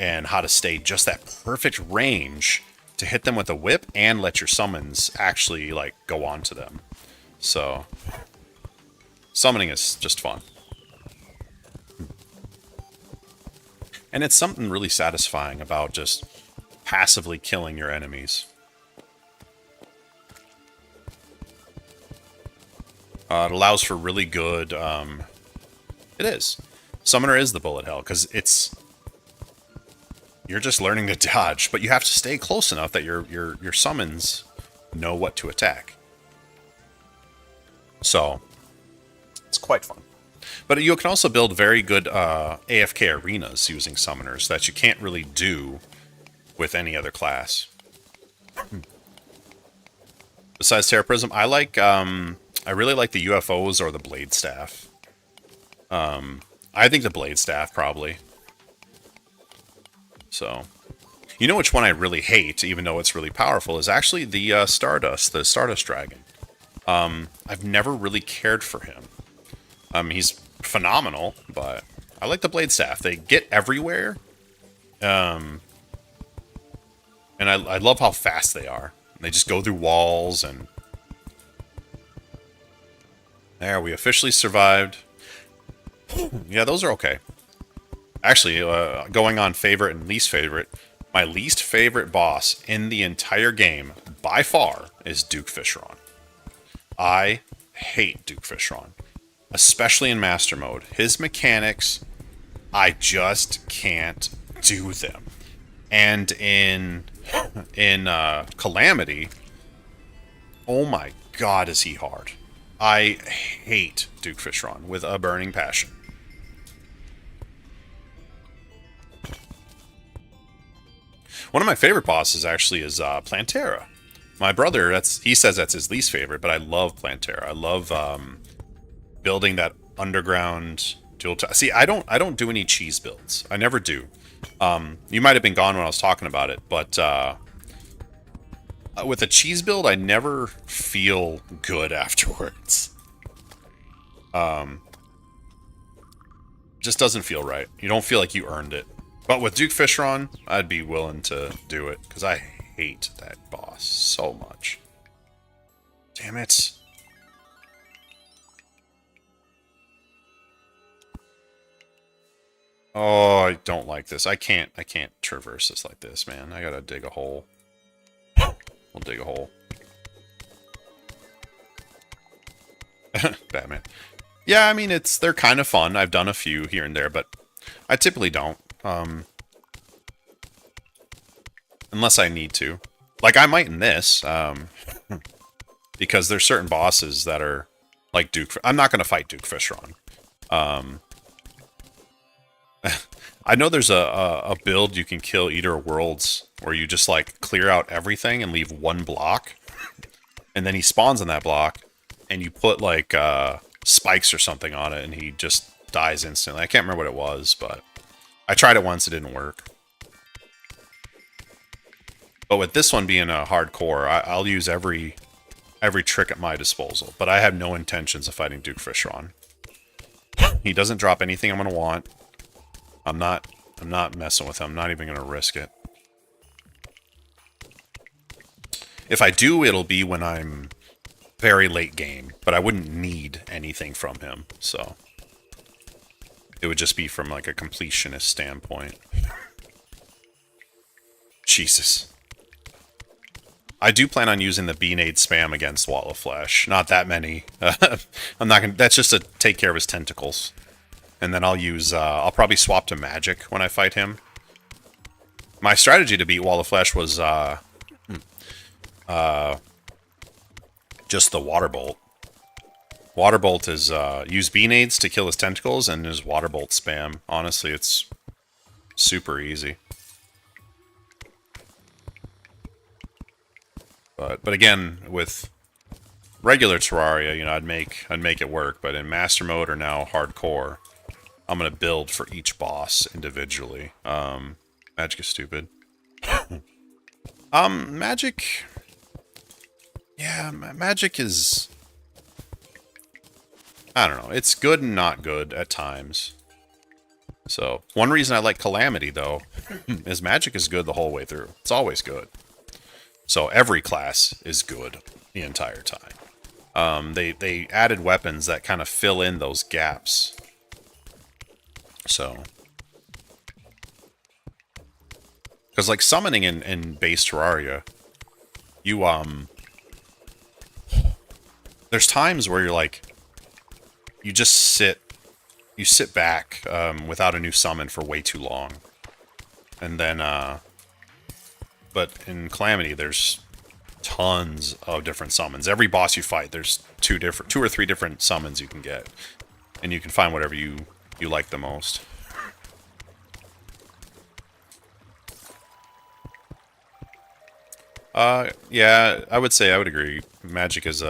A: and how to stay just that perfect range to hit them with a whip and let your summons actually, like, go on to them. So, summoning is just fun. And it's something really satisfying about just passively killing your enemies. It allows for really good... it is. Summoner is the bullet hell, because it's... You're just learning to dodge, but you have to stay close enough that your summons know what to attack. So, it's quite fun. But you can also build very good AFK arenas using summoners that you can't really do with any other class. Besides Terra Prism, I like I really like the UFOs or the Blade Staff. I think the Blade Staff probably. So, you know which one I really hate, even though it's really powerful, is actually the Stardust Dragon. I've never really cared for him. He's phenomenal, but I like the Blade Staff. They get everywhere. And I love how fast they are. They just go through walls and... There, we officially survived. Yeah, those are okay. Actually, going on favorite and least favorite, my least favorite boss in the entire game, by far, is Duke Fishron. I hate Duke Fishron. Especially in Master Mode. His mechanics, I just can't do them. And in Calamity, oh my god, is he hard. I hate Duke Fishron with a burning passion. One of my favorite bosses actually is Plantera. My brother, he says that's his least favorite, but I love Plantera. I love building that underground dual. See, I don't do any cheese builds. I never do. You might have been gone when I was talking about it, but with a cheese build, I never feel good afterwards. Just doesn't feel right. You don't feel like you earned it. But with Duke Fishron, I'd be willing to do it, because I hate that boss so much. Damn it. Oh, I don't like this. I can't traverse this like this, man. I gotta dig a hole. We'll dig a hole. Batman. Yeah, I mean, they're kind of fun. I've done a few here and there, but I typically don't. Unless I need to. Like, I might in this, because there's certain bosses that are like Duke... I'm not going to fight Duke Fishron. I know there's a build you can kill Eater of Worlds where you just, like, clear out everything and leave one block. And then he spawns on that block, and you put, like, spikes or something on it, and he just dies instantly. I can't remember what it was, but I tried it once, it didn't work. But with this one being a hardcore, I'll use every trick at my disposal. But I have no intentions of fighting Duke Fishron. He doesn't drop anything I'm going to want. I'm not messing with him. I'm not even going to risk it. If I do, it'll be when I'm very late game. But I wouldn't need anything from him, so... It would just be from, like, a completionist standpoint. Jesus. I do plan on using the Beanade spam against Wall of Flesh. Not that many. I'm not gonna... That's just to take care of his tentacles. And then I'll use... I'll probably swap to Magic when I fight him. My strategy to beat Wall of Flesh was... just the Water Bolt. Water Bolt is, use Beanades to kill his tentacles, and his Water Bolt spam. Honestly, it's super easy. But again, with regular Terraria, you know, I'd make it work. But in Master Mode or now Hardcore, I'm gonna build for each boss individually. Magic is stupid. Magic... Yeah, magic is... I don't know. It's good and not good at times. So, one reason I like Calamity, though, is magic is good the whole way through. It's always good. So, every class is good the entire time. They added weapons that kind of fill in those gaps. So... Because, like, summoning in base Terraria, you, there's times where you're like, you just sit back without a new summon for way too long. And then, but in Calamity, there's tons of different summons. Every boss you fight, there's two or three different summons you can get. And you can find whatever you like the most. Yeah, I would agree. Magic is,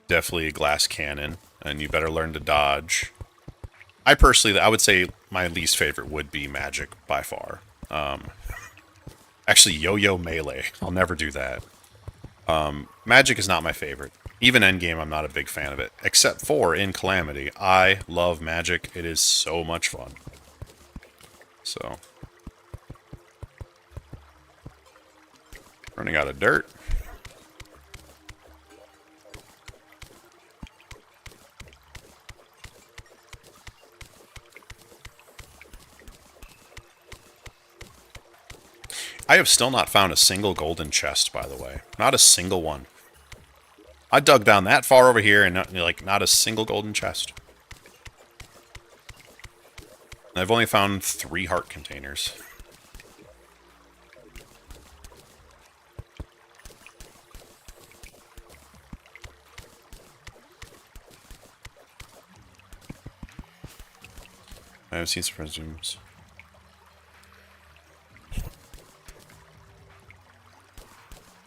A: definitely a glass cannon, and you better learn to dodge. I would say my least favorite would be magic, by far. Actually, yo-yo melee. I'll never do that. Magic is not my favorite. Even endgame, I'm not a big fan of it. Except for in Calamity. I love magic. It is so much fun. So... Running out of dirt. I have still not found a single golden chest, by the way. Not a single one. I dug down that far over here and not a single golden chest. And I've only found 3 heart containers. I have seen some resumes.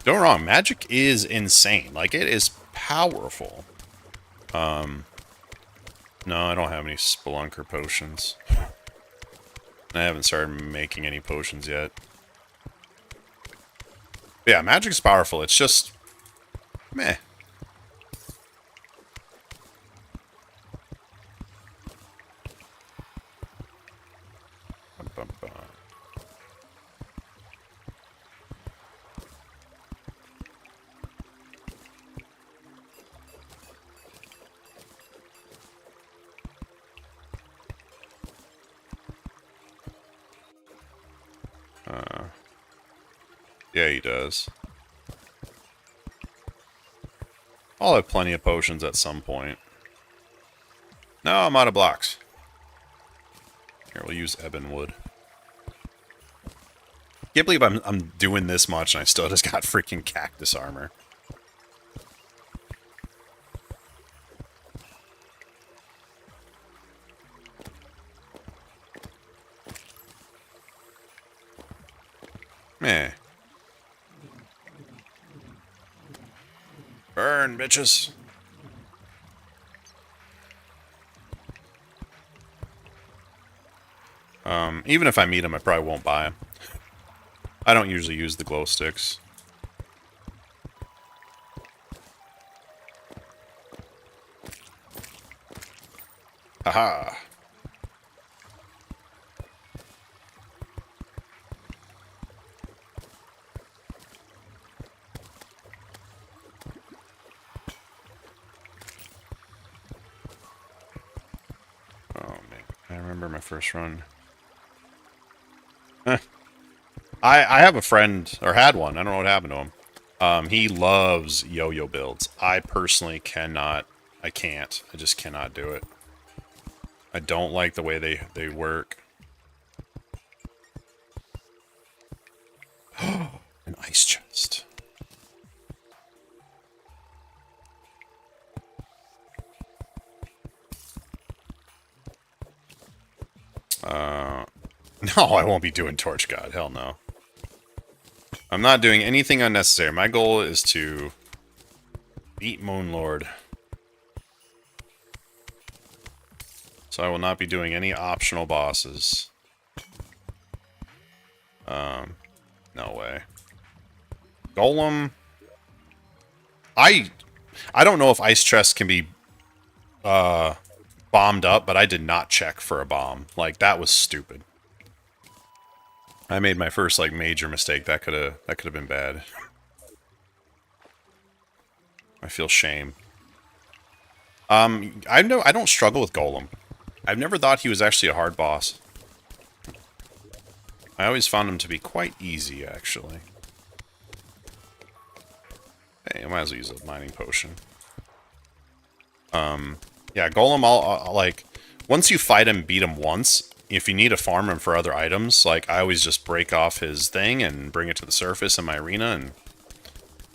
A: Don't get me wrong, magic is insane. Like, it is powerful. No, I don't have any Spelunker potions. I haven't started making any potions yet. But yeah, magic's powerful. It's just... meh. Yeah, he does. I'll have plenty of potions at some point. No, I'm out of blocks. Here, we'll use ebon wood. Can't believe I'm doing this much and I still just got freaking cactus armor. Meh. Burn, bitches. Even if I meet him, I probably won't buy him. I don't usually use the glow sticks. Haha. Oh, man. I remember my first run. I have a friend, or had one. I don't know what happened to him. He loves yo-yo builds. I personally cannot. I can't. I just cannot do it. I don't like the way they work. An ice chest. No, I won't be doing Torch God. Hell no. I'm not doing anything unnecessary. My goal is to beat Moonlord. So I will not be doing any optional bosses. No way. Golem. I don't know if ice chests can be bombed up, but I did not check for a bomb. Like, that was stupid. I made my first like major mistake. That could have been bad. I feel shame. I don't struggle with Golem. I've never thought he was actually a hard boss. I always found him to be quite easy, actually. Hey, I might as well use a mining potion. Yeah, Golem, I'll like, once you fight him, beat him once, if you need to farm him for other items, like, I always just break off his thing and bring it to the surface in my arena, and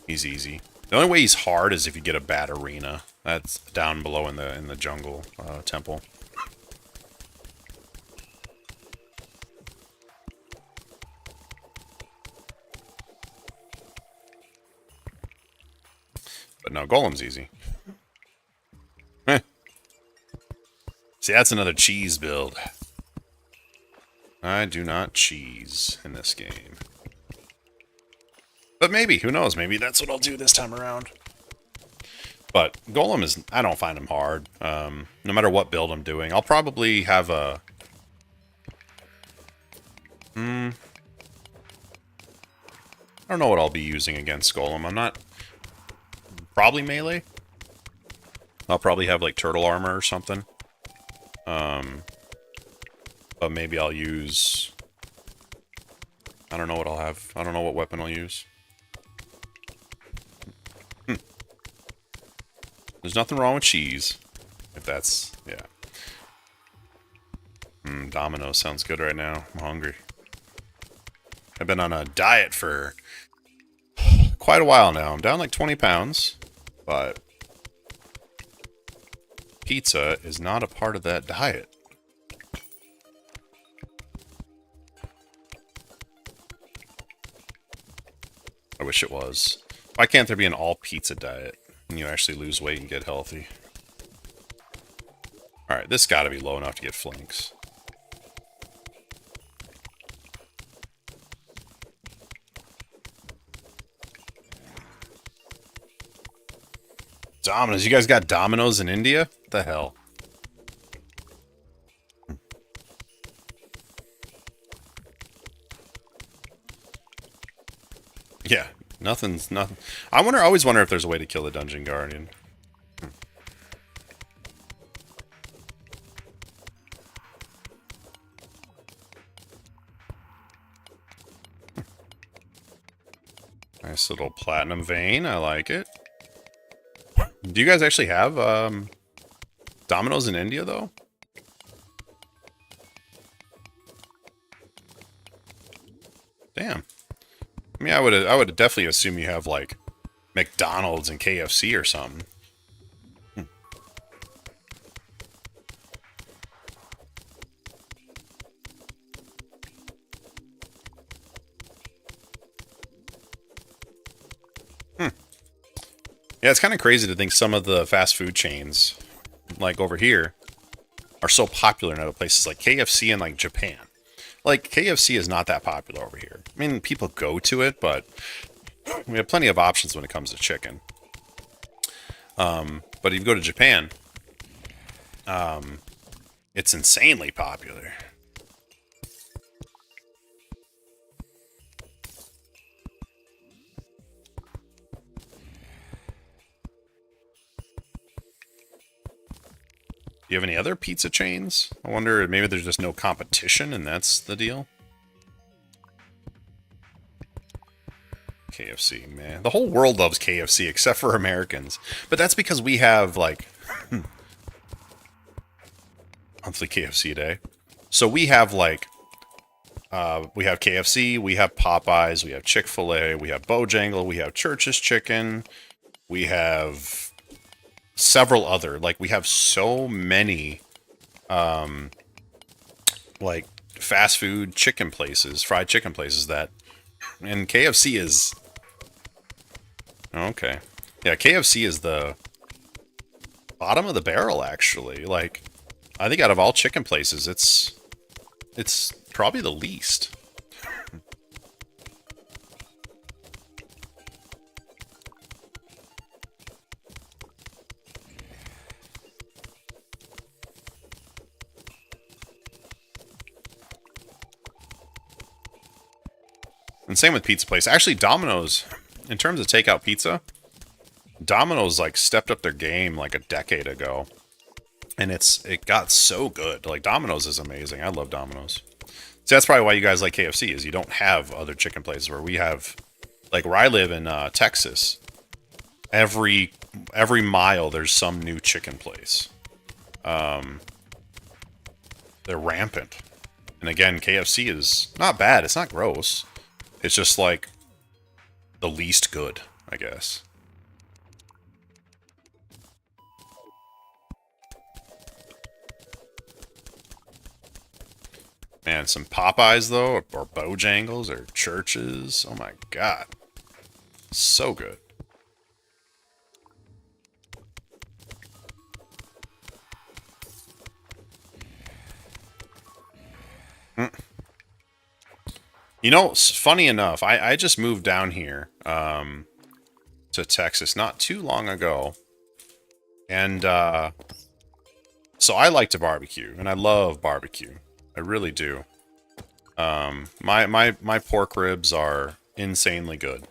A: he's easy. The only way he's hard is if you get a bad arena. That's down below in the jungle temple. But no, Golem's easy. Heh. See, that's another cheese build. I do not cheese in this game. But maybe, who knows, maybe that's what I'll do this time around. But Golem is, I don't find him hard. No matter what build I'm doing. I'll probably have a... I don't know what I'll be using against Golem. I'm not... Probably melee. I'll probably have like turtle armor or something. But maybe I'll use... I don't know what I'll have. I don't know what weapon I'll use. There's nothing wrong with cheese. If that's... yeah. Domino sounds good right now. I'm hungry. I've been on a diet for quite a while now. I'm down like 20 pounds. But pizza is not a part of that diet. I wish it was. Why can't there be an all-pizza diet and you actually lose weight and get healthy? Alright, this gotta be low enough to get flanks. Dominoes. You guys got Dominoes in India? What the hell? Yeah, nothing's nothing. I always wonder if there's a way to kill the Dungeon Guardian. Nice little platinum vein. I like it. Do you guys actually have Dominoes in India, though? Damn. I mean, I would definitely assume you have, like, McDonald's and KFC or something. Yeah, it's kind of crazy to think some of the fast food chains, like over here, are so popular in other places, like KFC in like Japan. Like, KFC is not that popular over here. I mean, people go to it, but we have plenty of options when it comes to chicken. But if you go to Japan, it's insanely popular. Do you have any other pizza chains? I wonder, maybe there's just no competition and that's the deal? KFC, man. The whole world loves KFC except for Americans. But that's because we have, like, monthly KFC day. So we have, like, we have KFC, we have Popeyes, we have Chick-fil-A, we have Bojangle, we have Church's Chicken, we have several other, like, we have so many, like, fast food chicken places, fried chicken places that, and KFC is, okay, yeah, KFC is the bottom of the barrel, actually. Like, I think out of all chicken places, it's probably the least. And same with pizza place. Actually, Domino's, in terms of takeout pizza, Domino's like stepped up their game like a decade ago. And it got so good. Like Domino's is amazing. I love Domino's. So that's probably why you guys like KFC is you don't have other chicken places where we have, like where I live in Texas. Every mile there's some new chicken place. They're rampant. And again, KFC is not bad. It's not gross. It's just like the least good, I guess. Man, some Popeyes though, or Bojangles, or Churches. Oh my god. So good. You know, funny enough, I just moved down here to Texas not too long ago. And so I like to barbecue, and I love barbecue. I really do. My pork ribs are insanely good.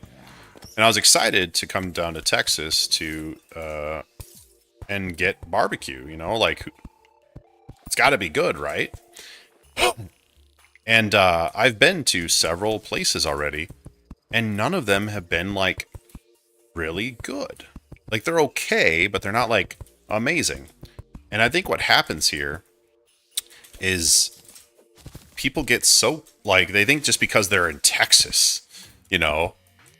A: And I was excited to come down to Texas to and get barbecue, you know, like it's got to be good, right? And I've been to several places already, and none of them have been like really good. Like they're okay, but they're not like amazing. And I think what happens here is people get so like they think just because they're in Texas, you know,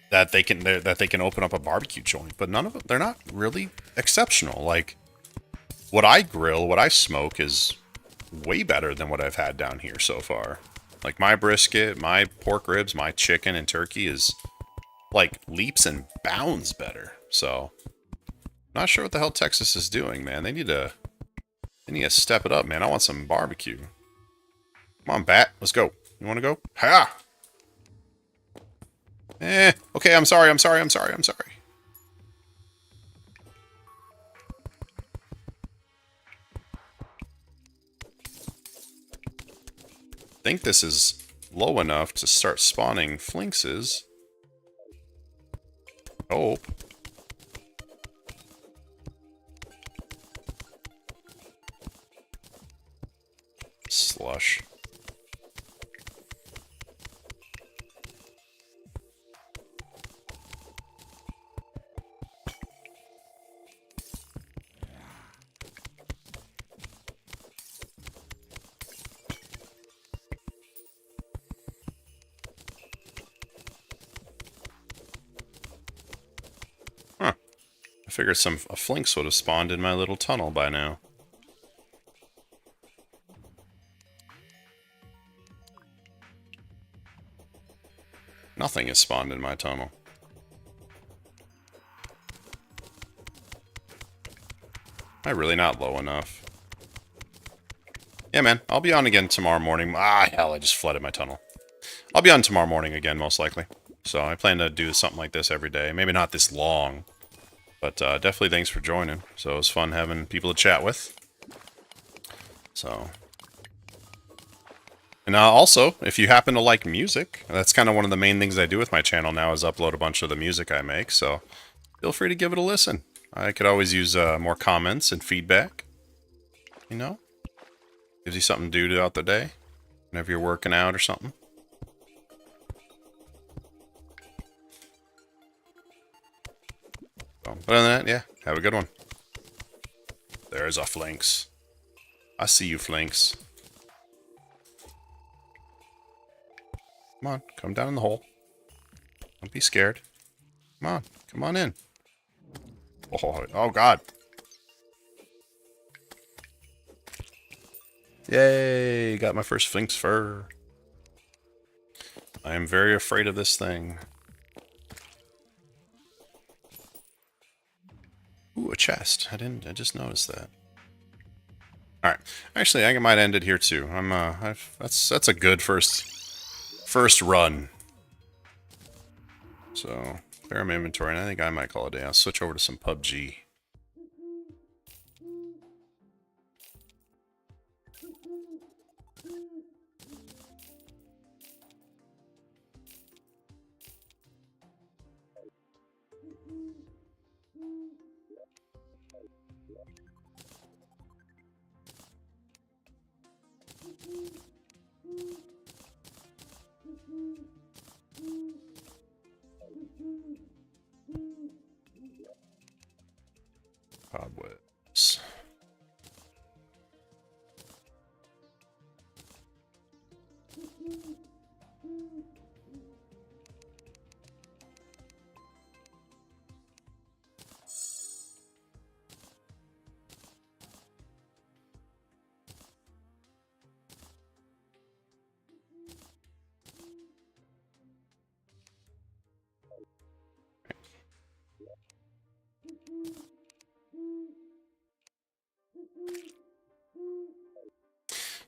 A: that they can open up a barbecue joint, but none of them, they're not really exceptional. Like what I grill, what I smoke is way better than what I've had down here so far. Like my brisket, my pork ribs, my chicken and turkey is like leaps and bounds better. So not sure what the hell Texas is doing, man. They need to step it up, man. I want some barbecue. Come on, bat. Let's go. You want to go? Ha! Okay, I'm sorry. Think this is low enough to start spawning flinxes. Hope. Slush. Huh. I figured a flinx would have spawned in my little tunnel by now. Nothing has spawned in my tunnel. Am I really not low enough? Yeah, man. I'll be on again tomorrow morning. Ah, hell, I just flooded my tunnel. I'll be on tomorrow morning again, most likely. So I plan to do something like this every day. Maybe not this long. But definitely thanks for joining. So it was fun having people to chat with. So... And also, if you happen to like music, that's kind of one of the main things I do with my channel now is upload a bunch of the music I make. So feel free to give it a listen. I could always use more comments and feedback. You know? Gives you something to do throughout the day. Whenever you're working out or something. So, other than that, yeah, have a good one. There's a flinx. I see you, flinx. Come on, come down in the hole. Don't be scared. Come on in. Oh God. Yay, got my first flinx fur. I am very afraid of this thing. Ooh, a chest. I just noticed that. Alright. Actually, I might end it here too. That's a good first run. So, clear my inventory, and I think I might call it a day. I'll switch over to some PUBG. Cobwebs.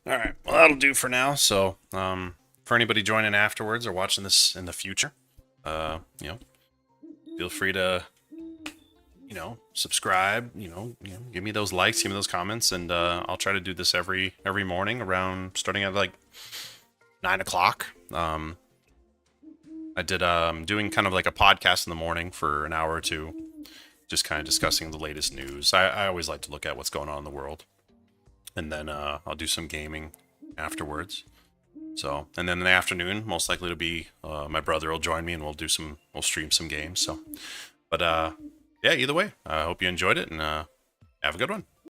A: All right, well, that'll do for now. So, for anybody joining afterwards or watching this in the future, you know, feel free to, subscribe. Give me those likes, give me those comments, and I'll try to do this every morning around starting at like 9 o'clock. I did doing kind of like a podcast in the morning for an hour or two, just kind of discussing the latest news. I always like to look at what's going on in the world. And then I'll do some gaming afterwards. So, and then in the afternoon, most likely to be my brother will join me and we'll stream some games. So, but yeah, either way, I hope you enjoyed it and have a good one.